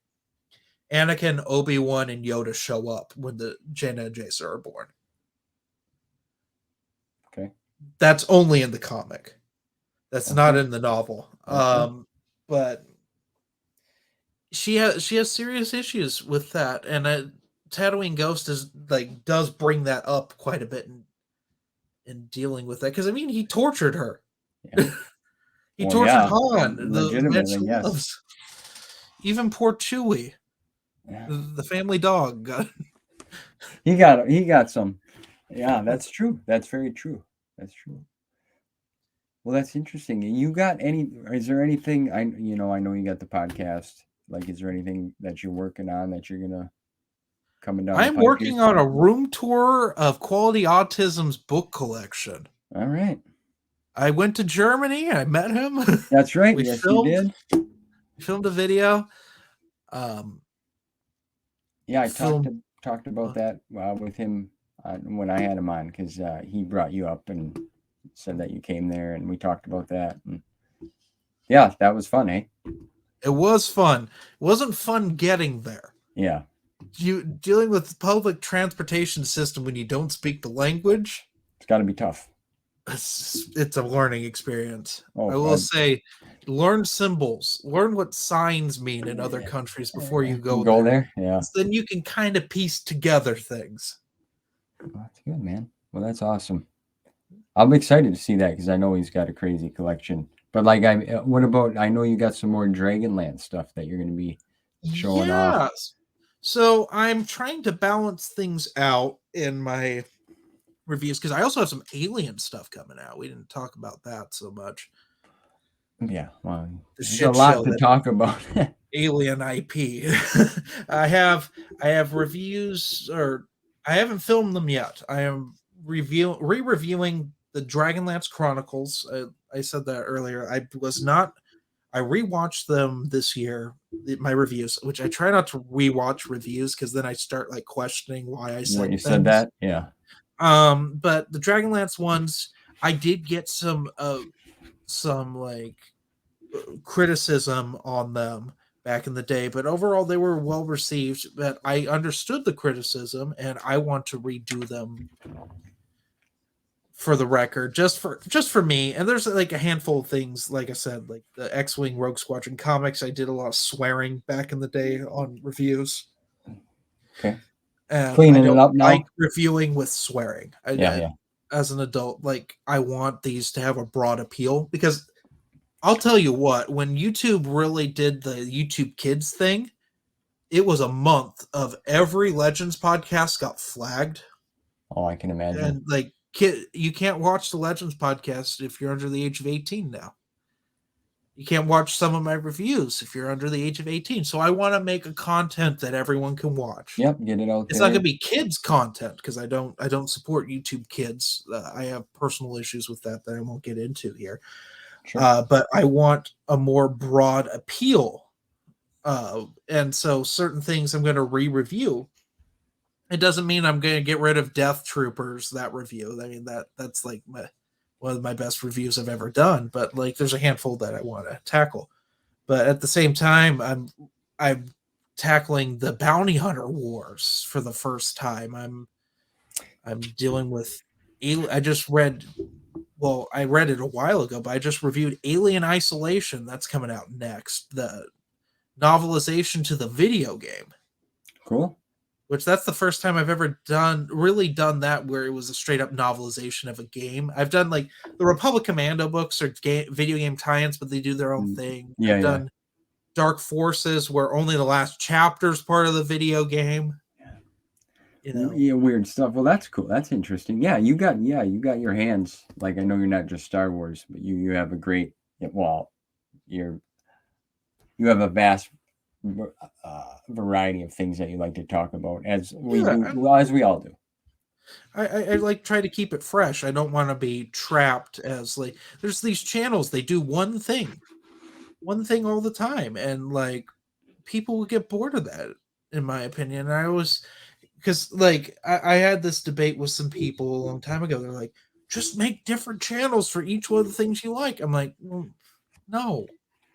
Anakin, Obi-Wan, and Yoda show up when the Jaina and Jace are born. Okay. That's only in the comic. That's not in the novel. But she has serious issues with that, and Tatooine Ghost does bring that up quite a bit in dealing with that, because I mean he tortured her. Yeah. He tortured Han, the man she loves. Even poor Chewie, the family dog. He got some. Yeah, that's true. That's very true. That's true. Well, that's interesting. Is there anything, I know you got the podcast. Like, is there anything that you're working on that you're gonna coming down? I'm working on a room tour of Quality Autism's book collection. All right. I went to Germany. I met him. That's right. Yes, you did. We filmed a video. Yeah, I talked about that with him when I had him on, because he brought you up and said that you came there, and we talked about that. And Yeah, that was fun, eh? It was fun. It wasn't fun getting there. Yeah. You dealing with public transportation system when you don't speak the language, It's got to be tough. it's a learning experience. Oh, I will say, learn symbols, learn what signs mean in other countries before you go go there. there. Yeah. Then you can kind of piece together things. Well, that's good, man. Well, that's awesome. I'm excited to see that because I know he's got a crazy collection. But like, what about? I know you got some more Dragonland stuff that you're going to be showing off. Yes. So I'm trying to balance things out in my reviews because I also have some alien stuff coming out. We didn't talk about that so much. Yeah, well, The there's a shit lot show to that talk about. alien IP. I have reviews, or I haven't filmed them yet. I am re-reviewing the Dragonlance Chronicles. I said that earlier. I rewatched them this year, my reviews, which I try not to rewatch reviews because then I start like questioning why I said What you things. said that? Yeah. But the Dragonlance ones, I did get some like criticism on them back in the day, but overall they were well received. But I understood the criticism, and I want to redo them for the record, just for me. And there's like a handful of things, like I said, like the X-Wing Rogue Squadron comics. I did a lot of swearing back in the day on reviews. Okay. And Cleaning I don't it up now. like reviewing with swearing. Yeah. As an adult, like I want these to have a broad appeal because I'll tell you what, when YouTube really did the YouTube Kids thing, it was a month of every Legends podcast got flagged. Oh, I can imagine. And like you can't watch the Legends podcast if you're under the age of 18 now. You can't watch some of my reviews if you're under the age of 18. So I want to make a content that everyone can watch. Yep, get it out It's there. not going to be kids content because I don't support YouTube Kids. I have personal issues with that I won't get into here. Sure. But I want a more broad appeal. And so certain things I'm going to re-review. It doesn't mean I'm going to get rid of Death Troopers, that review. I mean, that's like one of my best reviews I've ever done. But like, there's a handful that I want to tackle. But at the same time, I'm tackling the Bounty Hunter Wars for the first time. I'm dealing with. I just read. Well, I read it a while ago, but I just reviewed Alien Isolation. That's coming out next. The novelization to the video game. Cool. Which that's the first time I've ever done that where it was a straight up novelization of a game. I've done like the Republic Commando books or video game tie-ins, but they do their own thing. Yeah, I've done Dark Forces where only the last chapter is part of the video game. You know? Yeah, weird stuff. Well, that's cool. That's interesting. Yeah, you got your hands. Like I know you're not just Star Wars, but you have a great. Well, you have a vast variety of things that you like to talk about, as we all do. I like try to keep it fresh. I don't want to be trapped as like there's these channels, they do one thing all the time, and like people will get bored of that, in my opinion. And I always, because like I had this debate with some people a long time ago. They're like, just make different channels for each one of the things you like. I'm like, well, no.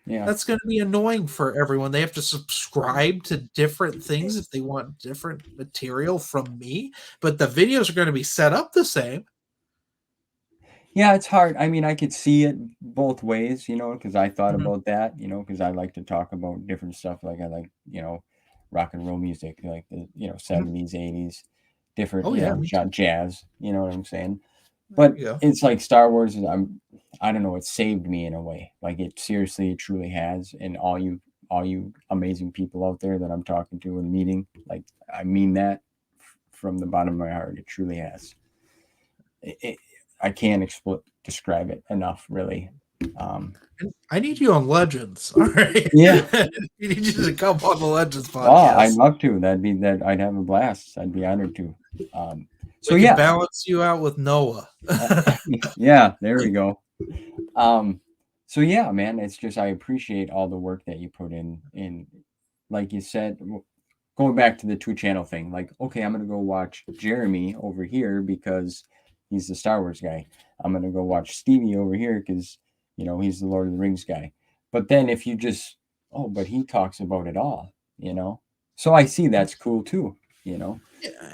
Yeah, that's going to be annoying for everyone. They have to subscribe to different things if they want different material from me, but the videos are going to be set up the same. Yeah, it's hard. I mean, I could see it both ways, because I thought about that, because I like to talk about different stuff. Like I like, rock and roll music, like the, 70s, 80s, different, jazz, you know what I'm saying? But it's like Star Wars is, I don't know, it saved me in a way. Like it seriously, truly has. And all you amazing people out there that I'm talking to and meeting, like I mean that from the bottom of my heart. It truly has. I can't describe it enough, really. I need you on Legends. All right. Yeah. You need you to come on the Legends podcast. Oh, I'd love to. I'd have a blast. I'd be honored to. So we can balance you out with Noah. Yeah, there we go. So yeah, man, it's just I appreciate all the work that you put in like you said, going back to the 2-channel thing. Like, okay, I'm gonna go watch Jeremy over here because he's the Star Wars guy. I'm gonna go watch Stevie over here because he's the Lord of the Rings guy. But then if you just, oh, but he talks about it all, So I see that's cool too, Yeah,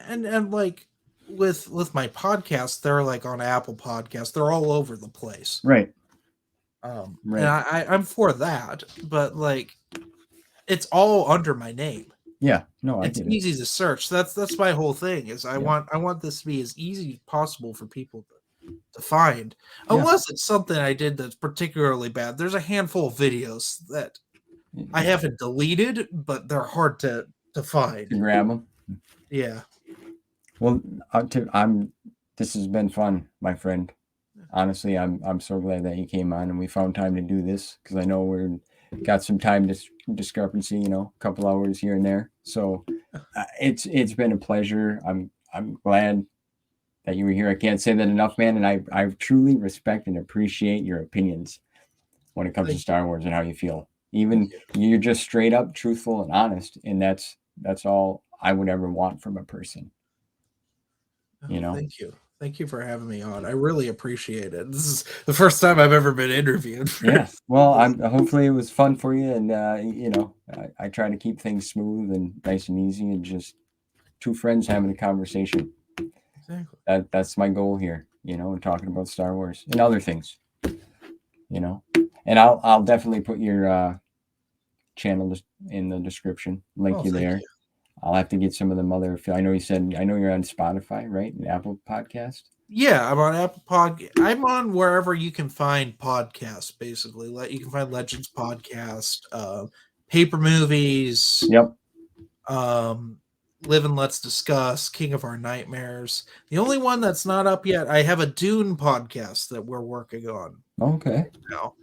and like with my podcast, they're like on Apple Podcasts. They're all over the place. Right. And Right. I'm for that, but like it's all under my name. Yeah. No, I It's get it. easy to search. That's my whole thing. Is I Yeah. want this to be as easy as possible for people to find, Yeah. unless it's something I did that's particularly bad. There's a handful of videos that I haven't deleted, but they're hard to find. To grab them. Yeah. Well, this has been fun, my friend. Honestly, I'm so glad that you came on and we found time to do this, because I know we're got some time discrepancy, a couple hours here and there. So it's been a pleasure. I'm glad that you were here. I can't say that enough, man. And I truly respect and appreciate your opinions when it comes to Star Wars and how you feel. Even you're just straight up truthful and honest, and that's all I would ever want from a person. Thank you for having me on. I really appreciate it. This is the first time I've ever been interviewed. Yeah. Well, hopefully it was fun for you, and I try to keep things smooth and nice and easy, and just two friends having a conversation. Exactly. That's my goal here, and talking about Star Wars and other things, And I'll definitely put your channel in the description. Link you there. I'll have to get some of them other. I know you're on Spotify, right? And Apple Podcast. Yeah, I'm on Apple Podcast. I'm on wherever you can find podcasts. Basically, you can find Legends Podcast, Paper Movies. Yep. Live and Let's Discuss, King of Our Nightmares. The only one that's not up yet, I have a Dune podcast that we're working on. Okay. Now,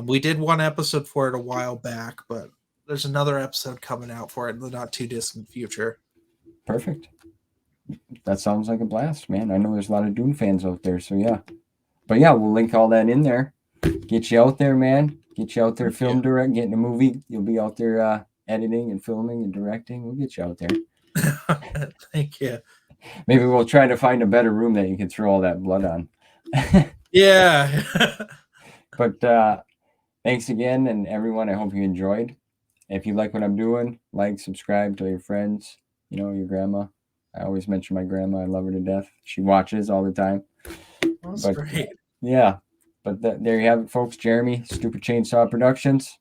we did one episode for it a while back, but there's another episode coming out for it in the not too distant future. Perfect. That sounds like a blast, man. I know there's a lot of Dune fans out there, so yeah. But yeah, we'll link all that in there. Get you out there, man. Get you out there, getting a movie. You'll be out there editing and filming and directing. We'll get you out there. Thank you. Maybe we'll try to find a better room that you can throw all that blood on. Yeah. But thanks again, and everyone, I hope you enjoyed. If you like what I'm doing, like, subscribe, tell your friends, your grandma. I always mention my grandma. I love her to death. She watches all the time. That's great. Yeah. But there you have it, folks. Jeremy, Stupid Chainsaw Productions.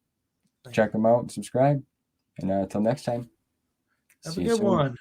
Check them out and subscribe. And until next time. Have a good one.